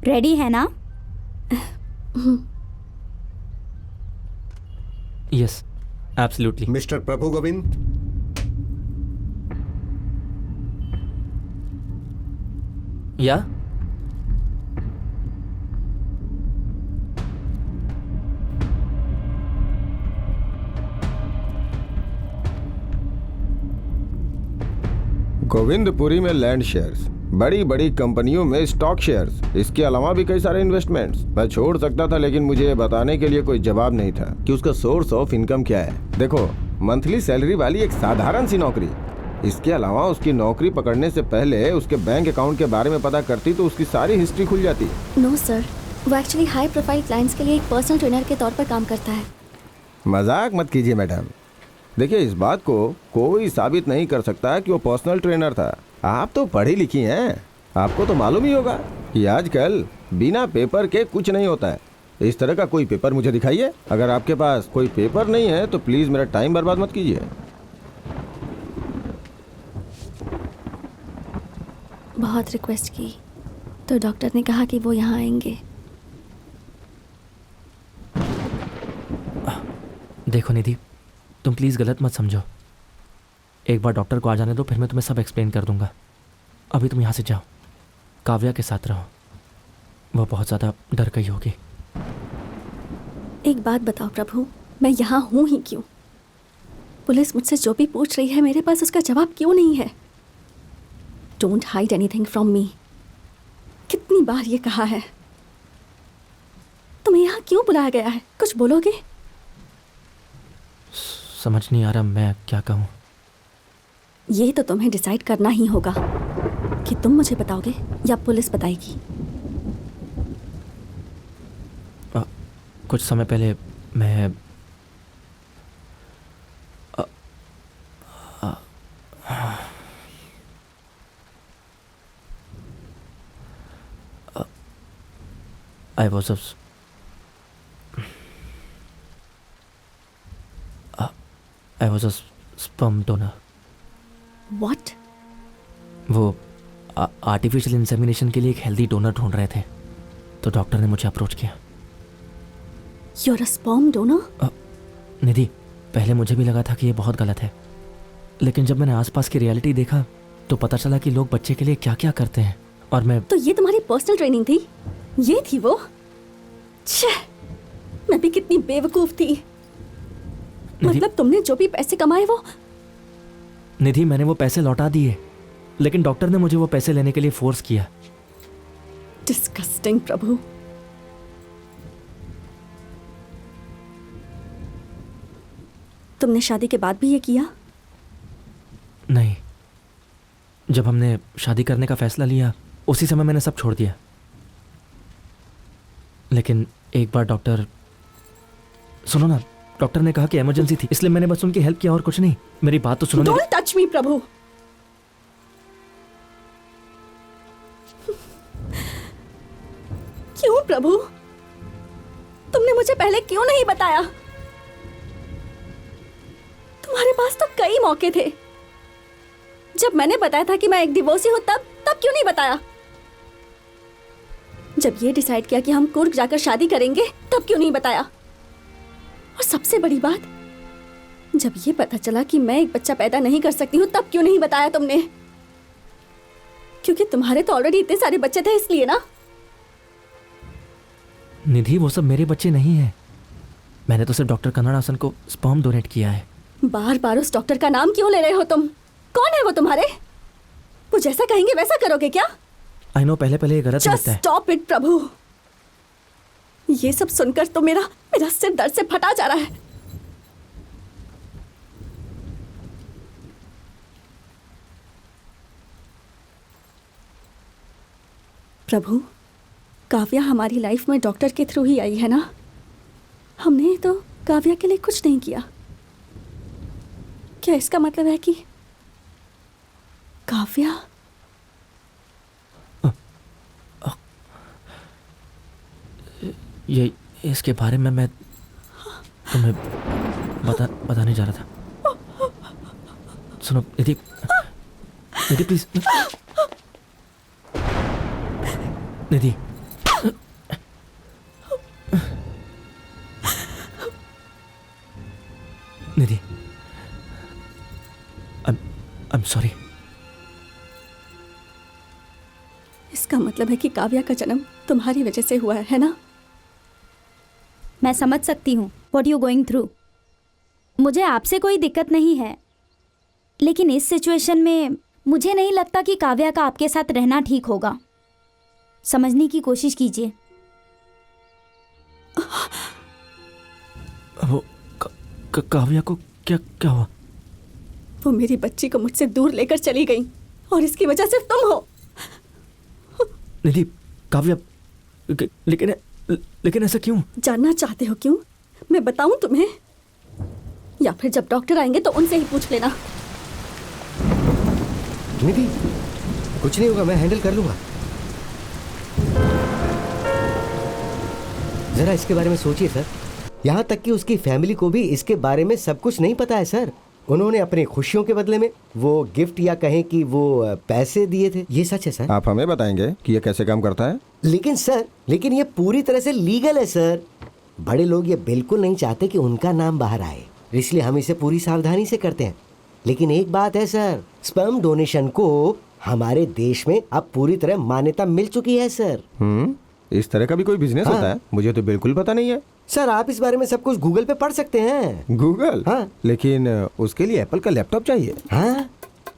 रेडी है ना? Yes, absolutely. मिस्टर प्रभु गोविंद, या गोविंदपुरी में लैंड शेयर्स, बड़ी बड़ी कंपनियों में स्टॉक शेयर्स, इसके अलावा भी कई सारे इन्वेस्टमेंट्स। मैं छोड़ सकता था, लेकिन मुझे ये बताने के लिए कोई जवाब नहीं था कि उसका सोर्स ऑफ इनकम क्या है। देखो, मंथली सैलरी वाली एक साधारण सी नौकरी। इसके अलावा उसकी नौकरी पकड़ने से पहले उसके बैंक अकाउंट के बारे में पता करती तो उसकी सारी हिस्ट्री खुल जाती। नो सर, वो एक्चुअली हाई प्रोफाइल क्लाइंट्स के लिए एक पर्सनल ट्रेनर के तौर पर काम करता है। मजाक मत कीजिए मैडम। देखिए, इस बात को कोई साबित नहीं कर सकता कि वो पर्सनल ट्रेनर था। आप तो पढ़ी लिखी हैं, आपको तो मालूम ही होगा कि आजकल बिना पेपर के कुछ नहीं होता है। इस तरह का कोई पेपर मुझे दिखाइए। अगर आपके पास कोई पेपर नहीं है तो प्लीज़ मेरा टाइम बर्बाद मत कीजिए। बहुत रिक्वेस्ट की तो डॉक्टर ने कहा कि वो यहाँ आएंगे। देखो निधि, तुम प्लीज़ गलत मत समझो। एक बार डॉक्टर को आ जाने दो, फिर मैं तुम्हें सब एक्सप्लेन कर दूंगा। अभी तुम यहाँ से जाओ, काव्या के साथ रहो, वो बहुत ज़्यादा डर गई होगी। एक बात बताओ प्रभु, मैं यहाँ हूँ ही क्यों? पुलिस मुझसे जो भी पूछ रही है मेरे पास उसका जवाब क्यों नहीं है? Don't hide anything from me. कितनी बार ये कहा है। तुम्हें यहाँ क्यों बुलाया गया है? कुछ बोलोगे? समझ नहीं आ रहा मैं क्या कहूँ। ये तो तुम्हें डिसाइड करना ही होगा कि तुम मुझे बताओगे या पुलिस बताएगी। कुछ समय पहले मैं I was a sperm donor. What? वो आर्टिफिशियल इंसेमिनेशन के लिए एक हेल्दी डोनर ढूंढ रहे थे, तो डॉक्टर ने मुझे अप्रोच किया। You are a sperm donor? Nidhi, पहले मुझे भी लगा था कि ये बहुत गलत है, लेकिन जब मैंने आसपास की रियलिटी देखा तो पता चला कि लोग बच्चे के लिए क्या क्या करते हैं। और मैं तो ये तुम्हारी पर्सनल ट्रेनिंग थी? ये थी वो? छे, मैं भी कितनी बेवकूफ थी। मतलब तुमने जो भी पैसे कमाए वो? निधि, मैंने वो पैसे लौटा दिए, लेकिन डॉक्टर ने मुझे वो पैसे लेने के लिए फोर्स किया। डिस्गस्टिंग प्रभु। तुमने शादी के बाद भी ये किया? नहीं, जब हमने शादी करने का फैसला लिया उसी समय मैंने सब छोड़ दिया। लेकिन एक बार डॉक्टर, सुनो ना, डॉक्टर ने कहा कि इमरजेंसी थी, इसलिए मैंने बस उनकी हेल्प किया और कुछ नहीं। मेरी बात तो सुनो। डोंट टच मी प्रभु। क्यों प्रभु? तुमने मुझे पहले क्यों नहीं बताया? तुम्हारे पास तो कई मौके थे। जब मैंने बताया था कि मैं एक डिवोर्सी हूं, तब क्यों नहीं बताया? जब ये डिसाइड किया कि हम कुर्ग जाकर शादी करेंगे, तब क्यों नहीं बताया? और सबसे बड़ी बात, जब ये पता चला कि मैं एक बच्चा पैदा नहीं कर सकती हूँ, तब क्यों नहीं बताया तुमने? क्योंकि तुम्हारे तो ऑलरेडी इतने सारे बच्चे थे, इसलिए ना? निधि, वो सब मेरे बच्चे नहीं हैं। मैंने तो सिर्फ डॉक्टर कन्नड़ासन को स्पर्म डोनेट किया है। बार बार उस डॉक्टर का नाम क्यों ले रहे हो तुम? कौन है वो तुम्हारे? वो जैसा कहेंगे वैसा करोगे क्या? आई नो, पहले ये गलत लगता है। स्टॉप इट प्रभु। ये सब सुनकर तो मेरा सिर दर्द से फटा जा रहा है। प्रभु, काव्या हमारी लाइफ में डॉक्टर के थ्रू ही आई है ना? हमने तो काव्या के लिए कुछ नहीं किया। क्या इसका मतलब है कि काव्या? ये इसके बारे में मैं तुम्हें बताने जा रहा था। सुनो Nidhi, please. Nidhi, Nidhi, I am sorry. इसका मतलब है कि काव्या का जन्म तुम्हारी वजह से हुआ है ना? मैं समझ सकती हूँ व्हाट यू गोइंग थ्रू। मुझे आपसे कोई दिक्कत नहीं है, लेकिन इस सिचुएशन में मुझे नहीं लगता कि काव्या का आपके साथ रहना ठीक होगा। समझने की कोशिश कीजिए। वो काव्या को क्या हुआ? वो मेरी बच्ची को मुझसे दूर लेकर चली गई, और इसकी वजह सिर्फ तुम हो। निधि, काव्या, लेकिन ऐसा क्यों? जानना चाहते हो क्यों? मैं बताऊं तुम्हें, या फिर जब डॉक्टर आएंगे तो उनसे ही पूछ लेना। निधि, कुछ नहीं होगा, मैं हैंडल कर लूंगा। जरा इसके बारे में सोचिए सर। यहाँ तक कि उसकी फैमिली को भी इसके बारे में सब कुछ नहीं पता है सर। उन्होंने अपनी खुशियों के बदले में वो गिफ्ट या कहें कि वो पैसे दिए थे। ये सच है सर? आप हमें बताएंगे कि ये कैसे काम करता है? लेकिन ये पूरी तरह से लीगल है सर। बड़े लोग ये बिल्कुल नहीं चाहते कि उनका नाम बाहर आए, इसलिए हम इसे पूरी सावधानी से करते हैं। लेकिन एक बात है सर, स्पर्म डोनेशन को हमारे देश में अब पूरी तरह मान्यता मिल चुकी है सर। इस तरह का भी कोई बिजनेस होता है? मुझे तो बिल्कुल पता नहीं है सर। आप इस बारे में सब कुछ गूगल पे पढ़ सकते हैं। गूगल? हाँ। लेकिन उसके लिए एप्पल का लैपटॉप चाहिए। हाँ,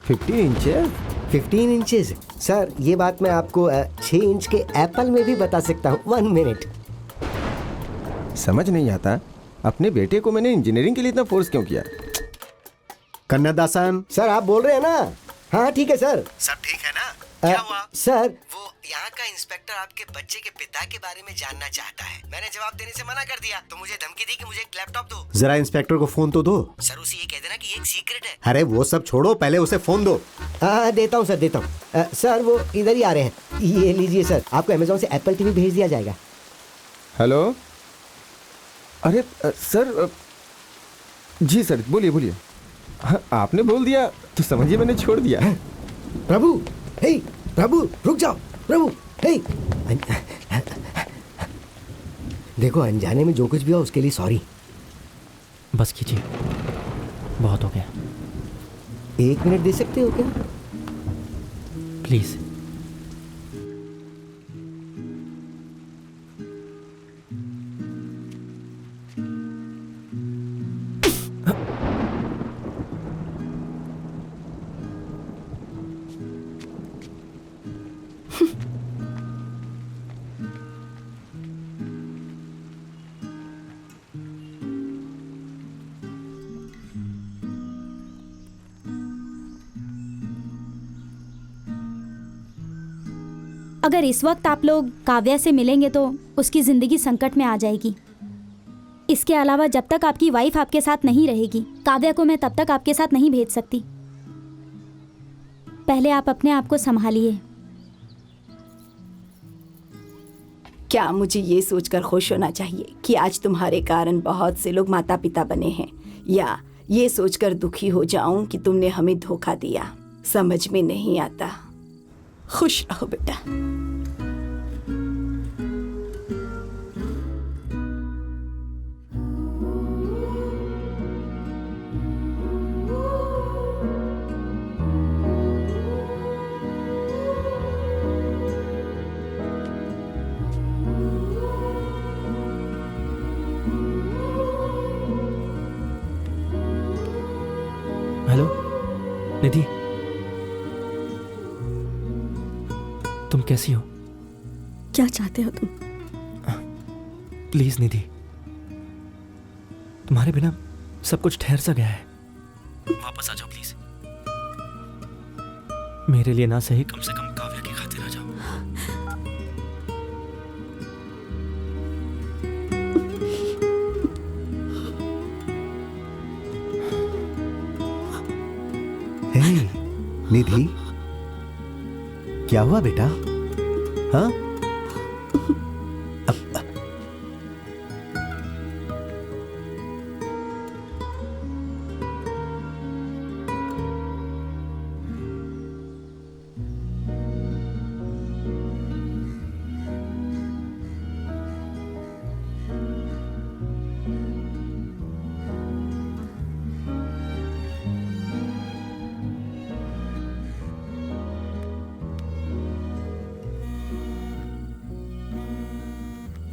15 इंचेस सर। ये बात मैं आपको 6 इंच के एप्पल में भी बता सकता हूँ। 1 मिनट। समझ नहीं आता, अपने बेटे को मैंने इंजीनियरिंग के लिए इतना फोर्स क्यों किया? कन्नड़ासन सर, आप बोल रहे हैं ना? हाँ ठीक है सर। सब ठीक है ना? क्या हुआ? सर, वो यहाँ का इंस्पेक्टर आपके बच्चे के पिता के बारे में जानना चाहता है। मैंने जवाब देने से मना कर दिया, तो मुझे धमकी दी कि मुझे एक लैपटॉप दो। जरा इंस्पेक्टर को फोन तो दो। सर, उसे ये कह देना कि ये एक सीक्रेट है। अरे वो सब छोड़ो, पहले उसे फोन दो। देता हूँ सर, देता हूँ। सर, वो इधर ही आ रहे हैं। ये लीजिए सर, आपको अमेज़न से एप्पल टीवी भेज दिया जाएगा। हेलो, अरे सर, जी सर, बोलिए। हाँ, आपने बोल दिया तो समझिए मैंने छोड़ दिया। प्रभु, हे, प्रभु रुक जाओ प्रभु। हे देखो, अनजाने में जो कुछ भी हो उसके लिए सॉरी। बस कीजिए, बहुत हो गया। 1 मिनट दे सकते हो क्या? प्लीज। अगर इस वक्त आप लोग काव्या से मिलेंगे तो उसकी ज़िंदगी संकट में आ जाएगी। इसके अलावा जब तक आपकी वाइफ आपके साथ नहीं रहेगी, काव्या को मैं तब तक आपके साथ नहीं भेज सकती। पहले आप अपने आप को संभालिए। क्या मुझे ये सोचकर खुश होना चाहिए कि आज तुम्हारे कारण बहुत से लोग माता पिता बने हैं, या ये सोचकर दुखी हो जाऊं कि तुमने हमें धोखा दिया? समझ में नहीं आता। खुश रहो बेटा। हेलो निधि, तुम कैसी हो? क्या चाहते हो तुम? प्लीज निधि, तुम्हारे बिना सब कुछ ठहर सा गया है। वापस आ जाओ प्लीज। मेरे लिए ना सही, कम से कम काव्या की खातिर आ जाओ। हे निधि, क्या हुआ बेटा? हाँ?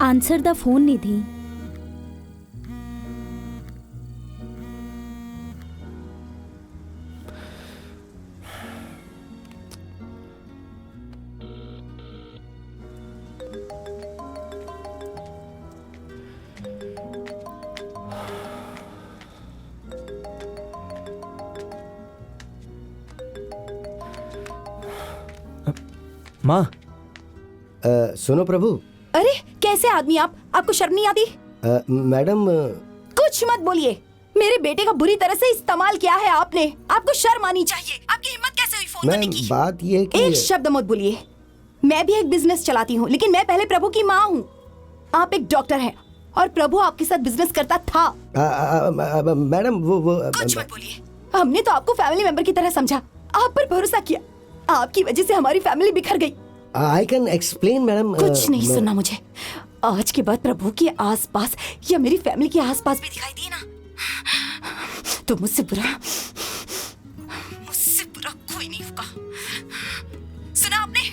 आंसर द फोन निधि। माँ। सुनो प्रभु। अरे कैसे आदमी आप? आपको शर्म नहीं आती? मैडम। कुछ मत बोलिए। मेरे बेटे का बुरी तरह से इस्तेमाल किया है आपने। आपको शर्म आनी चाहिए। आपकी हिम्मत कैसे हुई फोन करने की? बात ये है कि एक शब्द मत बोलिए। मैं भी एक बिजनेस चलाती हूँ, लेकिन मैं पहले प्रभु की माँ हूँ। आप एक डॉक्टर हैं और प्रभु आपके साथ बिजनेस करता था। मैडम वो कुछ मत बोलिए। हमने तो आपको फैमिली मेंबर की तरह समझा, आप पर भरोसा किया। आपकी वजह से हमारी फैमिली बिखर गई। I can explain madam. कुछ नहीं सुनना मुझे। आज के बाद प्रभु के आसपास या मेरी फैमिली के आसपास भी दिखाई दिए ना, तो मुझसे बुरा कोई नहीं होगा। सुना आपने?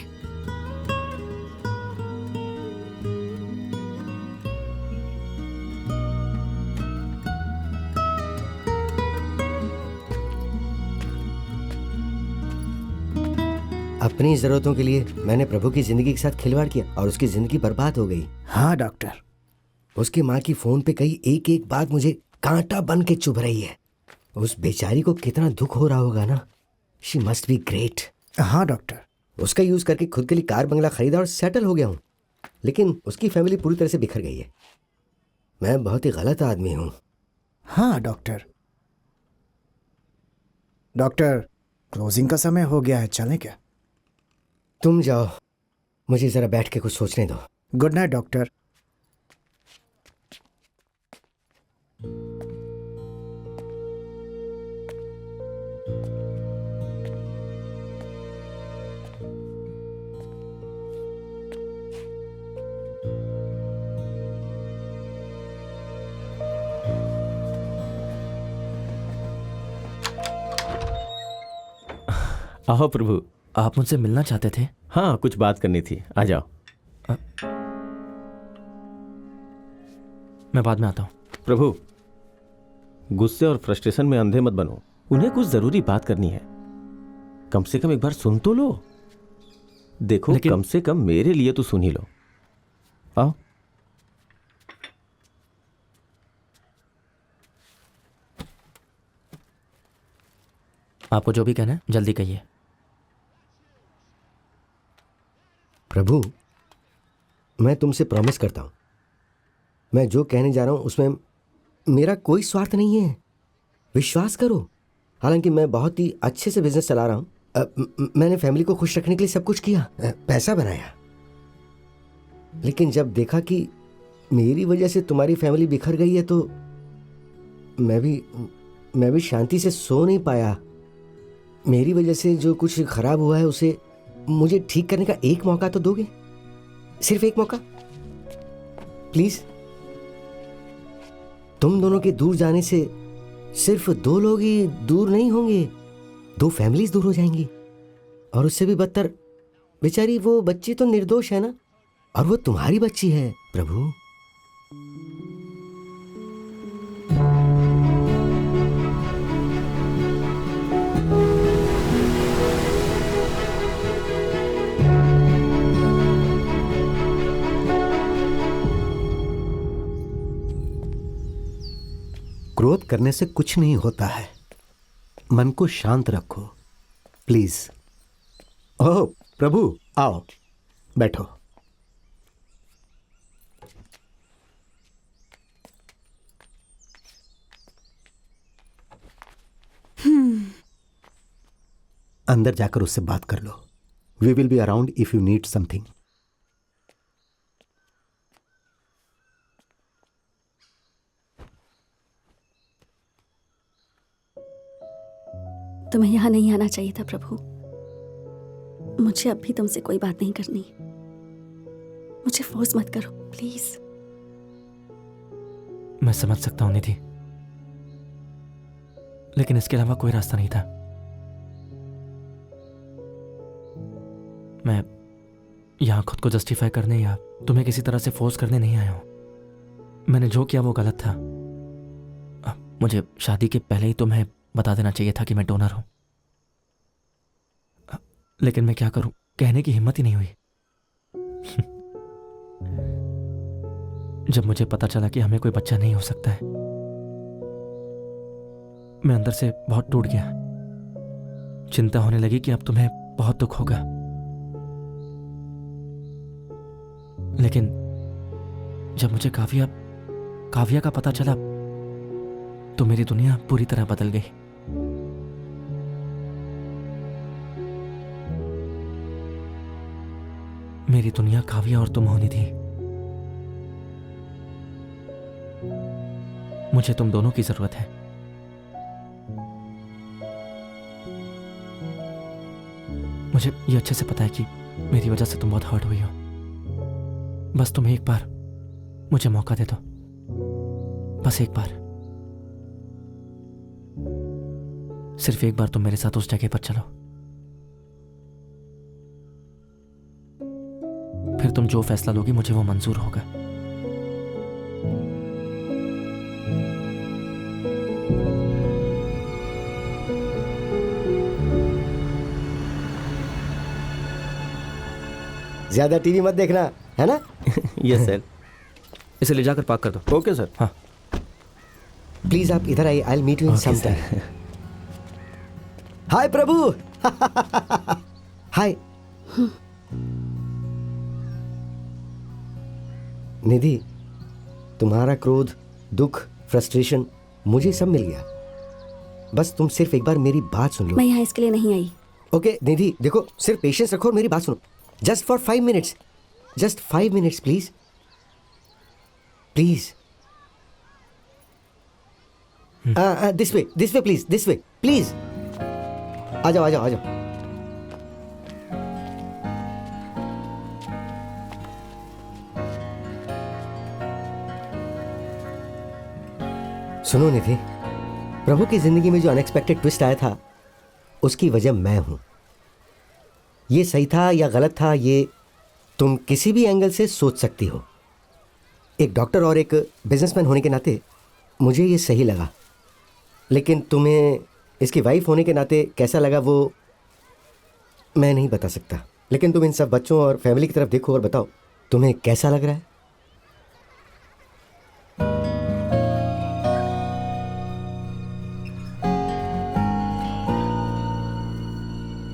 अपनी जरूरतों के लिए मैंने प्रभु की जिंदगी के साथ खिलवाड़ किया और उसकी जिंदगी बर्बाद हो गई। हाँ डॉक्टर। उसकी माँ की फोन पे कही एक एक बात मुझे कांटा बन के चुभ रही है। उस बेचारी को कितना दुख हो रहा होगा ना। She must be great. हाँ डॉक्टर। उसका यूज करके खुद के लिए कार बंगला खरीदा और सेटल हो गया हूँ, लेकिन उसकी फैमिली पूरी तरह से बिखर गई है। मैं बहुत ही गलत आदमी हूँ। हाँ डॉक्टर। डॉक्टर, क्लोजिंग का समय हो गया है, चलें क्या? तुम जाओ, मुझे जरा बैठ के कुछ सोचने दो। Good night doctor. आओ प्रभु। आप मुझसे मिलना चाहते थे? हाँ, कुछ बात करनी थी, आ जाओ। मैं बाद में आता हूँ। प्रभु, गुस्से और फ्रस्ट्रेशन में अंधे मत बनो। उन्हें कुछ जरूरी बात करनी है, कम से कम एक बार सुन तो लो। देखो, कम से कम मेरे लिए तो सुन ही लो। आओ। आपको जो भी कहना है जल्दी कहिए। प्रभु, मैं तुमसे प्रॉमिस करता हूं, मैं जो कहने जा रहा हूं उसमें मेरा कोई स्वार्थ नहीं है। विश्वास करो। हालांकि मैं बहुत ही अच्छे से बिजनेस चला रहा हूं। मैंने फैमिली को खुश रखने के लिए सब कुछ किया, पैसा बनाया। लेकिन जब देखा कि मेरी वजह से तुम्हारी फैमिली बिखर गई है तो मैं भी शांति से सो नहीं पाया। मेरी वजह से जो कुछ खराब हुआ है उसे मुझे ठीक करने का एक मौका तो दोगे? सिर्फ एक मौका, प्लीज। तुम दोनों के दूर जाने से सिर्फ 2 लोग ही दूर नहीं होंगे, 2 फैमिलीज दूर हो जाएंगी। और उससे भी बदतर, बेचारी वो बच्ची तो निर्दोष है ना, और वो तुम्हारी बच्ची है प्रभु। क्रोध करने से कुछ नहीं होता है, मन को शांत रखो प्लीज। ओह प्रभु, आओ बैठो। अंदर जाकर उससे बात कर लो। We will be around if you need something. तुम्हें यहाँ नहीं आना चाहिए था प्रभु। मुझे अब भी तुमसे कोई बात नहीं करनी। मुझे फोर्स मत करो प्लीज। मैं समझ सकता हूं निधि, लेकिन इसके अलावा कोई रास्ता नहीं था। मैं यहां खुद को जस्टिफाई करने या तुम्हें किसी तरह से फोर्स करने नहीं आया हूं। मैंने जो किया वो गलत था। मुझे शादी के पहले ही तुम्हें बता देना चाहिए था कि मैं डोनर हूं। लेकिन मैं क्या करूं, कहने की हिम्मत ही नहीं हुई। जब मुझे पता चला कि हमें कोई बच्चा नहीं हो सकता है, मैं अंदर से बहुत टूट गया। चिंता होने लगी कि अब तुम्हें बहुत दुख होगा। लेकिन जब मुझे काव्या का पता चला तो मेरी दुनिया पूरी तरह बदल गई। मेरी दुनिया काव्या और तुम होनी थी। मुझे तुम दोनों की जरूरत है। मुझे ये अच्छे से पता है कि मेरी वजह से तुम बहुत हर्ट हुई हो। बस तुम एक बार मुझे मौका दे दो, बस एक बार। सिर्फ एक बार तुम मेरे साथ उस जगह पर चलो, फिर तुम जो फैसला लोगी मुझे वो मंजूर होगा। ज्यादा टीवी मत देखना, है ना? Yes sir. इसे ले जाकर पार्क कर दो। Okay sir. हाँ प्लीज आप इधर आइए, I will meet you in some time. Hi Prabhu. Hi Nidhi, तुम्हारा क्रोध, दुख, फ्रस्ट्रेशन मुझे सब मिल गया। बस तुम सिर्फ एक बार मेरी बात सुन लो। मैं यहाँ इसके लिए नहीं आई। ओके निधि, देखो सिर्फ पेशेंस रखो और मेरी बात सुनो। Just for 5 minutes, just 5 minutes please, please. This way please, this way please. आ जाओ आ जाओ आ जाओ। सुनो निधि, प्रभु की जिंदगी में जो अनएक्सपेक्टेड ट्विस्ट आया था उसकी वजह मैं हूं। ये सही था या गलत था, ये तुम किसी भी एंगल से सोच सकती हो। एक डॉक्टर और एक बिजनेसमैन होने के नाते मुझे ये सही लगा, लेकिन तुम्हें इसकी वाइफ होने के नाते कैसा लगा वो मैं नहीं बता सकता। लेकिन तुम इन सब बच्चों और फैमिली की तरफ देखो और बताओ तुम्हें कैसा लग रहा है।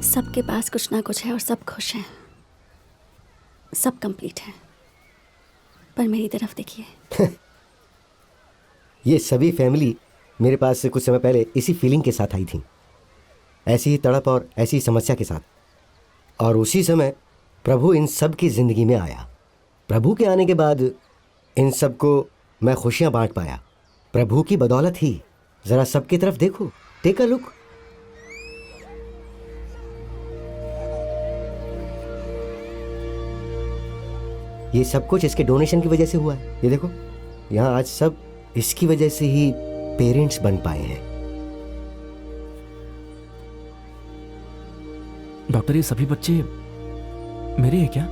सबके पास कुछ ना कुछ है और सब खुश हैं, सब कंप्लीट है। पर मेरी तरफ देखिए। ये सभी फैमिली मेरे पास से कुछ समय पहले इसी फीलिंग के साथ आई थी, ऐसी ही तड़प और ऐसी समस्या के साथ। और उसी समय प्रभु इन सब की ज़िंदगी में आया। प्रभु के आने के बाद इन सब को मैं खुशियाँ बांट पाया, प्रभु की बदौलत ही। ज़रा सबकी तरफ देखो, टेक अ लुक। ये सब कुछ इसके डोनेशन की वजह से हुआ है। ये देखो, यहाँ आज सब इसकी वजह से ही पेरेंट्स बन पाए हैं। डॉक्टर, ये सभी बच्चे मेरे हैं क्या?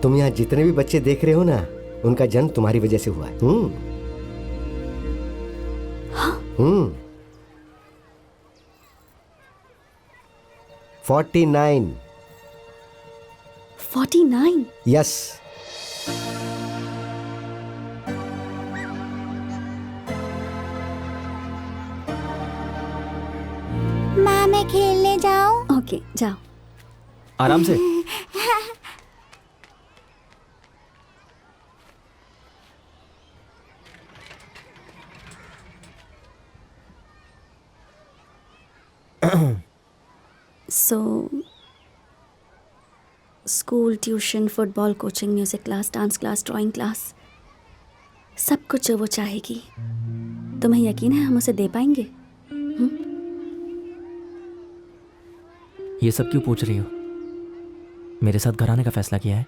तुम यहाँ जितने भी बच्चे देख रहे हो ना, उनका जन्म तुम्हारी वजह से हुआ है। 49। 49? यस। माँ, मैं खेलने जाऊं? ओके, जाओ। आराम से। So school, tuition, football coaching, music class, dance class, drawing class, सब कुछ जो वो चाहेगी, तुम्हें यकीन है हम उसे दे पाएंगे? ये सब क्यों पूछ रही हो? मेरे साथ घर आने का फैसला किया है?